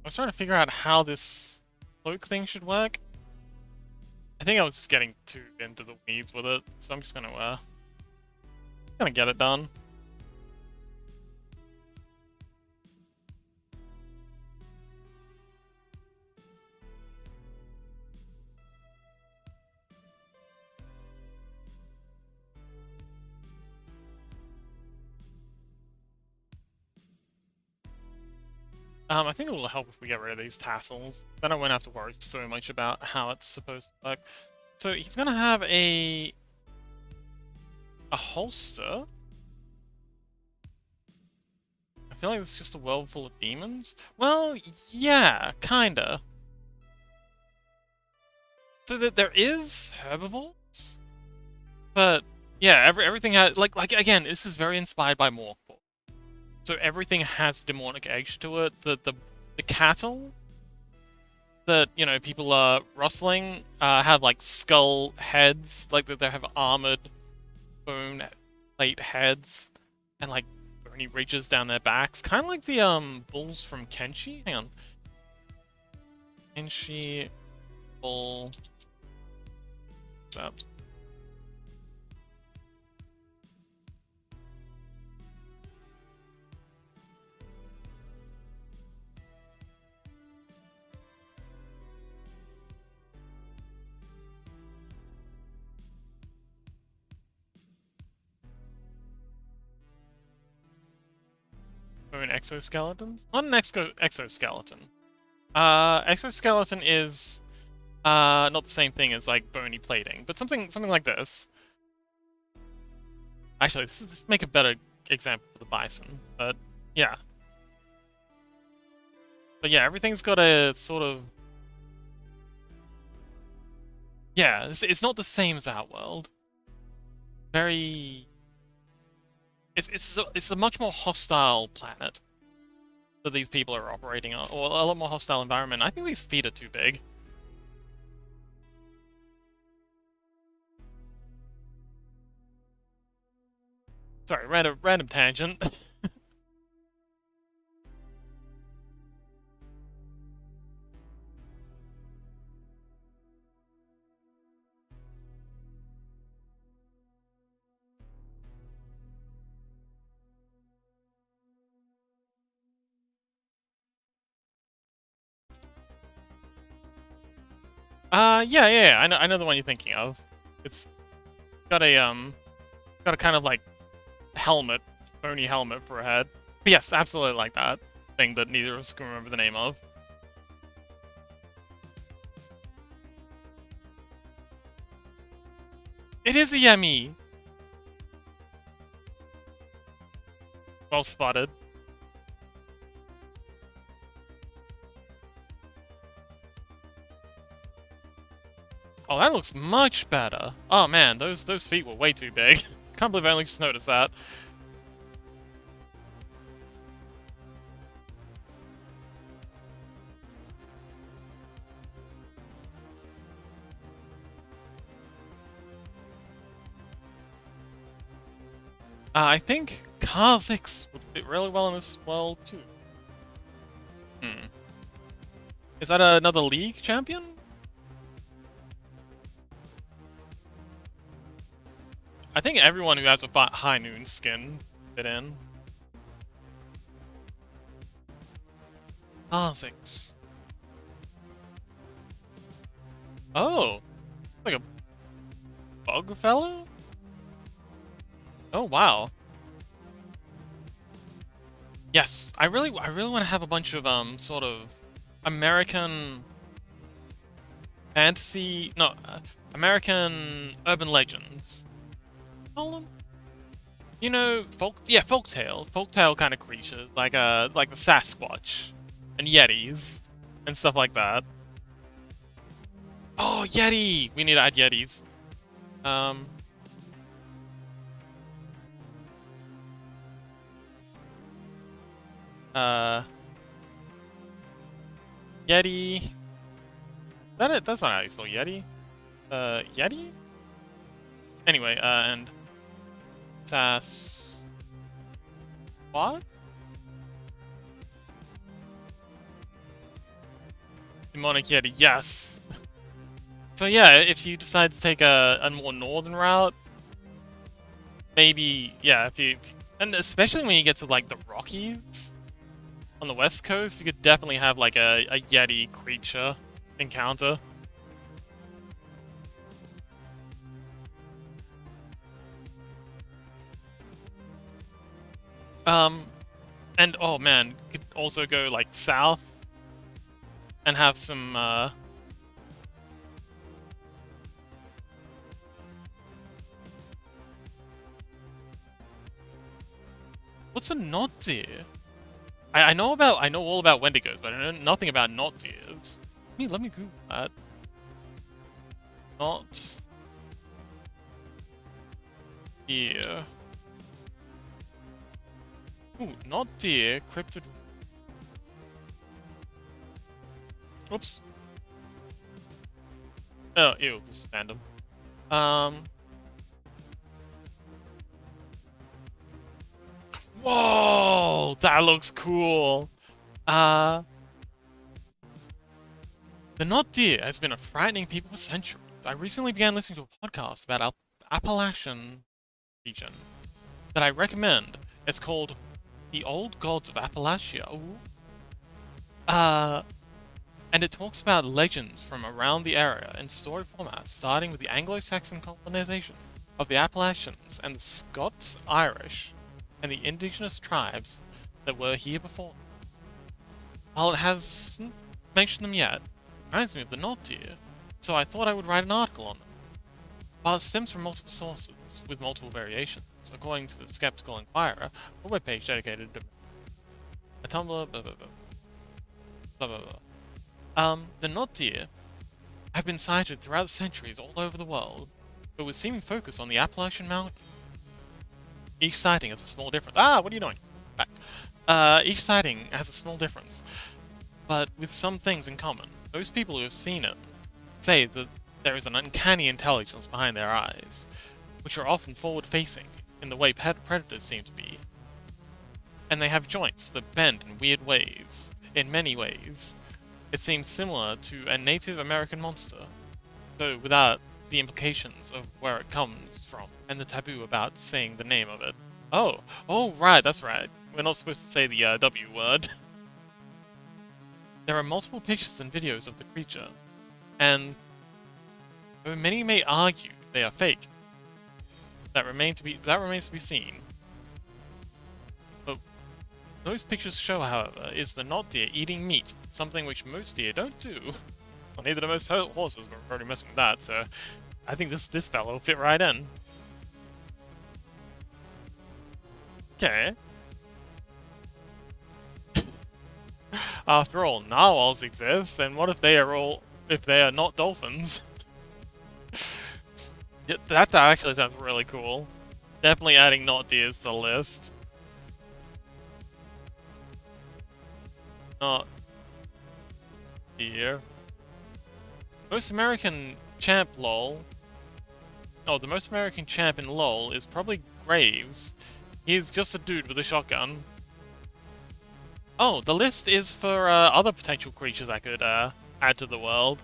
was trying to figure out how this cloak thing should work. I think I was just getting too into the weeds with it, so I'm just gonna get it done. I think it will help if we get rid of these tassels. Then I won't have to worry so much about how it's supposed to work. So he's gonna have a holster. I feel like it's just a world full of demons. Well, yeah, kinda. So that there is herbivores, but Yeah, everything has like again, this is very inspired by Mork Borg. So everything has demonic edge to it. The cattle that, you know, people are rustling have like skull heads, like they have armored bone plate heads and like bony ridges down their backs, kind of like the bulls from Kenshi. Hang on, Kenshi bull. What's up? Bone exoskeletons? Not an exoskeleton. Exoskeleton is not the same thing as like bony plating, but something like this. Actually, this make a better example for the bison, but yeah. But yeah, everything's got a sort of... Yeah, it's not the same as Outworld. Very... It's a much more hostile planet that these people are operating on, or a lot more hostile environment. I think these feet are too big. Sorry, random tangent. Yeah, I know the one you're thinking of. It's got a kind of like helmet, bony helmet for a head. But yes, absolutely like that thing that neither of us can remember the name of. It is a Yemi. Well spotted. Oh, that looks much better. Oh man, those feet were way too big. Can't believe I only just noticed that. I think Kha'Zix would fit really well in this world too. Hmm. Is that another league champion? I think everyone who has a high noon skin fit in. Kha'Zix. Oh, like a bug fellow? Oh wow. Yes, I really want to have a bunch of sort of American fantasy, no, American urban legends. Call them? You know, folktale kind of creatures, like the Sasquatch and Yetis and stuff like that. Oh, Yeti! We need to add Yetis. Um, uh, Yeti. That it? That's not how you spell Yeti. Yeti? Anyway, and Sas. What? Demonic Yeti, yes. So yeah, if you decide to take a more northern route, maybe, yeah, and especially when you get to like the Rockies on the west coast, you could definitely have like a Yeti creature encounter. Um, and oh man, you could also go like south and have some what's a knot deer? I know all about Wendigos, but I know nothing about knot deers. Let me Google that. Knot deer. Ooh, not deer, cryptid. Oops. Oh, ew, this is random. Whoa! That looks cool! Uh... The not deer has been a frightening people for centuries. I recently began listening to a podcast about Appalachian region that I recommend. It's called The Old Gods of Appalachia. Ooh. And it talks about legends from around the area in story format, starting with the Anglo-Saxon colonization of the Appalachians and the Scots-Irish and the indigenous tribes that were here before. While it hasn't mentioned them yet, it reminds me of the Nod deer, so I thought I would write an article on them. While it stems from multiple sources, with multiple variations, according to the Skeptical Inquirer, a webpage dedicated to a Tumblr, blah blah blah. Blah blah blah. The Nod deer have been sighted throughout the centuries all over the world, but with seeming focus on the Appalachian Mountain. Each sighting has a small difference. Ah, what are you doing? Back. Each sighting has a small difference, but with some things in common. Most people who have seen it say that there is an uncanny intelligence behind their eyes, which are often forward-facing, in the way predators seem to be. And they have joints that bend in weird ways. In many ways, it seems similar to a Native American monster, though without the implications of where it comes from, and the taboo about saying the name of it. Oh, right, that's right. We're not supposed to say the W word. There are multiple pictures and videos of the creature, and though many may argue they are fake, that remains to be seen. But those pictures show, however, is the Nod deer eating meat, something which most deer don't do. Well, neither do most horses, but we're already messing with that, so I think this fellow will fit right in. Okay. After all, narwhals exist, and what if they are not dolphins? Yeah, that actually sounds really cool. Definitely adding not deers to the list. Not deer. Most American champ lol. Oh, the most American champ in LoL is probably Graves. He's just a dude with a shotgun. Oh, the list is for other potential creatures I could add to the world.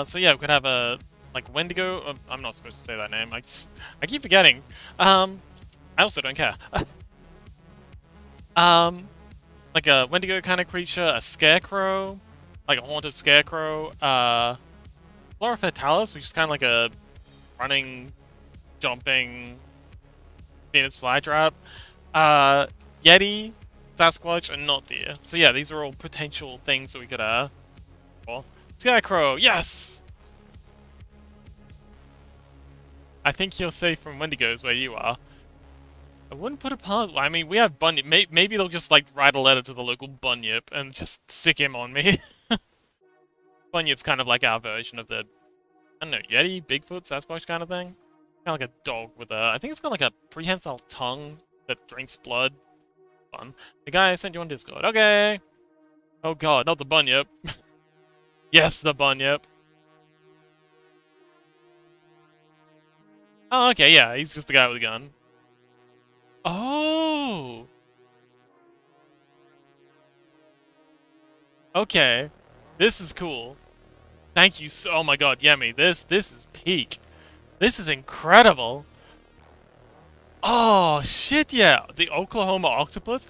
So yeah, we could have a like Wendigo. I'm not supposed to say that name. I keep forgetting. I also don't care. Like a Wendigo kind of creature, a scarecrow, like a haunted scarecrow. Flora Fatalis, which is kind of like a running, jumping Venus flytrap. Yeti, Sasquatch, and not deer. So yeah, these are all potential things that we could well, Scarecrow, yes! I think you're safe from Wendigos where you are. I wouldn't put it past. I mean, we have Bunyip. Maybe they'll just like write a letter to the local Bunyip and just stick him on me. Bunyip's kind of like our version of the, I don't know, Yeti, Bigfoot, Sasquatch kind of thing. Kind of like a dog with a, I think it's got like a prehensile tongue that drinks blood. Fun. The guy I sent you on Discord. Okay. Oh god, not the Bunyip. Yes, the Bunyip. Oh, okay, yeah, he's just the guy with a gun. Oh! Okay. This is cool. Thank you so— oh my god, Yemi, this is peak. This is incredible. Oh, shit, yeah. The Oklahoma octopus?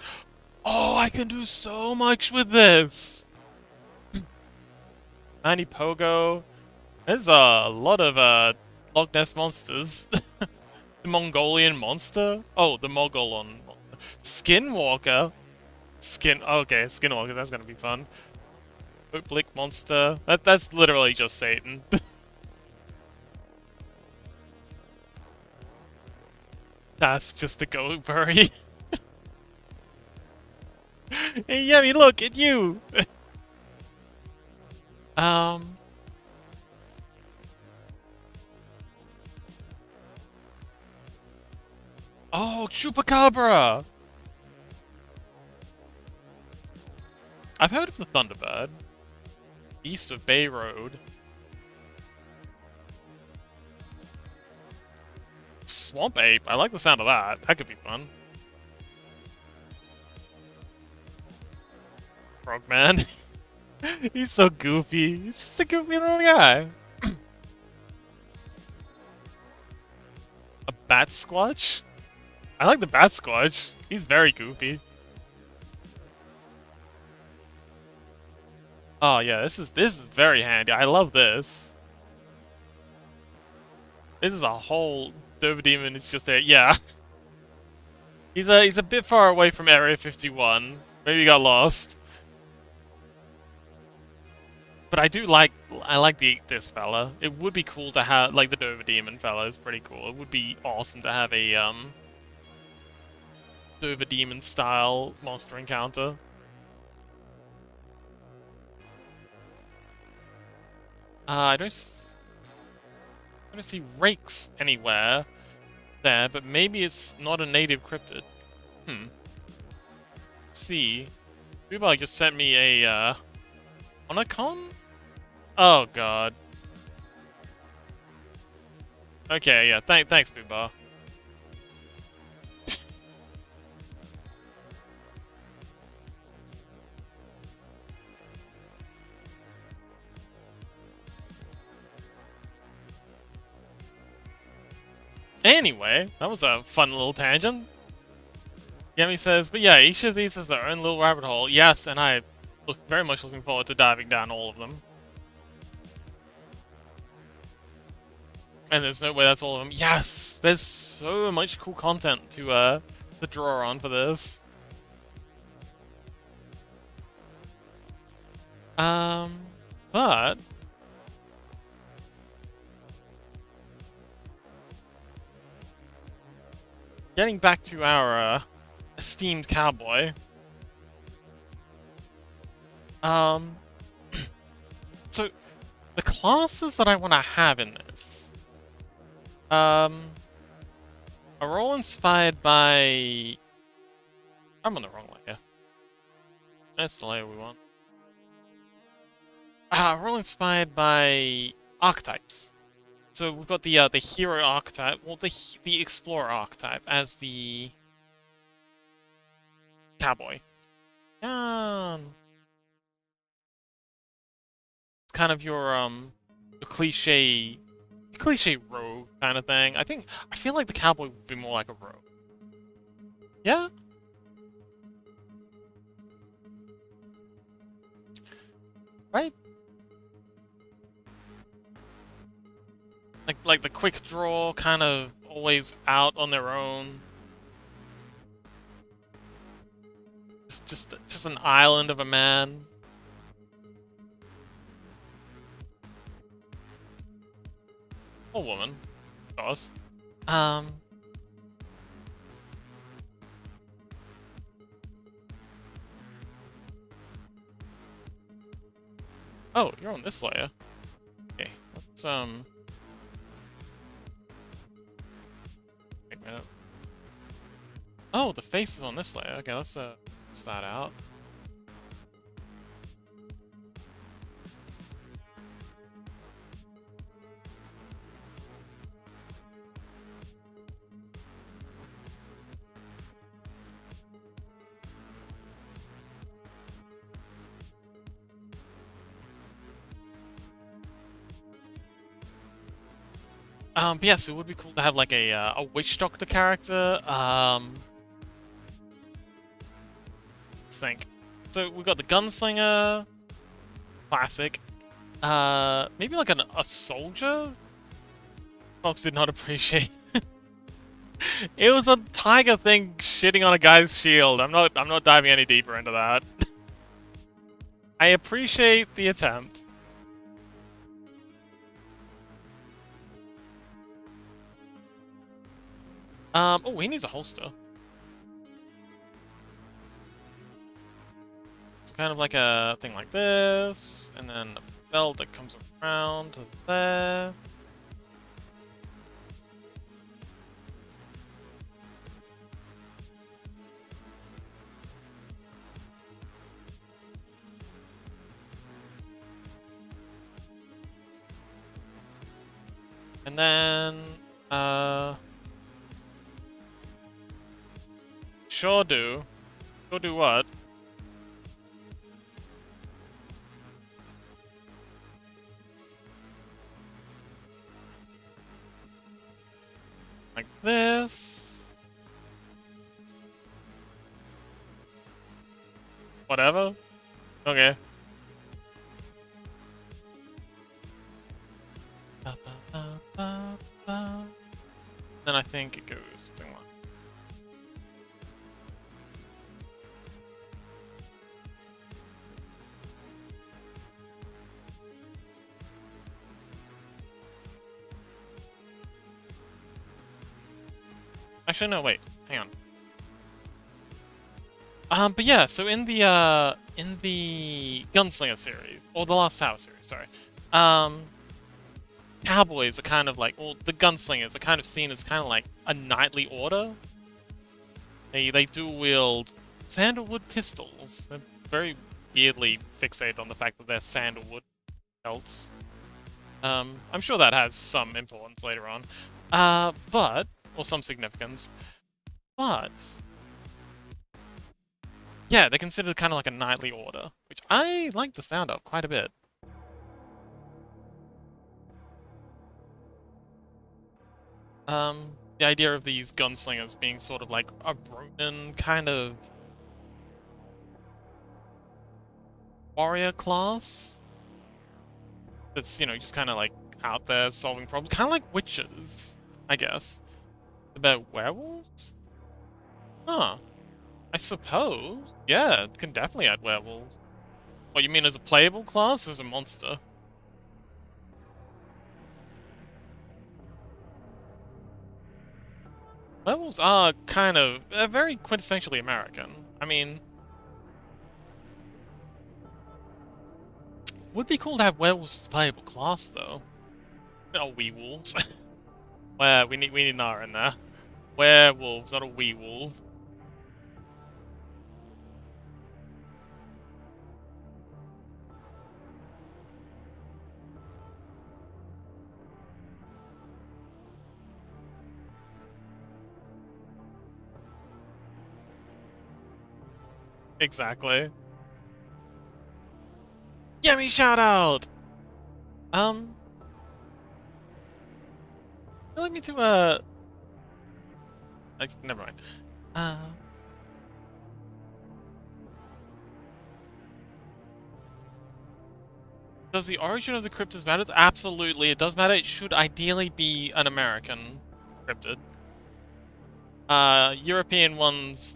Oh, I can do so much with this. Tiny Pogo. There's a lot of Loch Ness monsters. The Mongolian monster? Oh, the Mogolon. Skinwalker? Okay, Skinwalker, that's gonna be fun. Oblick monster. That's literally just Satan. That's just a goat furry. Hey, Yummy, look, it's you! um... Oh, Chupacabra! I've heard of the Thunderbird. East of Bay Road. Swamp Ape? I like the sound of that. That could be fun. Frogman. He's so goofy. He's just a goofy little guy. A Bat Squatch? I like the Bat Squatch. He's very goofy. Oh yeah, this is very handy. I love this. This is a whole Derby Demon. It's just there. Yeah, he's a bit far away from Area 51. Maybe he got lost. But I like this fella. It would be cool to have like the Derby Demon fella is pretty cool. It would be awesome to have a Derby Demon style monster encounter. I don't see rakes anywhere there, but maybe it's not a native cryptid. Let's see. Booba just sent me a Onacon? Oh god. Okay, yeah, thanks, Booba. Anyway, that was a fun little tangent. Yemi says, but yeah, each of these has their own little rabbit hole. Yes, and I very much looking forward to diving down all of them. And there's no way that's all of them. Yes! There's so much cool content to draw on for this. But getting back to our esteemed cowboy. So the classes that I want to have in this are all inspired by... I'm on the wrong layer. That's the layer we want. We're all inspired by archetypes. So we've got the hero archetype, well, the explorer archetype as the cowboy. It's kind of your cliche rogue kind of thing. I feel like the cowboy would be more like a rogue. Yeah? Right? Like the quick draw, kind of always out on their own. Just an island of a man. Or woman, of course. Oh, you're on this layer. Okay, let's wait a minute. Oh, the face is on this layer. Okay, let's that out. But yes, it would be cool to have like a witch doctor character. Let's think. So we've got the gunslinger, classic. Maybe like a soldier. Fox did not appreciate. It was a tiger thing shitting on a guy's shield. I'm not diving any deeper into that. I appreciate the attempt. Oh, he needs a holster. So kind of like a thing like this, and then a belt that comes around to there. And then, sure do. Sure do what? Like this. Whatever. Okay. Then I think it goes something like. Actually, no, wait. Hang on. But yeah, so in the Gunslinger series, or the Last Tower series, sorry, cowboys are kind of like, well, the gunslingers are kind of seen as kind of like a knightly order. They do wield sandalwood pistols. They're very weirdly fixated on the fact that they're sandalwood belts. I'm sure that has some importance later on, or some significance, but yeah, they're considered kind of like a knightly order, which I like the sound of quite a bit. The idea of these gunslingers being sort of like a Ronin kind of warrior class that's, just kind of like out there solving problems, kind of like witches, I guess. About werewolves? Huh. I suppose. Yeah, it can definitely add werewolves. What, you mean as a playable class or as a monster? Werewolves are kind of very quintessentially American. I mean, would be cool to have werewolves as a playable class though. Oh, wee-wolves. Where we need an R in there. Werewolves, not a wee-wolf. Exactly. Gimme shout out! Um, would you like me to never mind. Uh, does the origin of the cryptids matter? Absolutely, it does matter. It should ideally be an American cryptid. European ones,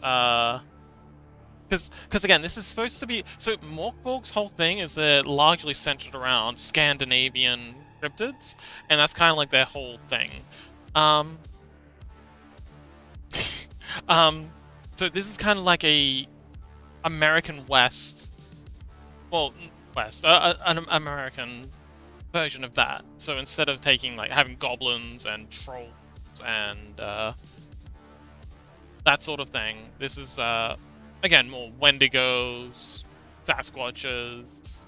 because again, this is supposed to be so. Mork Borg's whole thing is they're largely centered around Scandinavian cryptids, and that's kind of like their whole thing. Um, um, so this is kind of like a American West, well, West, an American version of that. So instead of taking like having goblins and trolls and that sort of thing, this is again more Wendigos, Sasquatches,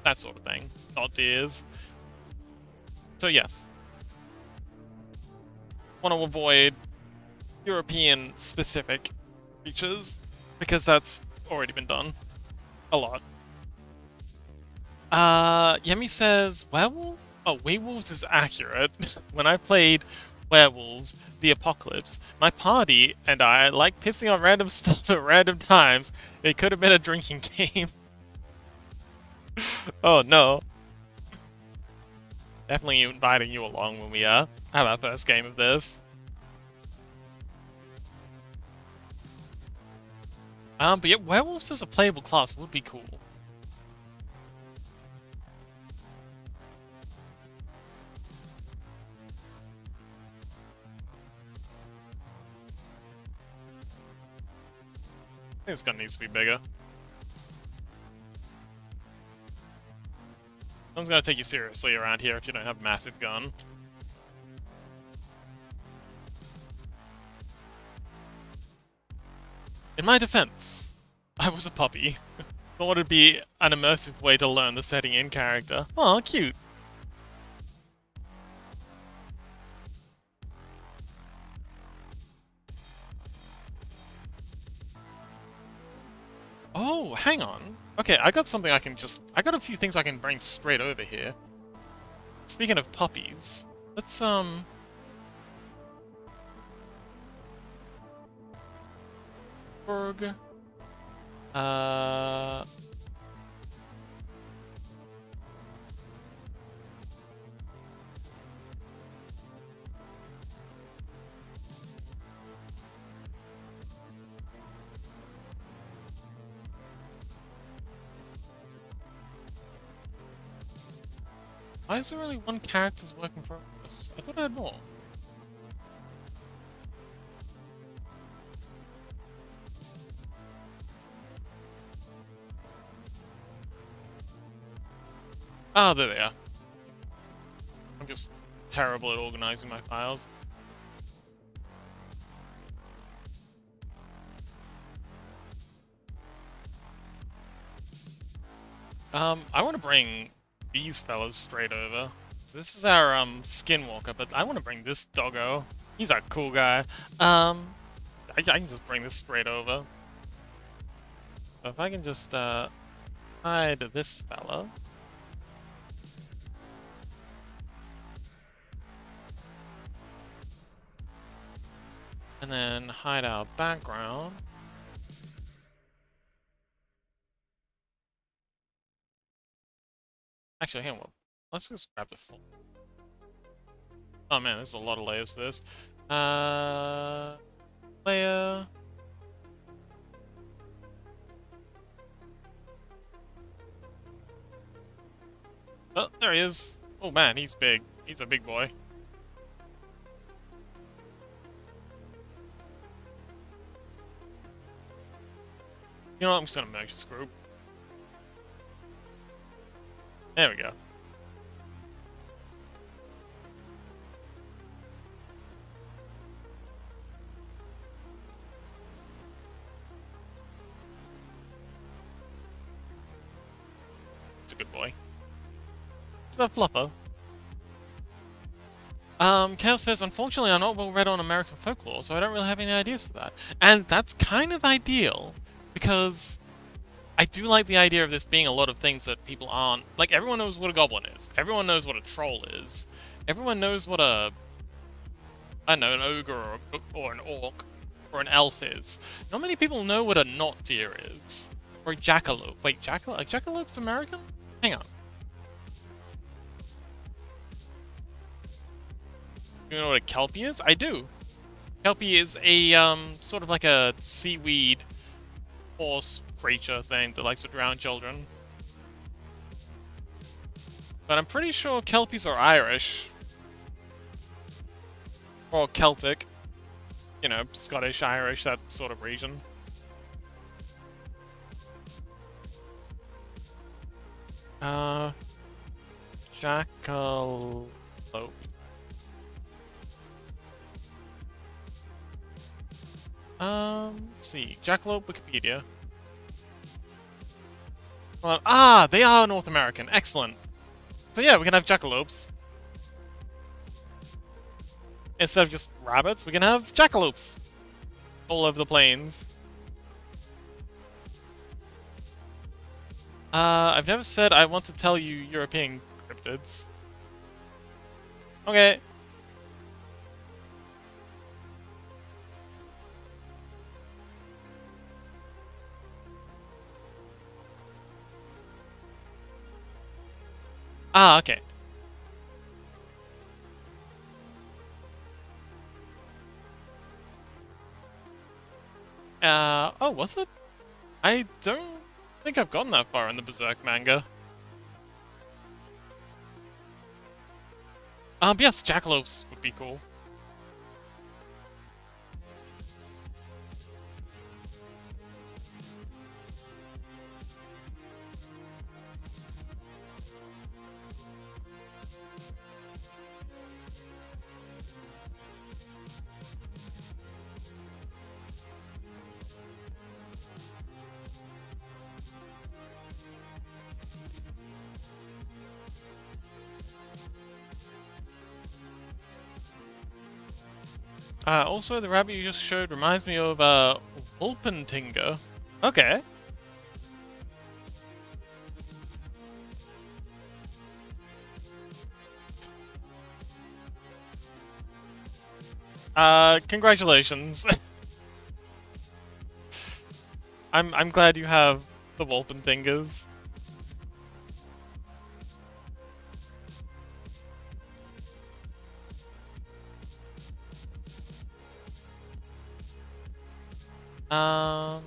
that sort of thing, not deers. So yes, want to avoid European specific creatures because that's already been done a lot. Yemi says werewolf? Oh, werewolves is accurate. When I played Werewolves, the Apocalypse, my party and I like pissing on random stuff at random times. It could have been a drinking game. Oh no. Definitely inviting you along when we have our first game of this. But yeah, werewolves as a playable class would be cool. this gun needs to be bigger. Someone's gonna take you seriously around here if you don't have a massive gun. In my defense, I was a puppy. Thought it'd be an immersive way to learn the setting in character. Aw, cute. Oh, hang on. Okay, I got something I got a few things I can bring straight over here. Speaking of puppies, let's, Borg. Why is there only one character's work in progress? I thought I had more. Ah, there they are. I'm just terrible at organizing my files. I want to bring these fellas straight over. So this is our, skinwalker, but I want to bring this doggo. He's a cool guy. I can just bring this straight over. So if I can just, hide this fella. And then hide our background. Actually, hang on. Let's just grab the full. Oh man, there's a lot of layers to this. Layer. Oh, there he is. Oh man, he's big. He's a big boy. You know what? I'm just gonna merge this group. There we go. It's a good boy. The fluffer. Kel says, unfortunately, I'm not well read on American folklore, so I don't really have any ideas for that. And that's kind of ideal, because I do like the idea of this being a lot of things that people aren't... Like, everyone knows what a goblin is. Everyone knows what a troll is. Everyone knows what a... I don't know, an ogre or an orc or an elf is. Not many people know what a knot deer is. Or a jackalope. Wait, a jackalope's American? Hang on. You know what a kelpie is? I do. Kelpie is a, sort of like a seaweed horse creature thing that likes to drown children. But I'm pretty sure kelpies are Irish. Or Celtic. You know, Scottish, Irish, that sort of region. Jackalope. Let's see. Jackalope Wikipedia. Well, they are North American. Excellent. So yeah, we can have jackalopes. Instead of just rabbits, we can have jackalopes all over the plains. I've never said I want to tell you European cryptids. Okay. Okay. Oh, was it? I don't think I've gotten that far in the Berserk manga. But yes, jackalopes would be cool. Also, the rabbit you just showed reminds me of, Wolpentinga. Okay. Congratulations. I'm glad you have the Wolpentingas. Um...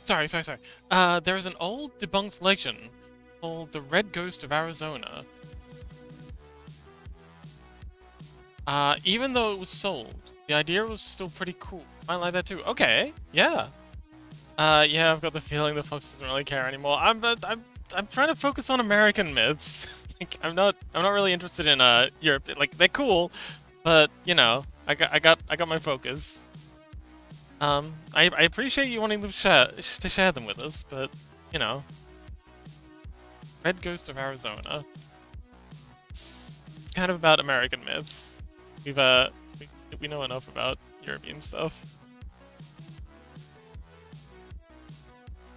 sorry. There is an old debunked legend called the Red Ghost of Arizona. Even though it was sold, the idea was still pretty cool. I like that too. Okay, yeah. Yeah, I've got the feeling the Fox doesn't really care anymore. I'm trying to focus on American myths. Like, I'm not really interested in Europe. Like, they're cool, but you know, I got my focus. I appreciate you wanting to share them with us, but you know, Red Ghost of Arizona. It's kind of about American myths. We know enough about European stuff.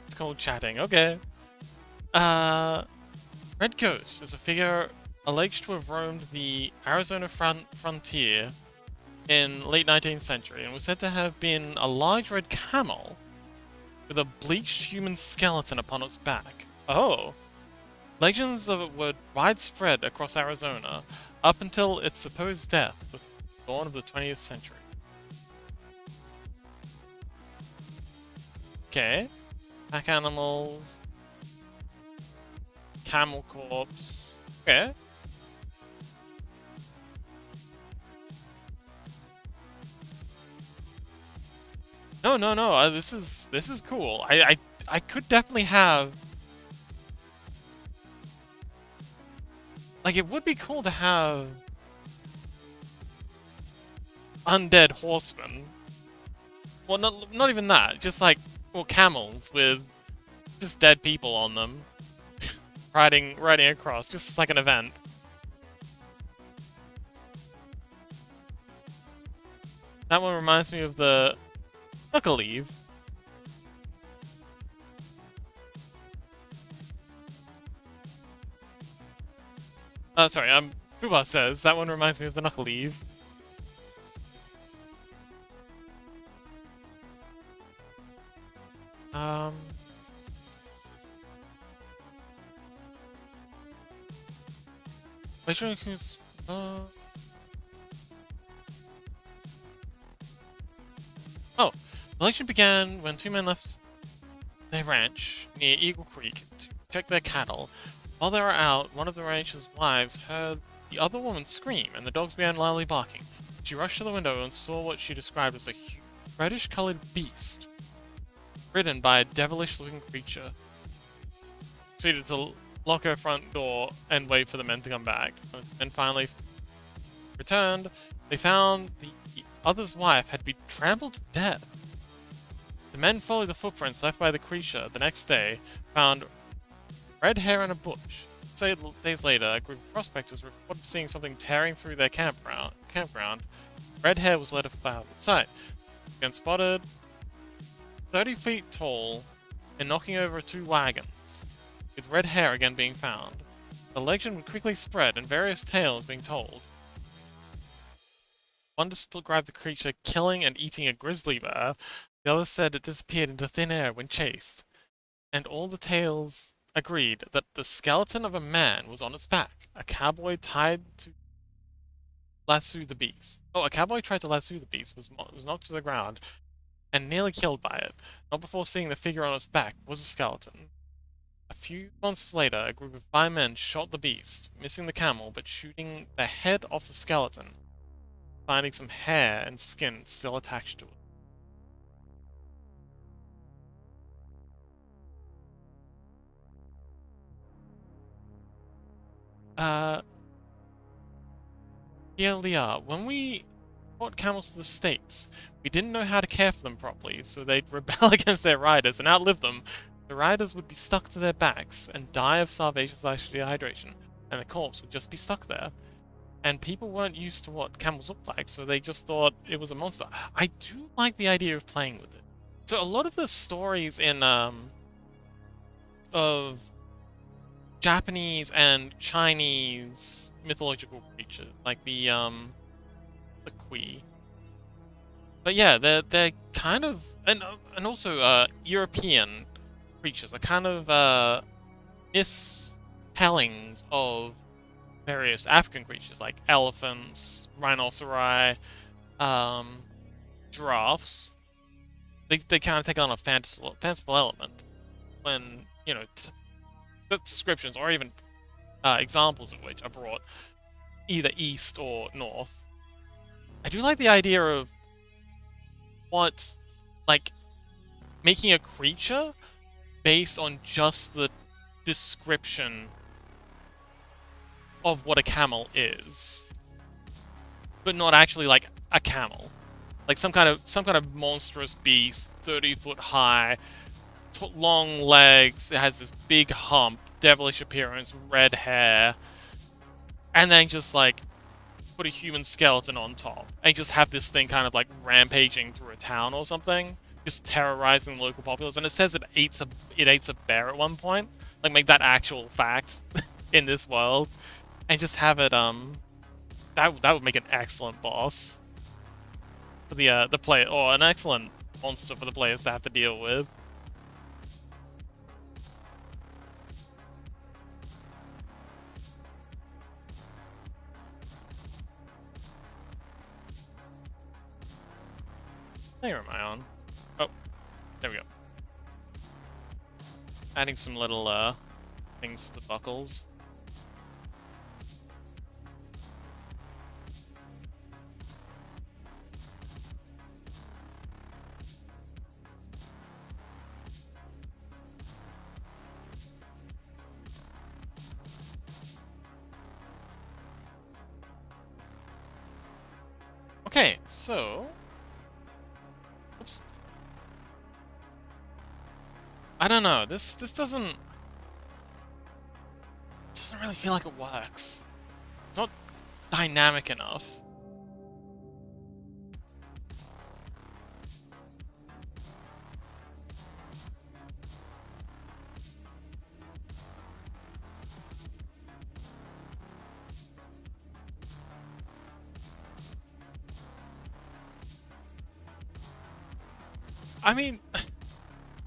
It's called chatting. Okay. Red Ghost is a figure alleged to have roamed the Arizona frontier in late 19th century and was said to have been a large red camel with a bleached human skeleton upon its back. Oh. Legends of it were widespread across Arizona up until its supposed death with the dawn of the 20th century. Okay. Pack animals. Camel corpse. Okay. No. This is cool. I could definitely have. Like, it would be cool to have undead horsemen. Well, not even that. Just like, well, camels with just dead people on them, riding across, just like an event. That one reminds me of the Knuckleave. Sorry, Fuba says that one reminds me of the Knuckleave. Legend who's Oh, the legend began when two men left their ranch near Eagle Creek to check their cattle. While they were out, one of the rancher's wives heard the other woman scream, and the dogs began loudly barking. She rushed to the window and saw what she described as a huge, reddish-colored beast, ridden by a devilish-looking creature. Proceeded to lock her front door and wait for the men to come back. And finally returned. They found the other's wife had been trampled to death. The men followed the footprints left by the creature the next day, found red hair in a bush. 6 days later, a group of prospectors reported seeing something tearing through their campground. Red hair was later found at sight. Again spotted. 30 feet tall and knocking over 2 wagons, with red hair again being found. The legend would quickly spread and various tales being told. One described the creature killing and eating a grizzly bear, the other said it disappeared into thin air when chased, and all the tales agreed that the skeleton of a man was on its back, a cowboy tried to lasso the beast. Oh, a cowboy tried to lasso the beast, was knocked to the ground, and nearly killed by it. Not before seeing the figure on its back was a skeleton. A few months later, a group of 5 men shot the beast, missing the camel but shooting the head off the skeleton, finding some hair and skin still attached to it. TLDR, when we brought camels to the States, we didn't know how to care for them properly, so they'd rebel against their riders and outlive them. The riders would be stuck to their backs and die of starvation/dehydration, and the corpse would just be stuck there. And people weren't used to what camels look like, so they just thought it was a monster. I do like the idea of playing with it. So a lot of the stories in of Japanese and Chinese mythological creatures, like the Kui. But yeah, they're kind of and also European creatures are kind of mistellings of various African creatures like elephants, rhinoceri, giraffes. They kind of take on a fanciful element when, you know, descriptions or even examples of which are brought either east or north. I do like the idea of what, like, making a creature based on just the description of what a camel is, but not actually like a camel, like some kind of monstrous beast, 30-foot high, long legs. It has this big hump, devilish appearance, red hair, and then just like put a human skeleton on top and just have this thing kind of like rampaging through a town or something, just terrorizing the local populace. And it says it ate a bear at one point. Like, make that actual fact in this world, and just have it that would make an excellent boss for the player, or an excellent monster for the players to have to deal with. Layer am I on? Oh, there we go. Adding some little things to the buckles. Okay, so... Oops. I don't know, this doesn't really feel like it works. It's not dynamic enough. I mean,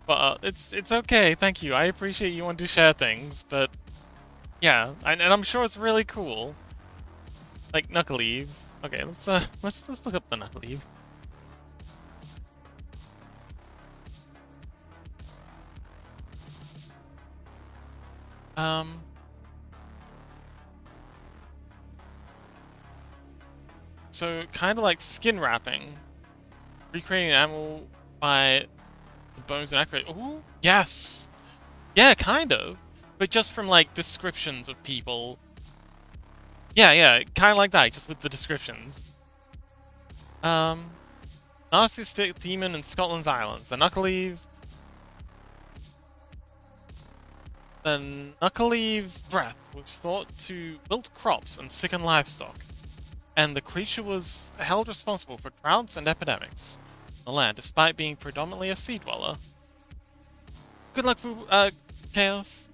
well, it's okay. Thank you. I appreciate you want to share things, but yeah, and I'm sure it's really cool. Like Knuckle Leaves. Okay, let's look up the Knuckle Leaf. So kind of like skin wrapping, recreating an animal by the bones and accurate. Ooh, yes, yeah, kind of, but just from like descriptions of people. Yeah, kind of like that, just with the descriptions. Narcissistic demon in Scotland's Islands. The Knuckleaves. The Knuckleaves' breath was thought to wilt crops and sicken livestock, and the creature was held responsible for droughts and epidemics. the land, despite being predominantly a sea dweller. Good luck, Chaos.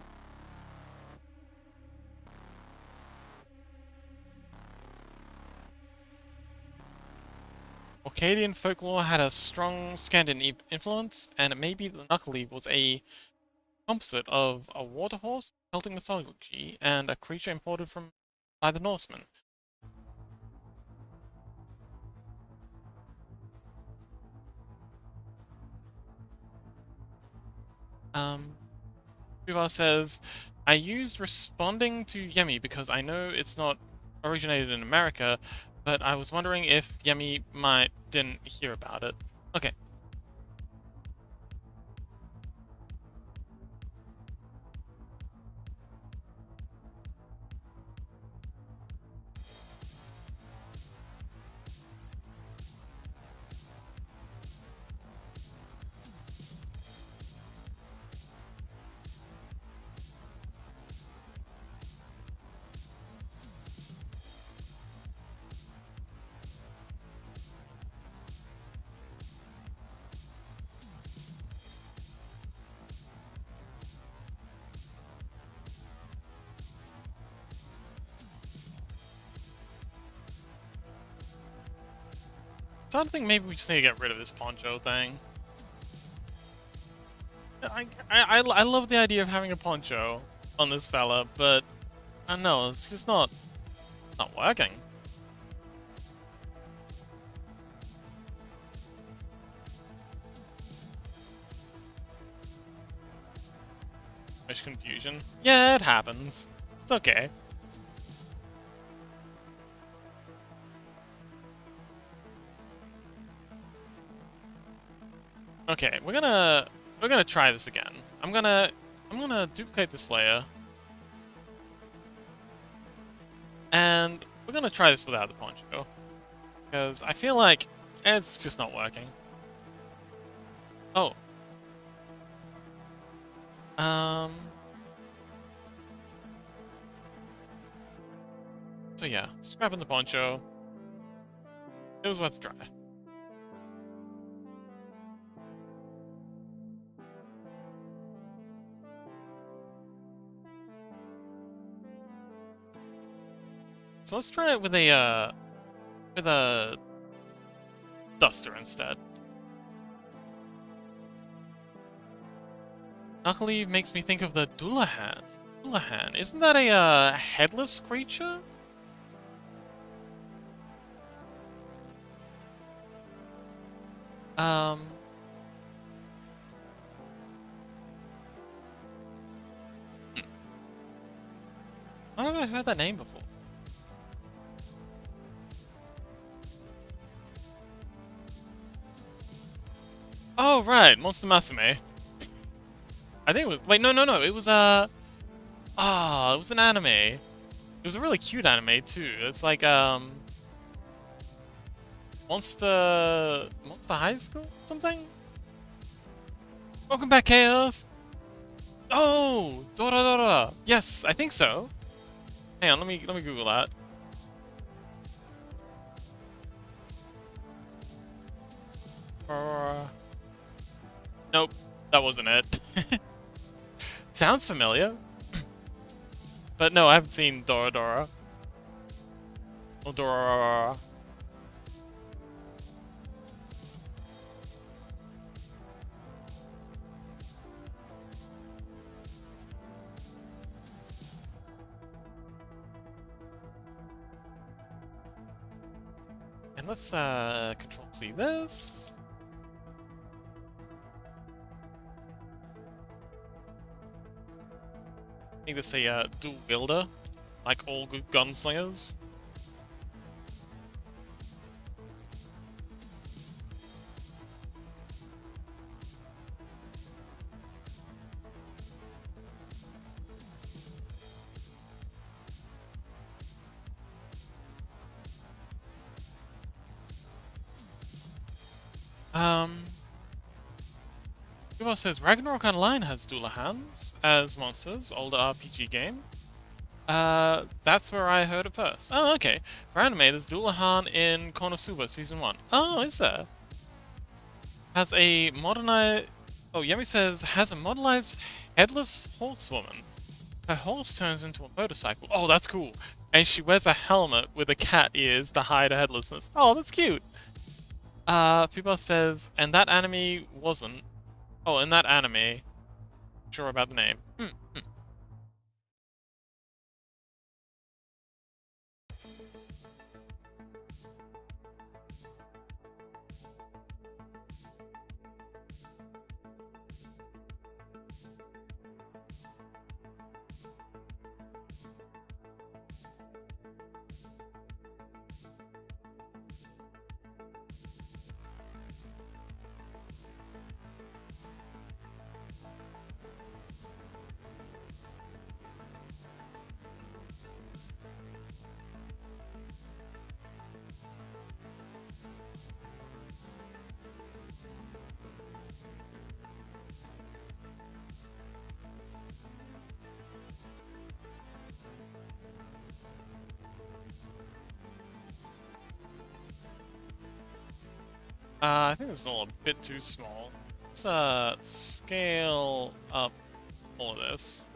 Orcadian folklore had a strong Scandinavian influence, and it may be that Knuckleheave was a composite of a water horse, Celtic mythology, and a creature imported from by the Norsemen. Duval says, I used responding to Yemi because I know it's not originated in America, but I was wondering if Yemi didn't hear about it. Okay. So I think maybe we just need to get rid of this poncho thing. I love the idea of having a poncho on this fella, but I don't know, it's just not working. Much confusion. Yeah, it happens. It's okay. Okay, we're gonna try this again. I'm gonna duplicate this layer. And we're gonna try this without the poncho. Because I feel like it's just not working. Oh. So yeah, scrapping the poncho. It was worth a try. So let's try it with a duster instead. Knuckleheave makes me think of the Dullahan. Dullahan, isn't that a headless creature? Where have I heard that name before? Oh, right, Monster Masume. I think it was... Wait, no, it was, it was an anime. It was a really cute anime, too. It's like, Monster High School? Something? Welcome back, Chaos! Oh! Dora Dora! Yes, I think so. Hang on, let me Google that. Nope, that wasn't it. Sounds familiar. But no, I haven't seen Dora Dora. Oh, Dora. And let's Control C this. Make this a dual wielder, like all good gunslingers. Duval says Ragnarok Online has Dullahans as monsters, older RPG game. That's where I heard it first. Oh, okay. For anime, there's Dullahan in Konosuba Season 1. Oh, is there? Has a modernized... Oh, Yemi says, has a modernized headless horsewoman. Her horse turns into a motorcycle. Oh, that's cool. And she wears a helmet with a cat ears to hide her headlessness. Oh, that's cute. People says, and that anime wasn't. Oh, in that anime. Sure about the name. I think this is all a bit too small. Let's scale up all of this.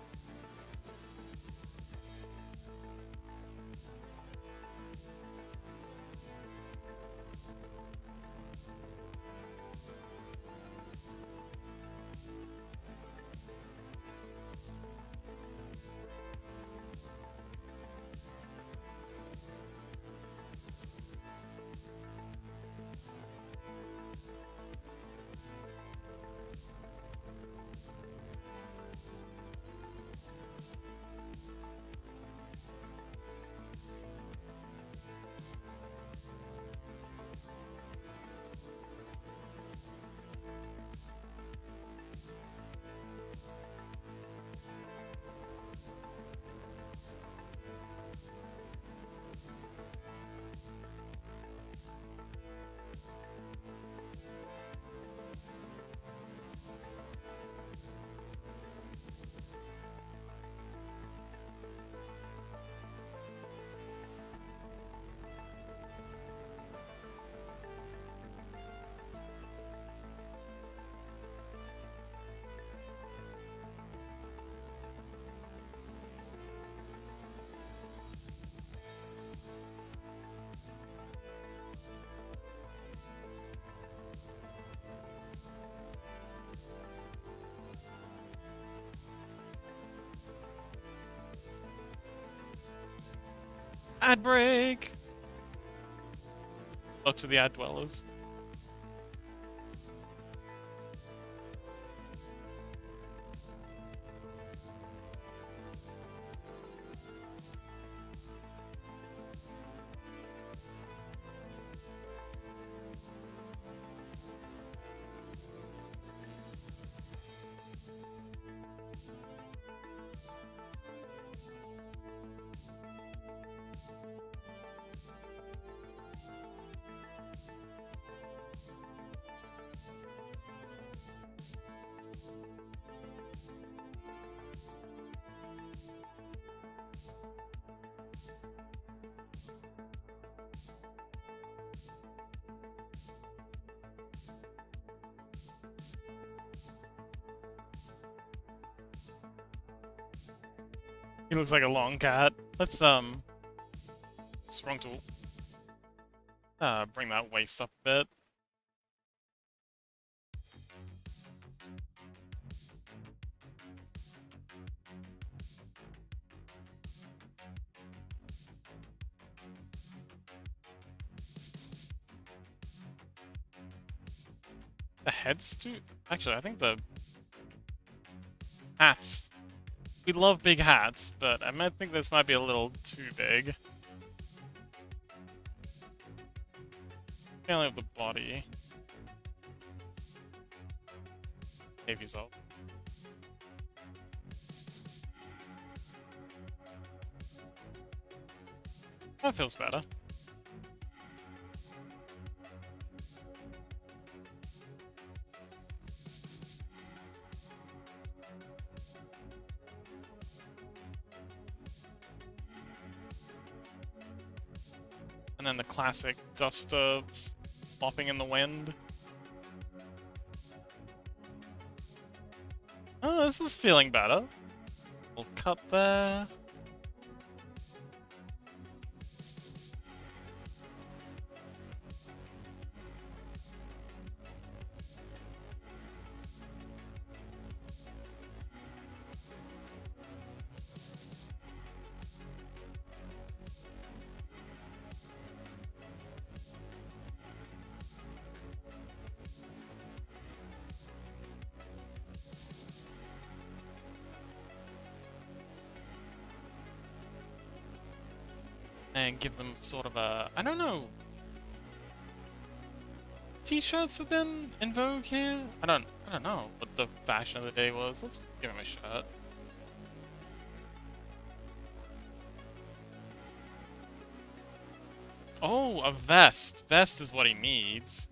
Ad break! Talk to the ad dwellers. He looks like a long cat. Let's sprung tool. Bring that waist up a bit. The heads too? Actually, I think the hats. We love big hats, but I might think this might be a little too big. We only have the body. Baby's up. That feels better. And then the classic duster flopping in the wind. Oh, this is feeling better. We'll cut there. And give them sort of a, I don't know. T-shirts have been in vogue here. I don't know what the fashion of the day was. Let's give him a shirt. Oh, a vest. Vest is what he needs.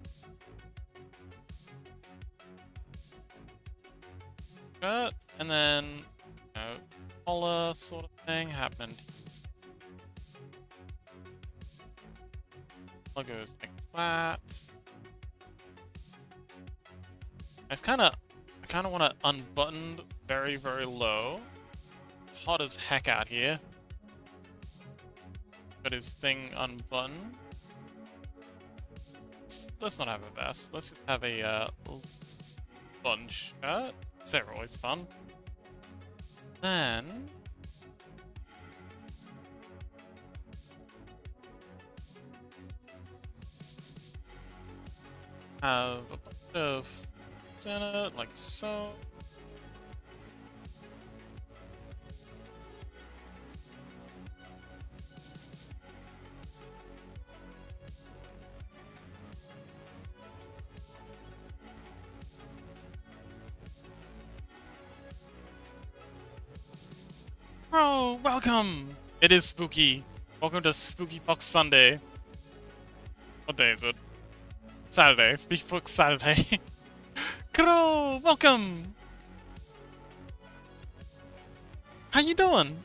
Shirt, and then, you know, collar sort of thing happened. Goes like that. I kind of want to unbutton very, very low. It's hot as heck out here. Got his thing unbuttoned. Let's not have a vest. Let's just have a button shirt. They're always fun. Then have a bunch of in it, like so. Oh, welcome! It is spooky. Welcome to Spooky Fox Sunday. What day is it? Saturday. Spooky Fox Saturday. Crow, welcome! How you doing?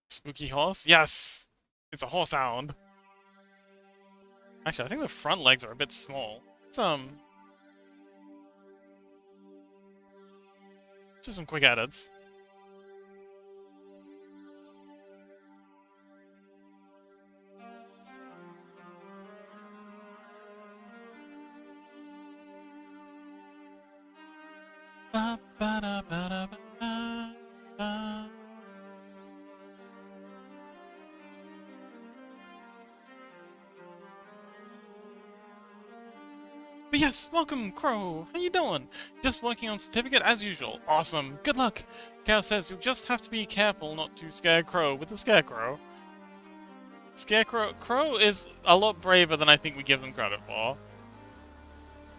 Spooky horse? Yes! It's a horse hound. Actually, I think the front legs are a bit small. Let's do some quick edits. But yes, welcome, Crow. How you doing? Just working on certificate as usual. Awesome. Good luck. Chaos says you'll just have to be careful not to scare Crow with the Scarecrow. Crow is a lot braver than I think we give them credit for.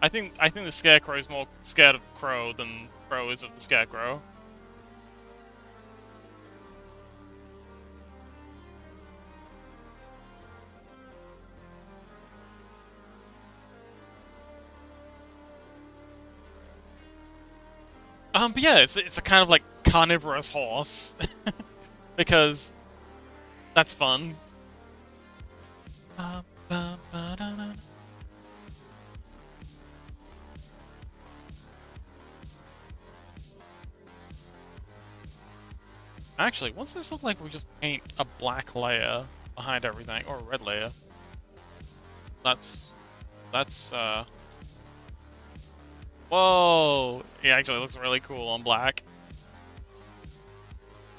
I think the Scarecrow is more scared of Crow than Crow is of the Scarecrow. But yeah, it's a kind of like carnivorous horse. Because that's fun. Actually, what's this look like if we just paint a black layer behind everything, or a red layer? That's whoa! It actually looks really cool on black.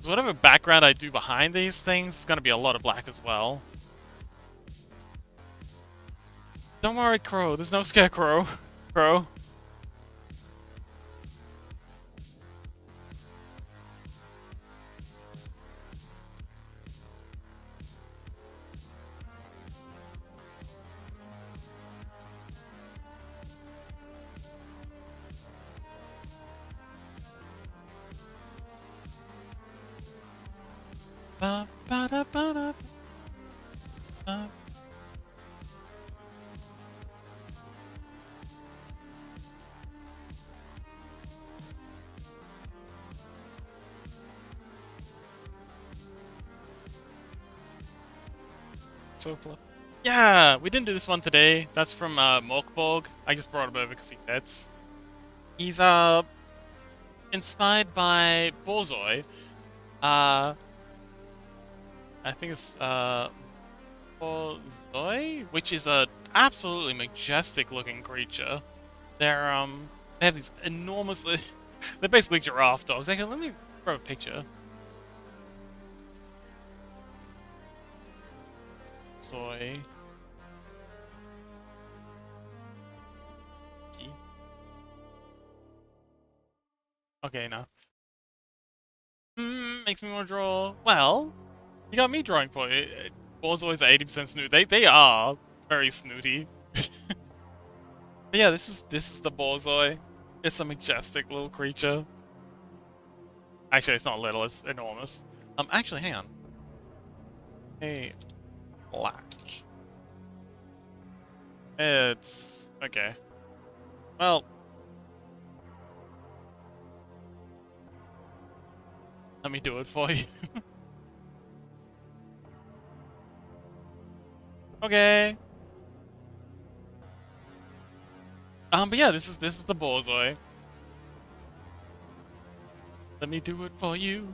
So whatever background I do behind these things is gonna be a lot of black as well. Don't worry, Crow. There's no Scarecrow. Crow. so close. Yeah, we didn't do this one today. That's from Mork Borg. I just brought him over because he fits. He's inspired by Borzoi. I think it's Borzoi, which is a absolutely majestic looking creature. They're they have these enormously they're basically giraffe dogs. Actually, let me grab a picture. Soy. Okay, now. Makes me want to draw. Well, you got me drawing for you. Borzois are 80% snoot. They are very snooty. But yeah, this is the Borzoi. It's a majestic little creature. Actually, it's not little. It's enormous. Actually, hang on. Hey, black. It's okay. Well, let me do it for you. Okay. But yeah, this is the Borzoi. Let me do it for you.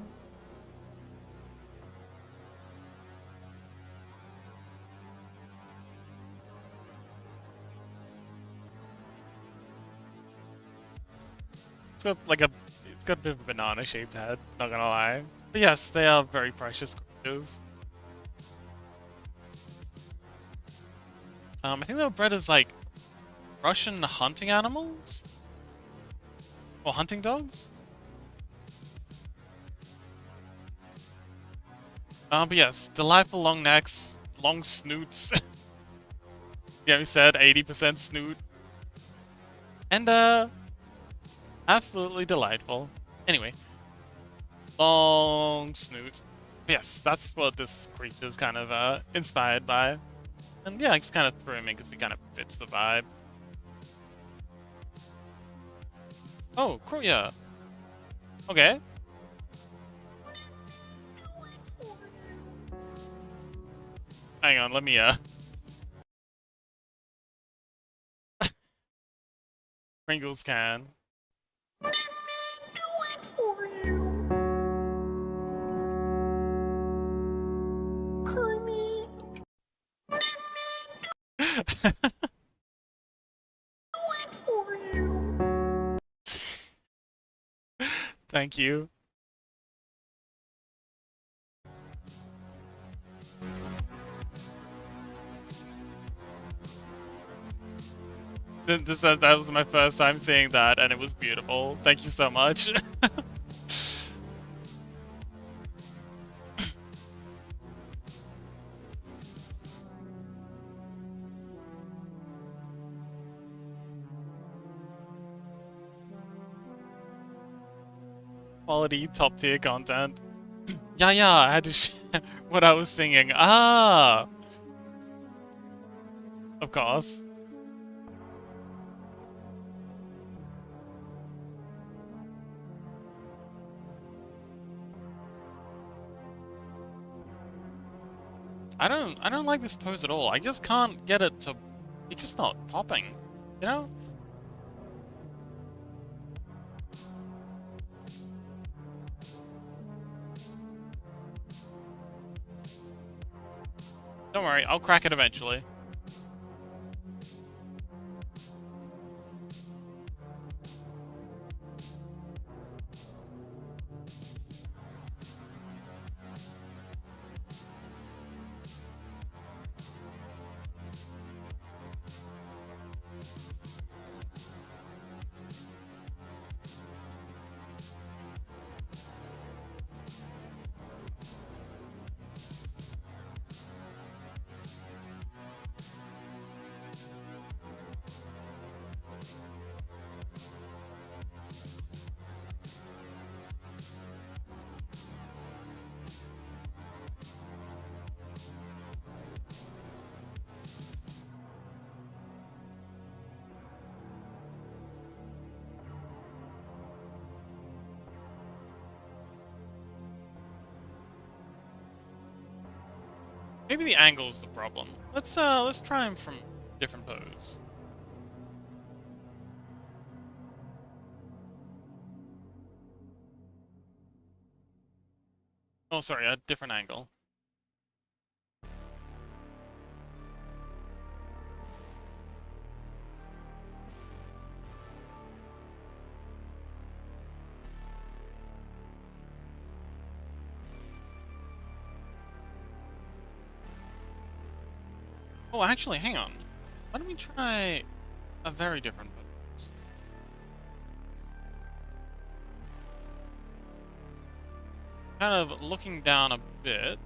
It's got like it's got a bit of a banana-shaped head, not gonna lie. But yes, they are very precious creatures. I think they were bred as like Russian hunting animals? Or hunting dogs? But yes, delightful long necks, long snoots. Yeah, we said 80% snoot. And absolutely delightful. Anyway, long snoot. But yes, that's what this creature is kind of inspired by. And yeah, I just kind of threw him in because he kind of fits the vibe. Oh, cool, yeah. Okay. Hang on, let me Pringles can. Let me do it for you. Kermit. Let me do it for you. Thank you. That was my first time seeing that, and it was beautiful. Thank you so much. Quality, top tier content. Yeah, I had to share what I was singing. Ah! Of course. I don't like this pose at all. I just can't get it to... It's just not popping, you know? Don't worry, I'll crack it eventually. Maybe the angle's the problem. Let's try him from a different pose. Oh, sorry, a different angle. Oh, actually, hang on. Why don't we try a very different pose? Kind of looking down a bit.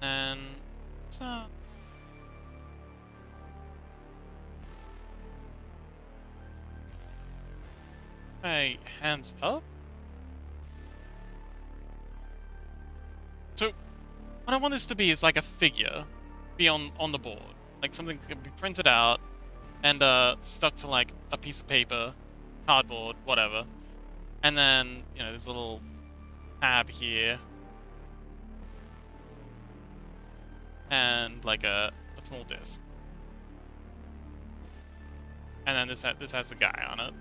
And let's, try hands up. So, what I want this to be is like a figure, be on the board, like something that can be printed out and stuck to like a piece of paper, cardboard, whatever. And then there's a little tab here, and like a small disc, and then this has the guy on it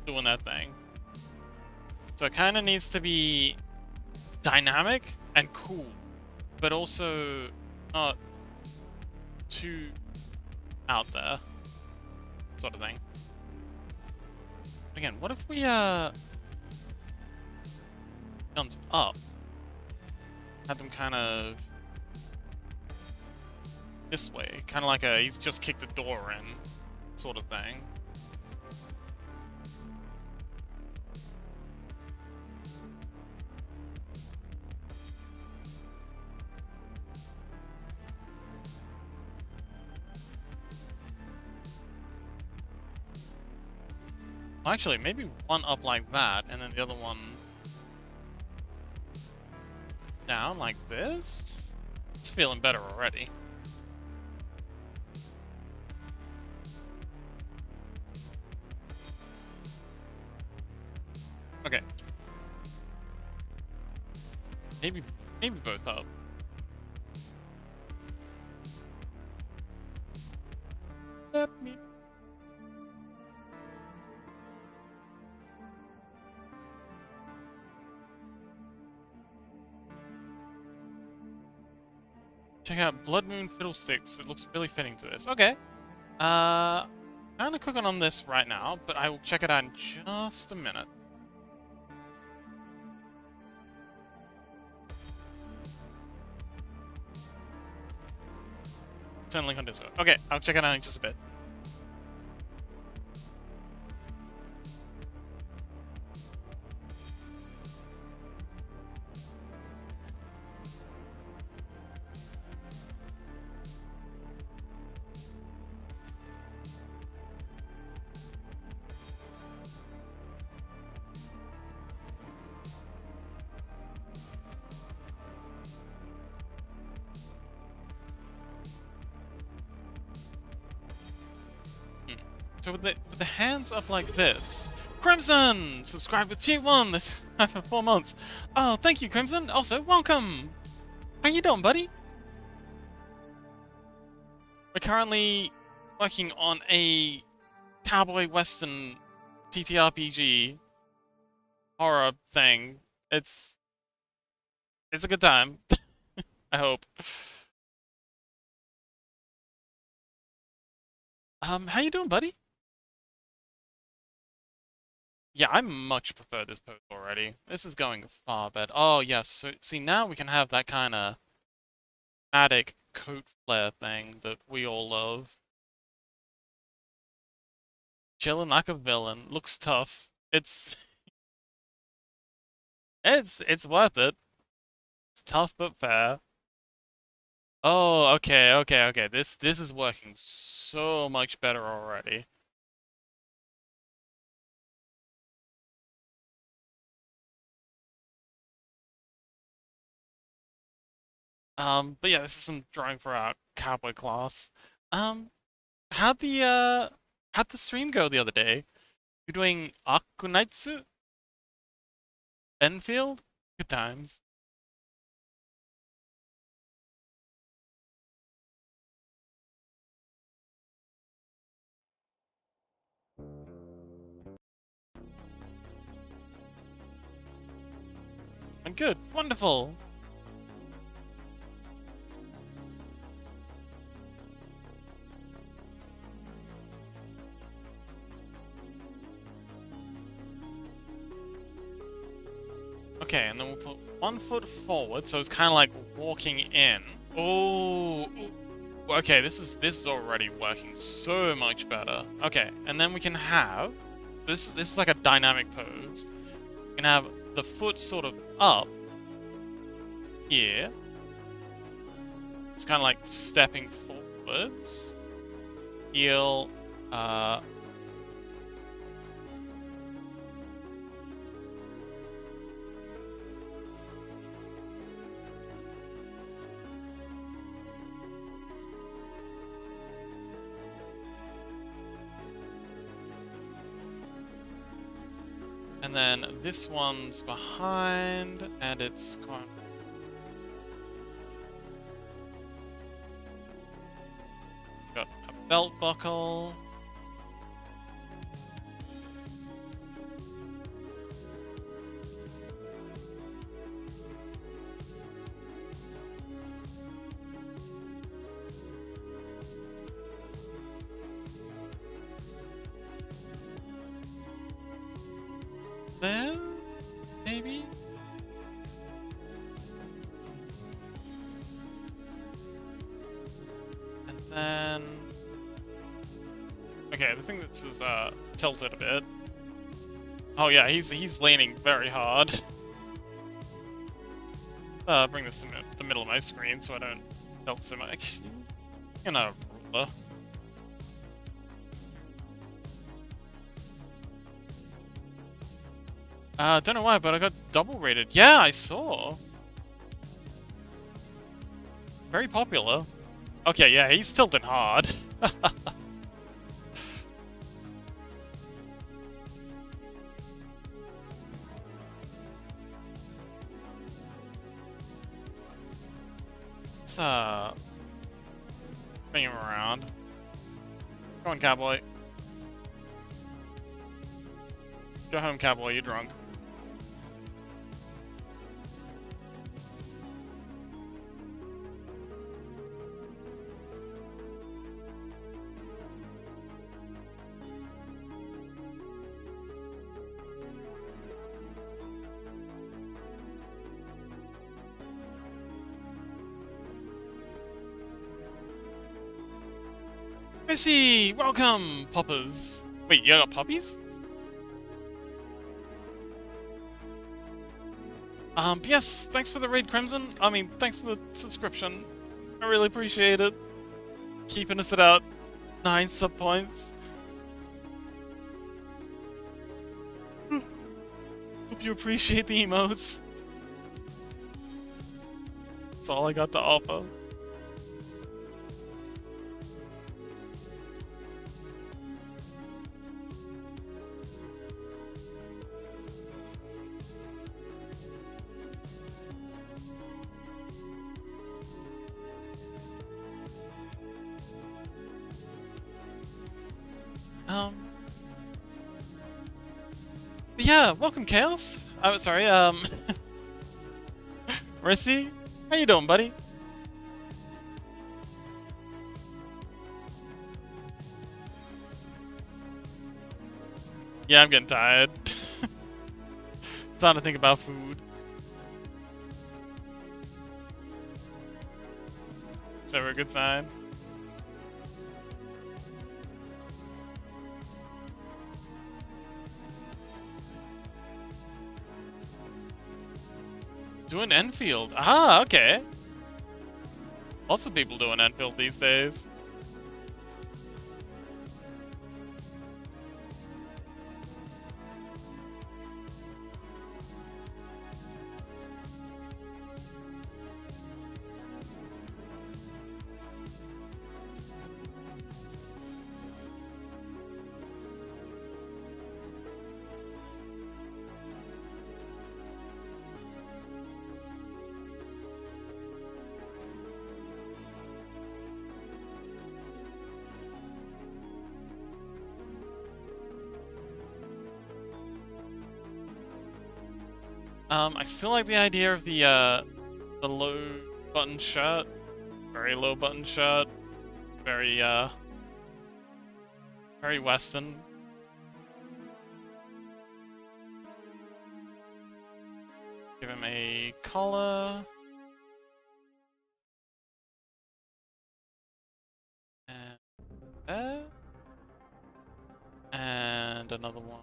doing that thing. So it kind of needs to be dynamic and cool, but also not too out there, sort of thing. Again, what if we guns up, had them kind of this way, kind of like he's just kicked a door in, sort of thing. Well, actually, maybe one up like that, and then the other one down like this? It's feeling better already. Okay. Maybe both up. Let me. Check out Blood Moon Fiddlesticks. It looks really fitting to this. Okay. Kind of cooking on this right now, but I will check it out in just a minute. Send a link on Discord. Okay, I'll check it out in just a bit. So with the hands up like this, Crimson, subscribe with tier 1 this for 4 months. Oh, thank you, Crimson. Also, welcome. How you doing, buddy? We're currently working on a cowboy western TTRPG horror thing. It's a good time. I hope. How you doing, buddy? Yeah, I much prefer this pose already. This is going far better. Oh, yes. So, see, now we can have that kind of attic coat flare thing that we all love. Chilling like a villain. Looks tough. It's worth it. It's tough but fair. Oh, okay. This is working so much better already. But yeah, this is some drawing for our cowboy class. Um, how'd the how'd the stream go the other day? You're doing Akunaitsu? Enfield? Good times. And good. Wonderful. Okay, and then we'll put 1 foot forward, so it's kind of like walking in. Oh, okay. This is already working so much better. Okay, and then we can have this. This is like a dynamic pose. We can have the foot sort of up here. It's kind of like stepping forwards. Heel. And then this one's behind, and it's kind of... Got a belt buckle. There? Maybe? And then... Okay, the thing that's is tilted a bit. Oh yeah, he's leaning very hard. Bring this to the middle of my screen so I don't tilt so much. In a ruler. Don't know why, but I got double rated. Yeah, I saw. Very popular. Okay, yeah, he's tilting hard. Let's, bring him around. Go on, cowboy. Go home, cowboy, you're drunk. Missy! Welcome, poppers! Wait, you got puppies? Yes, thanks for the raid, Crimson. I mean, thanks for the subscription. I really appreciate it. Keeping us at out 9 sub points. Hope you appreciate the emotes. That's all I got to offer. Yeah, welcome, Chaos. I'm sorry, Mercy, how you doing, buddy? Yeah, I'm getting tired. It's time to think about food. Is that a good sign? Doing Enfield. Ah, okay. Lots of people doing Enfield these days. I still like the idea of the low button shirt. Very low button shirt. Very, very Western. Give him a collar. And there. And another one.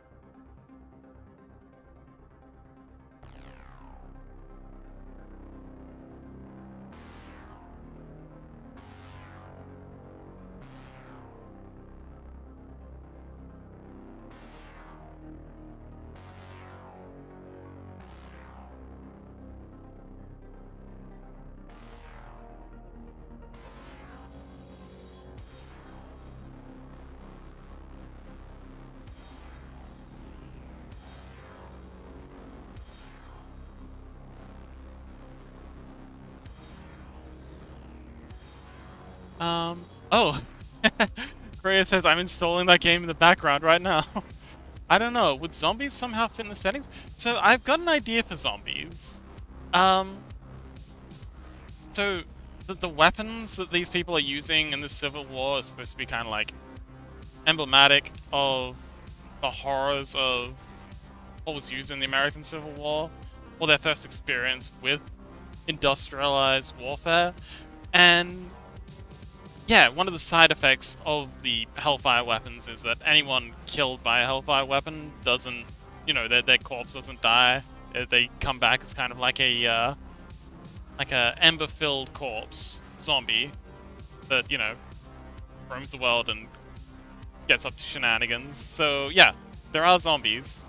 Oh! Korea says I'm installing that game in the background right now. I don't know, would zombies somehow fit in the settings? So I've got an idea for zombies. Um, so the weapons that these people are using in the Civil War are supposed to be kind of like emblematic of the horrors of what was used in the American Civil War, or their first experience with industrialized warfare. And yeah, one of the side effects of the Hellfire weapons is that anyone killed by a Hellfire weapon doesn't, you know, their corpse doesn't die. They come back as kind of like a ember-filled corpse zombie that, you know, roams the world and gets up to shenanigans. So yeah, there are zombies,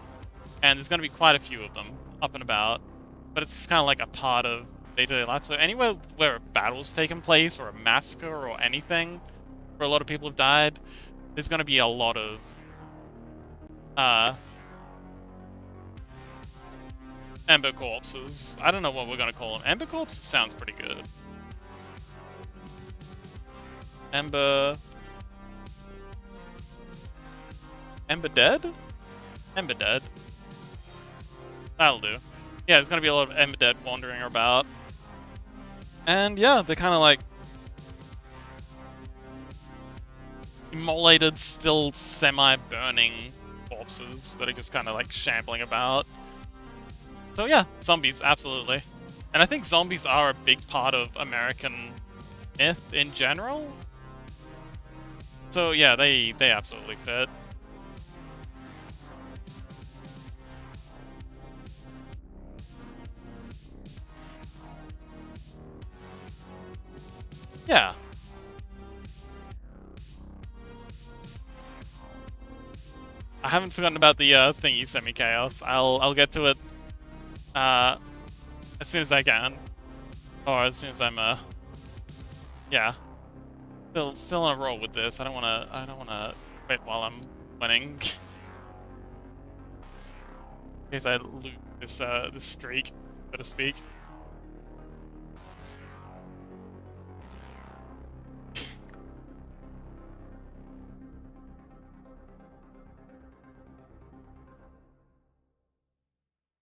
and there's going to be quite a few of them up and about, but it's just kind of like a part of day-to-day life. So anywhere where a battle's taken place, or a massacre, or anything, where a lot of people have died, there's going to be a lot of, ember corpses. I don't know what we're going to call them. Ember corpses sounds pretty good. Ember... Ember dead? Ember dead. That'll do. Yeah, there's going to be a lot of Ember dead wandering about. And yeah, they're kind of like immolated, still semi-burning corpses that are just kind of like shambling about. So yeah, zombies, absolutely. And I think zombies are a big part of American myth in general. So yeah, they absolutely fit. Yeah. I haven't forgotten about the thing you sent me, Chaos. I'll get to it as soon as I can, or as soon as I'm yeah. Still on a roll with this. I don't wanna quit while I'm winning. In case I lose this streak, so to speak.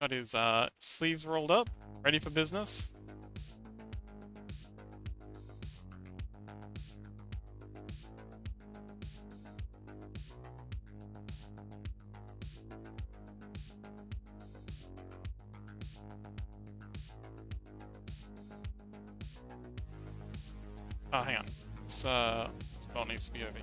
Got his sleeves rolled up, ready for business. Oh, hang on. This ball needs to be over here.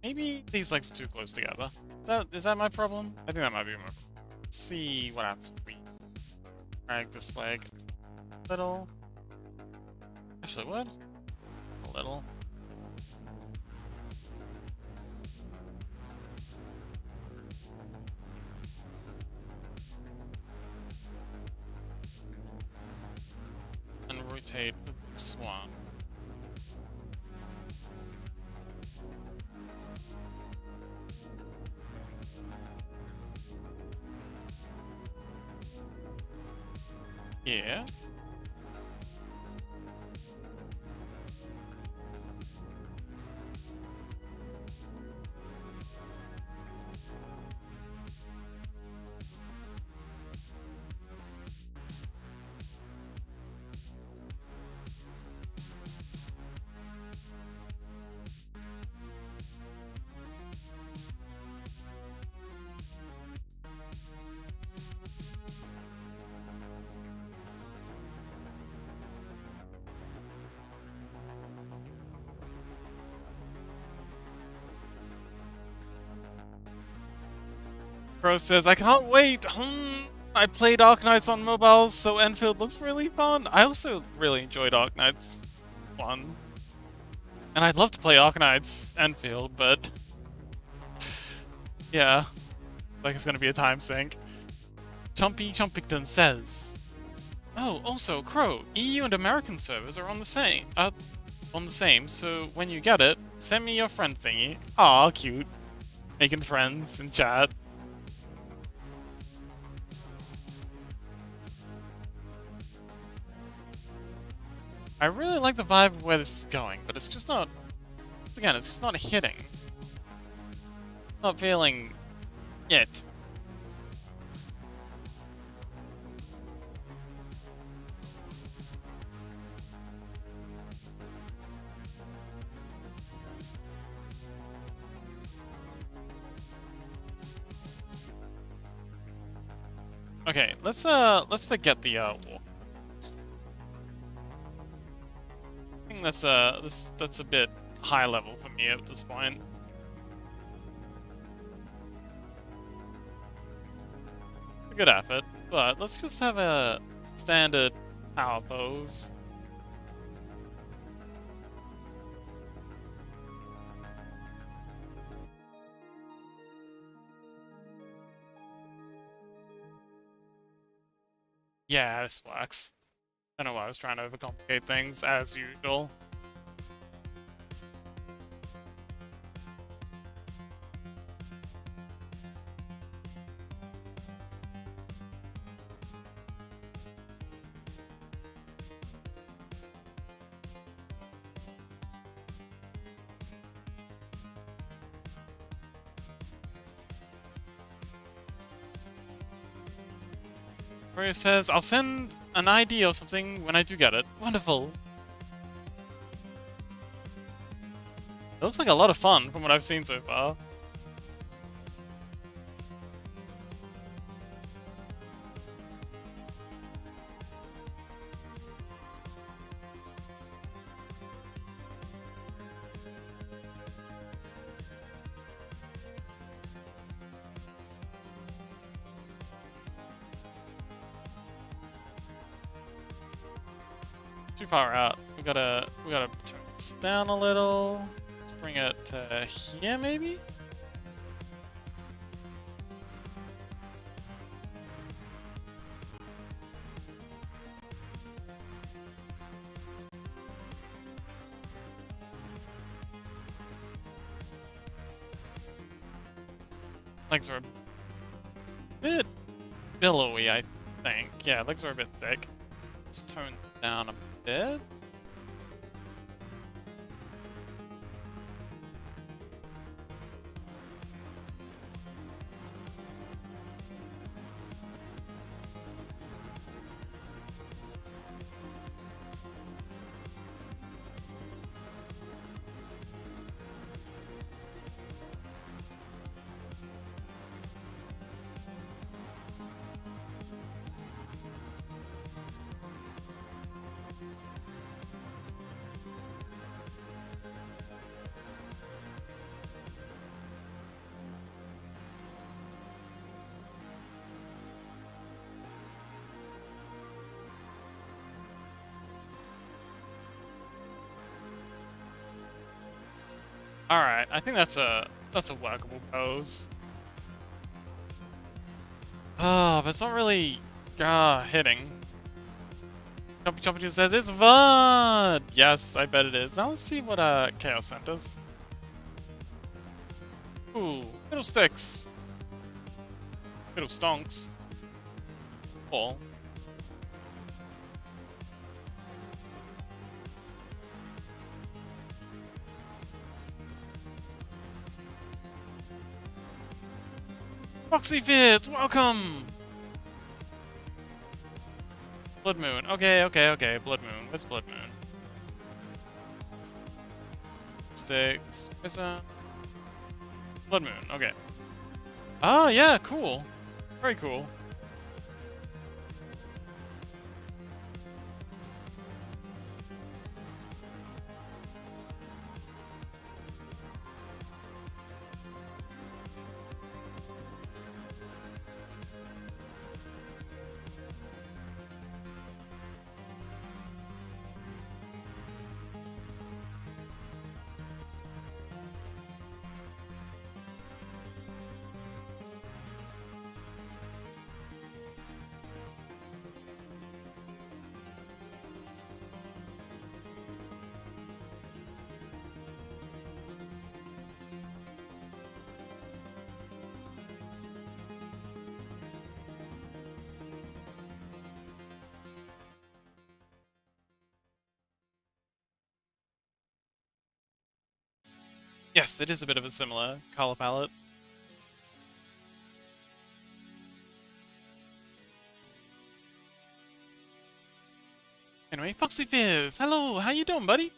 Maybe these legs are too close together. Is that my problem? I think that might be my problem. Let's see what happens if we drag this leg a little. Actually, what? A little. And rotate this one. Yeah. Pro says, I can't wait! I played Arknights on mobiles, so Enfield looks really fun. I also really enjoyed Arknights 1. And I'd love to play Arknights Enfield, but... yeah. Like it's gonna be a time sink. Chumpy Chumpington says... Oh, also, Crow, EU and American servers are on the same, so when you get it, send me your friend thingy. Aw, cute. Making friends in chat. I really like the vibe of where this is going, but it's just not... Again, it's just not hitting. Not feeling... it. Okay, let's forget the war. I think that's a bit high level for me at this point. A good effort, but let's just have a standard power pose. Yeah, this works. I know I was trying to overcomplicate things, as usual. Mario says, I'll send an ID or something when I do get it. Wonderful. It looks like a lot of fun from what I've seen so far. Too far out. We gotta turn this down a little. Let's bring it to here, maybe? Legs are a bit billowy, I think. Yeah, legs are a bit thick. Let's tone them down a bit. Alright, I think that's a workable pose. Oh, but it's not really hitting. Jumpy Jumpy says it's fun! Yes, I bet it is. Now let's see what Chaos sent us. Ooh, fiddlesticks. Fiddle stonks. Cool. Foxy Fizz, welcome! Blood Moon. Okay, okay, okay. Blood Moon. What's Blood Moon? Sticks. What's Blood Moon. Okay. Oh, yeah, cool. Very cool. Yes, it is a bit of a similar color palette. Anyway, Foxy Fizz, hello, how you doing, buddy?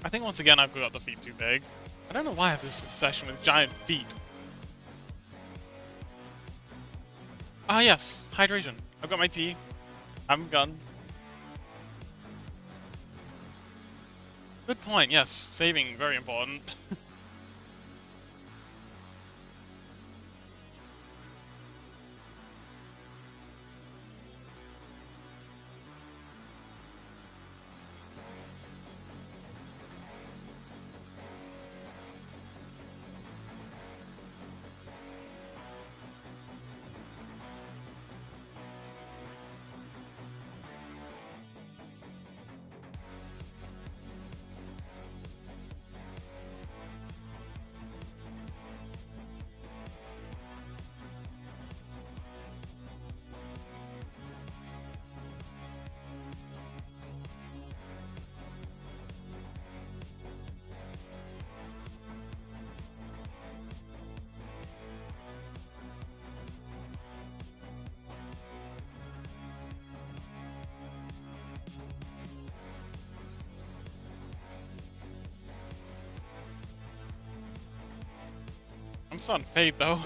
I think once again I've got the feet too big. I don't know why I have this obsession with giant feet. Ah yes, hydration. I've got my tea. I'm gun. Good point, yes. Saving, very important. I'm still on Fate though.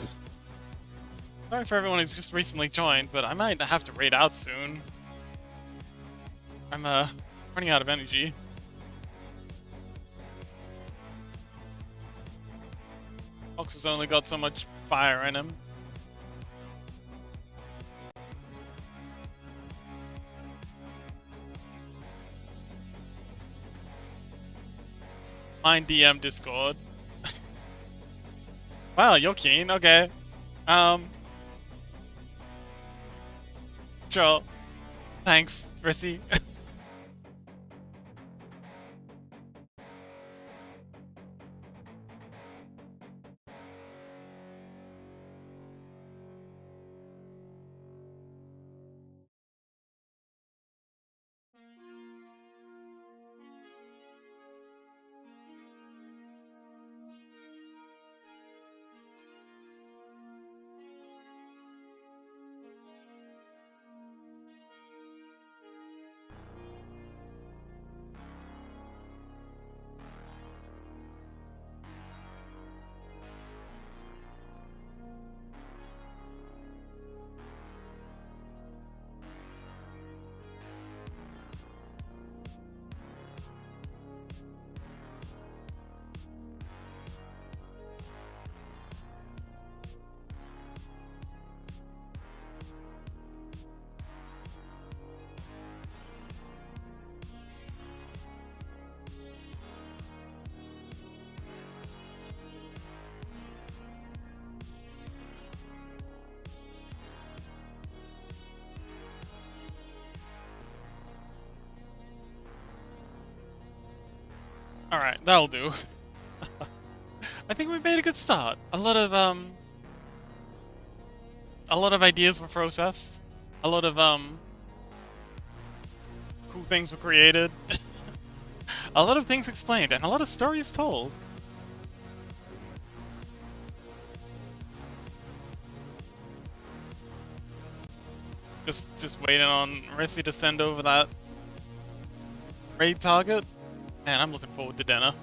Sorry for everyone who's just recently joined, but I might have to raid out soon. I'm running out of energy. Fox has only got so much fire in him. Find DM Discord. Wow, you're keen. Okay. Sure. Thanks, Rissy. Alright, that'll do. I think we made a good start. A lot of ideas were processed. A lot of cool things were created. A lot of things explained, and a lot of stories told. Just waiting on Rissy to send over that raid target. Man, I'm looking forward to dinner.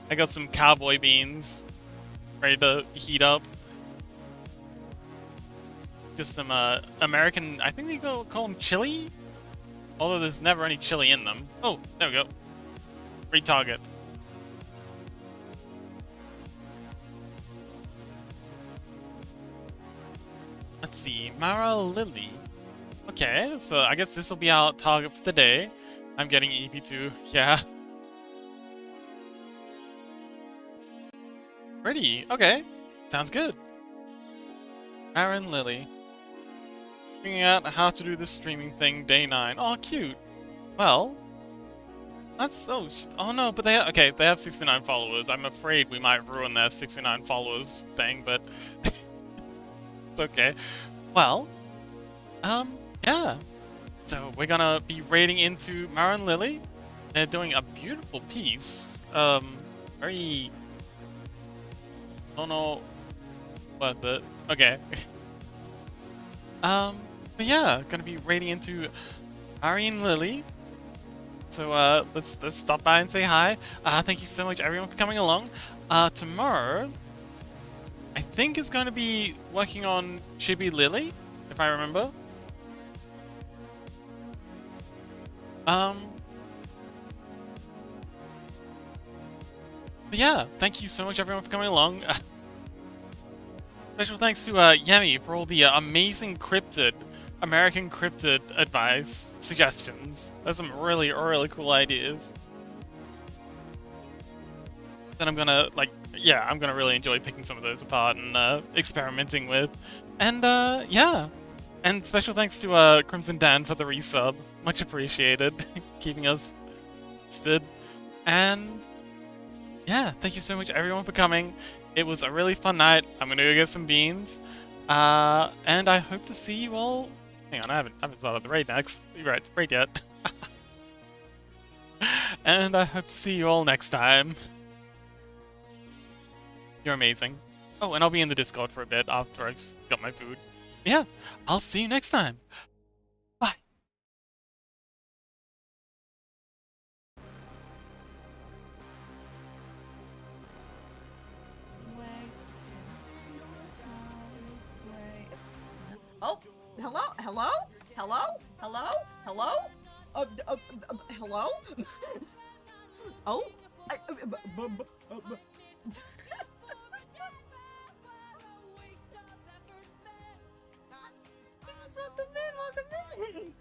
I got some cowboy beans ready to heat up. Just some American, I think they call them chili? Although there's never any chili in them. Oh, there we go. Retarget. Let's see, Mara Lily. Okay, so I guess this will be our target for the day. I'm getting EP2, yeah. Ready, okay. Sounds good. Aaron Lily. Figuring out how to do this streaming thing, day 9. Oh, cute. Well, that's oh no, but they have 69 followers. I'm afraid we might ruin their 69 followers thing, but it's okay. Well, yeah. So we're gonna be raiding into Mara and Lily. They're doing a beautiful piece. Very don't know what the okay. But yeah, gonna be raiding into Ari and Lily. So let's stop by and say hi. Thank you so much everyone for coming along. Tomorrow I think is gonna be working on Chibi Lily, if I remember. But yeah, thank you so much everyone for coming along. Special thanks to Yemi for all the amazing American cryptid advice, suggestions. There's some really, really cool ideas. That I'm gonna, I'm gonna really enjoy picking some of those apart and experimenting with. And yeah. And special thanks to Crimson Dan for the resub. Much appreciated. Keeping us interested. And yeah, thank you so much everyone for coming. It was a really fun night. I'm gonna go get some beans. And I hope to see you all. Hang on, I haven't thought of the raid next. Raid yet. And I hope to see you all next time. You're amazing. Oh, and I'll be in the Discord for a bit after I've got my food. Yeah, I'll see you next time. Bye. Oh, hello? Hello? Hello? Hello? Hello? Hello? Oh? Welcome in, welcome in.